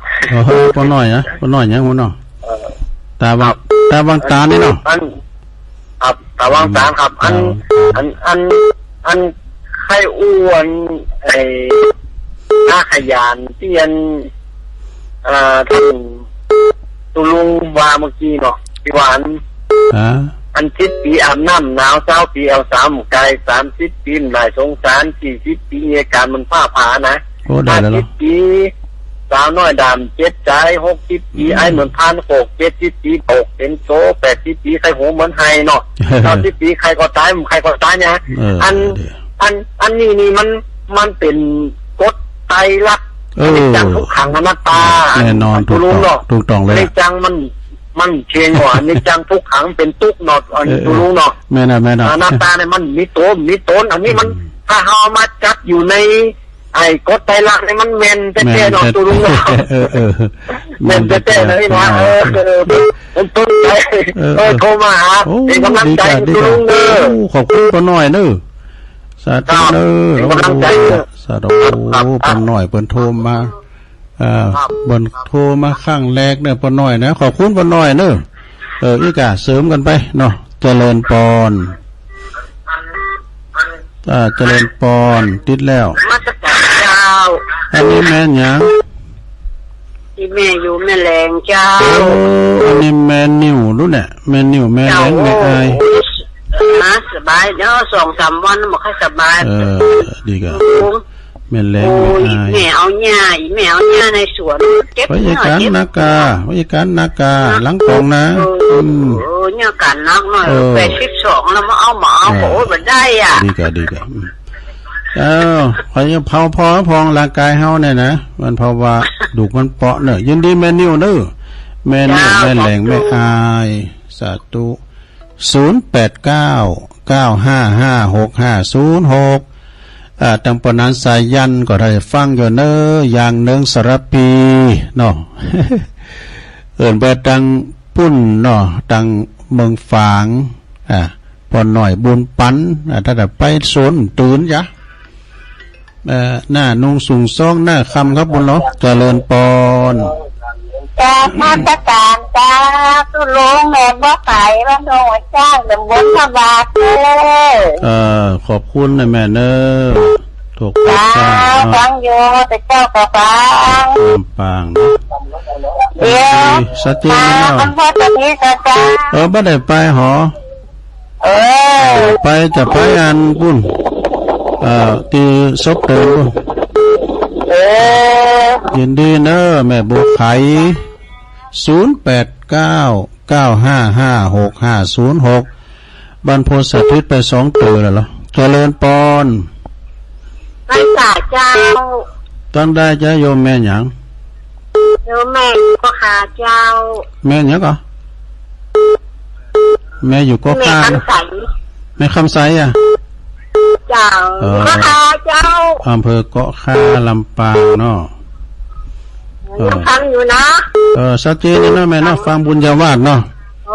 ปอน้อยนะปอน้อยยังปอน้อยตาวังตาลนี่เนาะครับตาวังตาลครับอันไข่อ้วนหน้าขยันเตียนท่านตุลุงวาเมื่อกี้เนาะพี่หวานอัน10 ปีอาบน้ำหนาว20 ปีเอา3ไกล30 ปีหลายสงสาร40 ปีเหตุการณ์มันผ้าผานะ50 ปีสาวน้อยดำ7 ใจ60 ปีไอ้เหมือนพันโขก70 ปีตกเป็นโซ80 ปีใครหูเหมือนไฮเนาะ90 ปีใครก็ตายเนี่ยอันนี้มันเป็นกฎไตรลักษณ์จังทุกขังอนัตตาแน่นอนถูกต้องเลยในจังมันเชียงกว่าในจังทุกขังเป็นตุกเนาะตุลุงเนาะแม่นะอนัตตาเนี่ยมันมีตนอันนี้มันถ้าเอามาจัดอยู่ในไอ้กฎไตรลักษณ์เนี่ยมันเมนเต้ๆเนาะตุลุงเนาะเมนเต้ๆเลยนะผมต้นใจโทรมาหาเป็นกำลังใจตุลุงเด้อขอบคุณป้าน้อยเด้อสาธุเด้อสาธุป้าน้อยเปิ้นโทรมาบนโทรมาข้างแรกเนี่ยป้าน้อยนะขอบคุณป้าน้อยเด้ออีกะเสริมกันไปเนาะเจริญปอนเจริญปอนติดแล้วมาสักเจ้าอันนี้แม่นยังที่แม่อยู่แม่แรงเจ้าอันนี้แม่นิ่วรู้เนี่ยแม่นิ่วแม่แรงแม่อายสบายเนาะ2-3 วันบ่ค่อยสบายดีกะแม่แรงแม่อายแม่เอาหญ้าในสวนเก็บวิธีการนากาหลังกองนะหญ้ากันนักหน่อย82แล้วมาเอาหมาโหบ่ได้ดีกะพยเผาพอพองร่างกายเฮาเนี่ยนะมันเพราะว่าดุมันเปาะเนอะยินดีแม่นิ่วเด้อแม่นิ่วแม่แรงแม่อายสาธุ0899556506ตังปนันสายันก็ได้ฟังอยู่เนออย่างเนืองสารปีเนาะเอิ้นไปตังปุ้นเนาะตังเมืองฝางพอหน่อยบุญปันถ้าได้ไปสวนตื่นจ้ะหน้านุ่งสูงซ่องหน้าคำครับบุญเนาะเจริญปอนจากมาตรการจากตุลุงแม่บ่ไก่บ้านโนจ้างตำบลพระบาทขอบคุณนะแม่เนอถูกจ้าฟังอยู่แต่เจ้าก็ปังเดี๋ยวสัจจริงเนาะพ่อตอนนี้จ้าบ่ได้ไปหอไปจะไปอันปุ้น ตีซบเติมยินดีเนอะแม่บุกไข่0899556506บรรพตสถิตไป2ตัวแล้วเหรอเจริญปอนไปสาเจ้าตั้งได้จะโยมแม่หยังโยมแม่ก็ขาเจ้าแม่หยังก็แม่อยู่ก็ขาแม่คำใสอ่ะเจ้าก็ขาเจ้าอำเภอเกาะคาลำปางเนาะฟังอยู่นะชัดเจนนะแม่เนาะฟังบุญญาวาสเนาะโอ้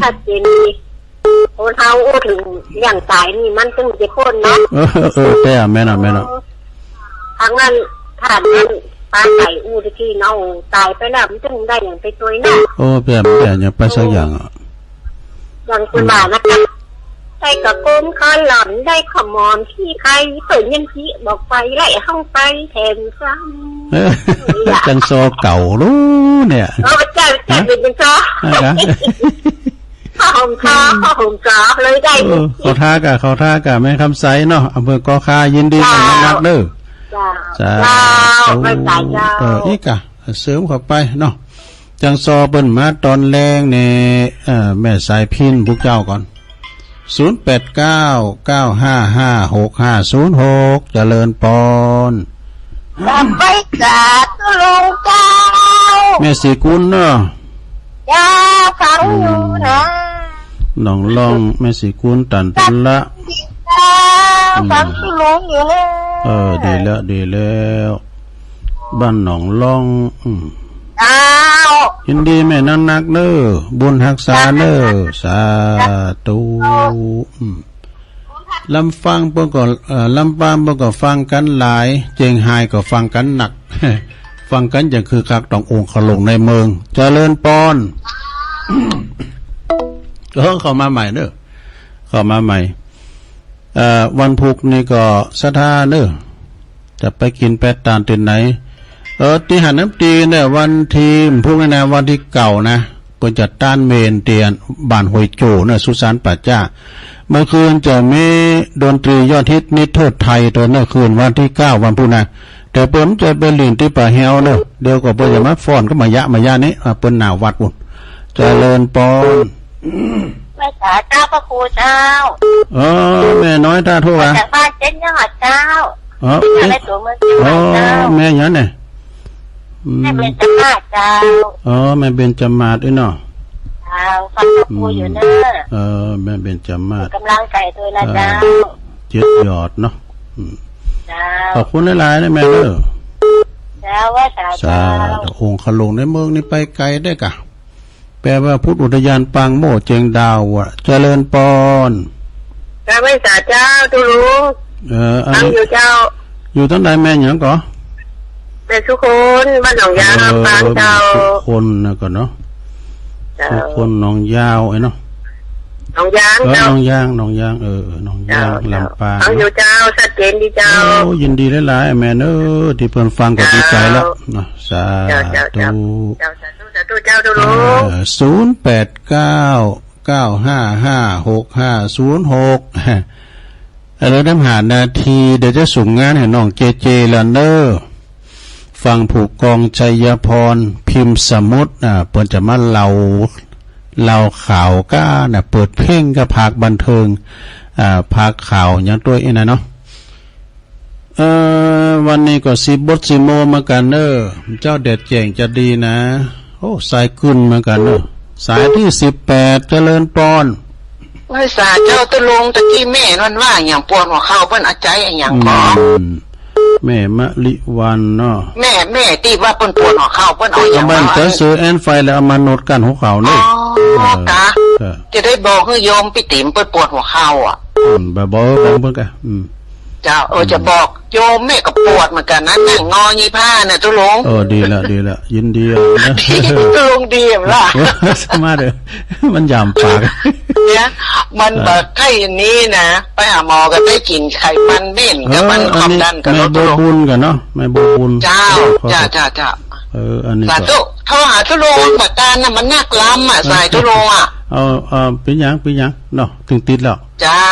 ชัดเจนดีโอ้เท้าโอ้ถึงอย่างตายนี่มันต้องจะพ้นเนาะแต่แม่เนาะทางนั้นผ่านนั้นปลาไก่อู้ตะกี้เนาะตายไปแล้วมันต้องได้อย่างไปตัวเนาะโอ้แม่อย่างไปสักอย่างอ่ะอย่างคุณบ่านะคะได้กระโกมคอนหล่อนได้ขมอนที่ใครเปิดยันที่บอกไปไล่ห้องไปแทนซ้ำจังโซเก่ารู้เนี่ยใจเป็นจังโซข้าวหอมคอเลยได้เขาท่ากะแม่คำไซเนาะอำเภอกอคายินดีกับนักเด้อจ้าไม่ตายเจ้าอีกอะเสริมเข้าไปเนาะจังซอเปิ้นมาตอนแรงในแม่สายพินพวกเจ้าก่อน0899556506เจริญปอนไปจัดลงเจ้าแม่สีกุลเนาะจ้าฟังอยู่นะน้องลองแม่สีกุลตันละฟังที่ลงอยู่เลยดีแล้วบ้านหนองลองยินดีแม่นักเด้อบุญรักษาเด้อสาธุลำฟังเพิ่นก็ลำปางเพิ่นก็ฟังกันหลายเจงไฮก็ฟังกันหนักฟังกันอย่างคือคักต้ององค์ขลงในเมืองเจริญปอนเข้ามาใหม่เด้อเข้ามาใหม่วันพุธนี่ก็ศรัทธาเด้อจะไปกินแปดตาลที่ไหนที่หันน้ำตีเนี่ยวันทีมพวกนี้นะวันที่เก่านะก็จะต้านเมนเตียนบ้านหอยโจเนี่ยสุสานป่าจ้าเมื่อคืนจะมีดนตรียอดฮิตนิเทศไทยตัวเมื่อคืนวันที่9วันพุธนะแต่เปิ้นจะไปเล่นที่ป่าเฮวเนอะเดี๋ยวก็เปิ้นจะมาฟ้อนก็มายะนี้เปิ้นหนาววัดปุ่นเจริญปอนแม่จ๋าเจ้าพระครูเจ้าแม่น้อยตาทั่วจากบ้านเจ๊ยอดเจ้าในตัวเมืองเจ้าแม่ยันเนี่ยแม่เบญจมาศเจ้าแม่เบญจมาศด้วยเนาะฟังพระครูอยู่เนอะแม่เบญจมาศกำลังใจตัวนะเจ้าเจ็ดยอดเนาะขอบคุณหลายๆนะแม่เด้อเจ้าว่าสาธุองค์ขลงในเมืองนี่ไปไกลได้กะแปลว่าพุทธอุทยานปางโม่เจงดาวอ่ะเจริญปอนเจ้าไม่สาเจ้าทุลุงตั้งอยู่เจ้าอยู่ตั้งใดแม่หยังก่อแต่ทุกคนบ้านหนองยาวปางเจ้าทุกคนนะก่อนเนาะทุกคนหนองยาวไอ้เนาะหนองยางหนองยางหนองยางหนองยางลำปางตั้งอยู่เจ้าชัดเจนดีเจ้ายินดีหลายๆแม่เนอะที่เพิ่นฟังก็ดีใจแล้วเนาะสาธุเจ้าทุลุง0899556506แล้วน้ำหานาทีเดี๋ยวจะส่งงานให้น้องเจละเนอฟังผูกกองชัยพรพิมพ์สมุดเปิดจะมาเล่าข่าวก้าเปิดเพลงกับภาคบันเทิงภาคข่าวอย่างตัวเองนะเนาะวันนี้ก็10 บท 10 โมงมากันเนอเจ้าเด็ดเจ๋งจะดีนะโอ้สายขึ้นมากันเนอสายที่18เจริญปอนไม่สาเจ้าตะลงตะกี้แม่นั่นว่าอย่างปวดหัวเข่าเพิ่นอาใจอย่างของแม่มะลิวันเนาะแม่ตีว่าเปิ้นปวดหัวเข่าเปิ้นเอาอย่างว่าจะซื้อแอนไฟแล้วเอามาโนดกันหัวเข่าเลยจะได้บอกให้โยมพี่ติ๋มเปิ้นปวดหัวเข่าอ่ะบอกเพิ่นกะเจ้าจะบอกโยมแม่ก็ปวดเหมือนกันนะนั่งงอยี่ผ้าน่ะตุลงดีละยินดีนะตุลงดีมั้ยล่ะสมาเด้อมันยามปากเนี่ยมันแบบไข้นี้นะไปหาหมอก็ได้กินไขมันเม่นกับมันความดันกับตุลงบุญกันเนาะไม่บ่บุญเจ้าอันนี้ก็สาธุโทรหาตุลงบัดตาน่ะมันนักล้ำอ่ะสายตุลงอ่ะ เอาเป็นยังเนาะถึงติดแล้วเจ้า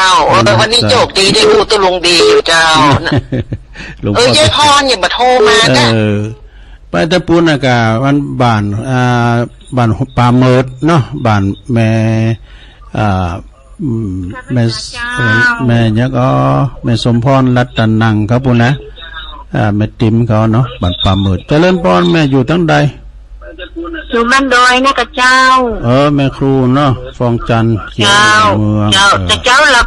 วันนี้โจกดีได้รู้ตัวลุงดีอยู่เจ้ายายพรอย่ามาโทรมานะไปตะปูนกะวันบ้านบ้านป่าเมิดเนาะบ้านแม่แม่ยักษ์แม่สมพรรัตนังครับปุ่นนะแม่ติ๋มเขาเนาะบ้านป่าเมิดเจริญพรแม่อยู่ทั้งใดอยู่บ้านดอยนะกับเจ้าแม่ครูเนาะฟองจันทร์เขียวเมืองแต่เจ้าหลับ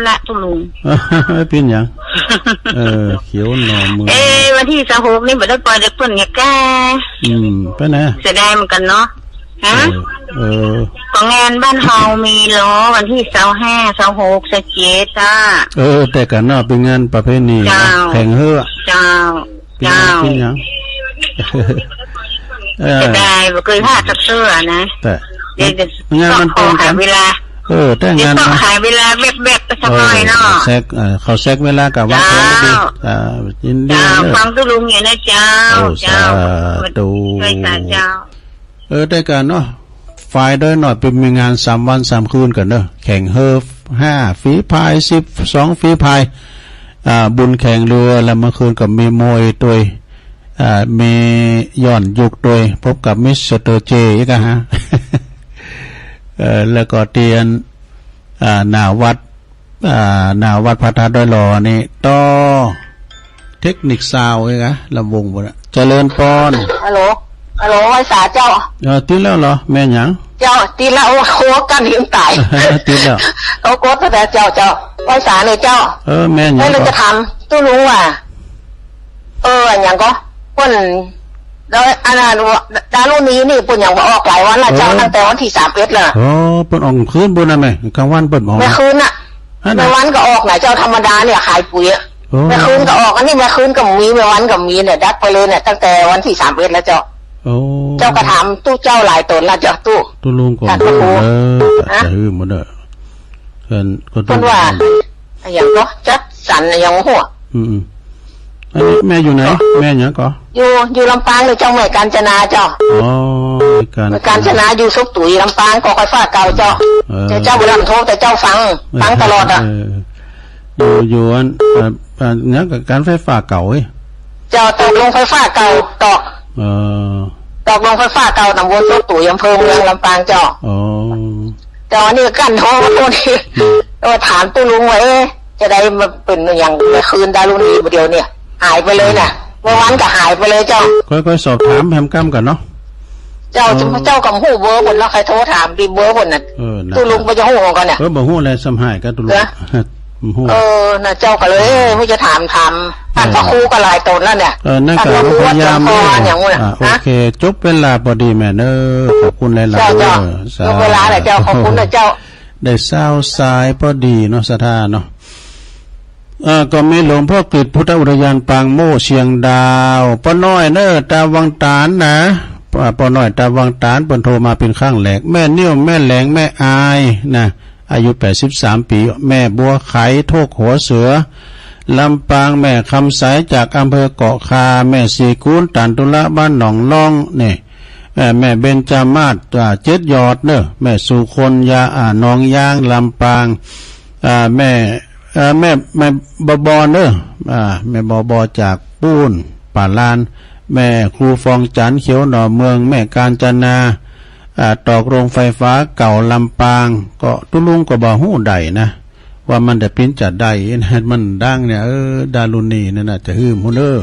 ละตุลุงเป็นยังเขียวหน่อเมืองวันที่26นี่บ่ได้ปล่อยเด็กเพิ่นไงแกไปไหนเสียดายเหมือนกันเนาะฮะของงานบ้านเฮามีล้อวันที่25 26 27จ้าแต่กันเนาะเป็นงานประเพณีแข่งเฮือเจ้าเป็นยังจะได้บ่เคยพลาดสักเสื้อนะแต่งานมันตรงกันเวลาแต่งานต้องขายเวลาแบบๆไปสักหน่อยเนาะแซกเขาแซกเวลากับว่าพร้อมดียินดีฟังตุลุงอยู่นะเจ้าดูเจ้าได้กันเนาะฝ่ายด้วยหน่อยเป็นมีงาน3 วัน 3 คืนกันเนาะแข่งเฮิร์ฟ5ฝีพาย12ฝีพายบุญแข่งเรือแล้วเมื่อคืนกับมีมวยตัวมีย้อนยุกโดยพบกับมิสเตอร์เจอีกฮะแล้วก็เตียนหน้าวัดพระธาตุดอยหล่อนี่ต่อเทคนิคซาวอีกฮะลำวงบ่ละเจริญพรฮัลโหลไว้สาเจ้าติดแล้วเหรอแม่หยังเจ้าติดแล้วโคกันหิ้งตายติดแล้วเอากดแต่เจ้าไว้สาเลยเจ้าแม่หยังไม่รู้จะทำตู้รู้อ่ะอย่างก็ปุ่นแล้วอันนั้นดารุนี้นี่ปุ่นอย่างว่าออกหลายวันละเจ้าตั้งแต่วันที่31เลยปุ่นออกคืนปุ่นน่ะแม่กลางวันปุ่นออกแม่คืนน่ะแม่วันก็ออกไหนเจ้าธรรมดาเนี่ยขายปุ๋ยแม่คืนก็ออกอันนี้แม่คืนก็มีแม่วันก็มีเนี่ยดัดไปเลยเนี่ยตั้งแต่วันที่31แล้วเจ้าก็ถามตู้เจ้าหลายตนละเจ้าตู้ลุงก่อนจะหื้อหมดเด้อเพิ่นว่าอย่างก็จัดสรรอย่างหัวอันนี้แม่อยู่ไหนแม่เนี่ยก็อยู่ลำปางเลยเจ้าแม่กาญจนาเจ้ากาญจนาอยู่ซุกตุ๋ยลำปางก็ค่อยฟ้าเก่าเจ้าบุรีรัมย์โทรแต่เจ้าฟังตลอดอ่ะอยู่อันเนี่ยกับการไฟฟ้าเก่าเจ้าตกลงไฟฟ้าเก่าตกลงไฟฟ้าเก่าตำบลซุกตุ๋ยอำเภอเมืองลำปางเจ้าแต่อันนี้กั้นท้องตัวนี้ถามตู้ลุงว่าจะได้มาเป็นอย่างเมื่อคืนดารุณีเดียวเนี่ยหายไปเลยน่ะเมื่อวันก็หายไปเลยเจ้าค่อยๆสอบถามแฮมกั้มกันเนาะเจ้ากับหูเบอร์บนแล้วใครโทรถามดีเบอร์บนน่ะตู้ลุงไปจะหูกันเนี่ยบ่หูอะไรสำหายกันตู้ลุงน่ะเจ้าก็เลยไม่จะถามท่านพระครูก็หลายตนแล้วเนี่ยนั่นก็พยายามโอเคจบเวลาพอดีแม่เนอขอบคุณหลายๆเจ้าเวลาแหละเจ้าขอบคุณนะเจ้าได้เศร้าสายพอดีเนาะสถานเนาะก็มีหลวงพ่อกฤษพุทธอุทยานปางโม่เชียงดาวป้าน้อยเนอตาวังตานนะป้าน้อยตาวังตานเพิ่นโทรมาเป็นครั้งแรกแม่นิ้วแม่แหลงแม่อายนะอายุ83 ปีแม่บัวไขโทกหัวเสือลำปางแม่คำสายจากอำเภอเกาะคาแม่สีกูลตันตุละบ้านหนองล่องนี่แม่เบญจมาศ7 ยอดเนอแม่สุคนยาหนองยางลำปางแม่บบอเนอแม่บบจากปูนป่าลานแม่ครูฟองจันเขียวหน่อเมืองแม่กาญจนาตอกโรงไฟฟ้าเก่าลำปางก็ตุลุงก็บ่ฮู้ใดนะว่ามันได้ปิ้นจัดได้นะมันดังเนี่ยดารุณีนั่นน่ะจะฮืมฮู้เด้อ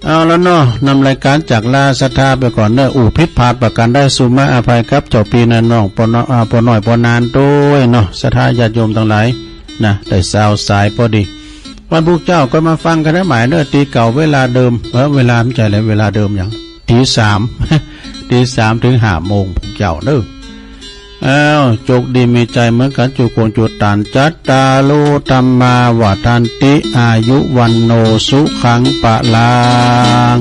เอาแล้วเนาะนำรายการจากลาศรัทธาไปก่อนเนอะผิดพลาดประการได้สุมาอภัยครับเจ้าปีนันน้องปอน้อยปอนานด้วยเนาะศรัทธาญาติโยมทั้งหลายนะได้สาวสายพอดีวันพุธเจ้าก็มาฟังกันได้หมายเนอะตีเก่าเวลาเดิมเวลาไม่ใช่เลยเวลาเดิมอย่างตี3ถึง5 โมงพุธเจ้าเนอะโจกดีมีใจเหมือนกันจุโกนจุตานจัตตาโลตัมมาวาทันติอายุวันโนสุขังปะลัง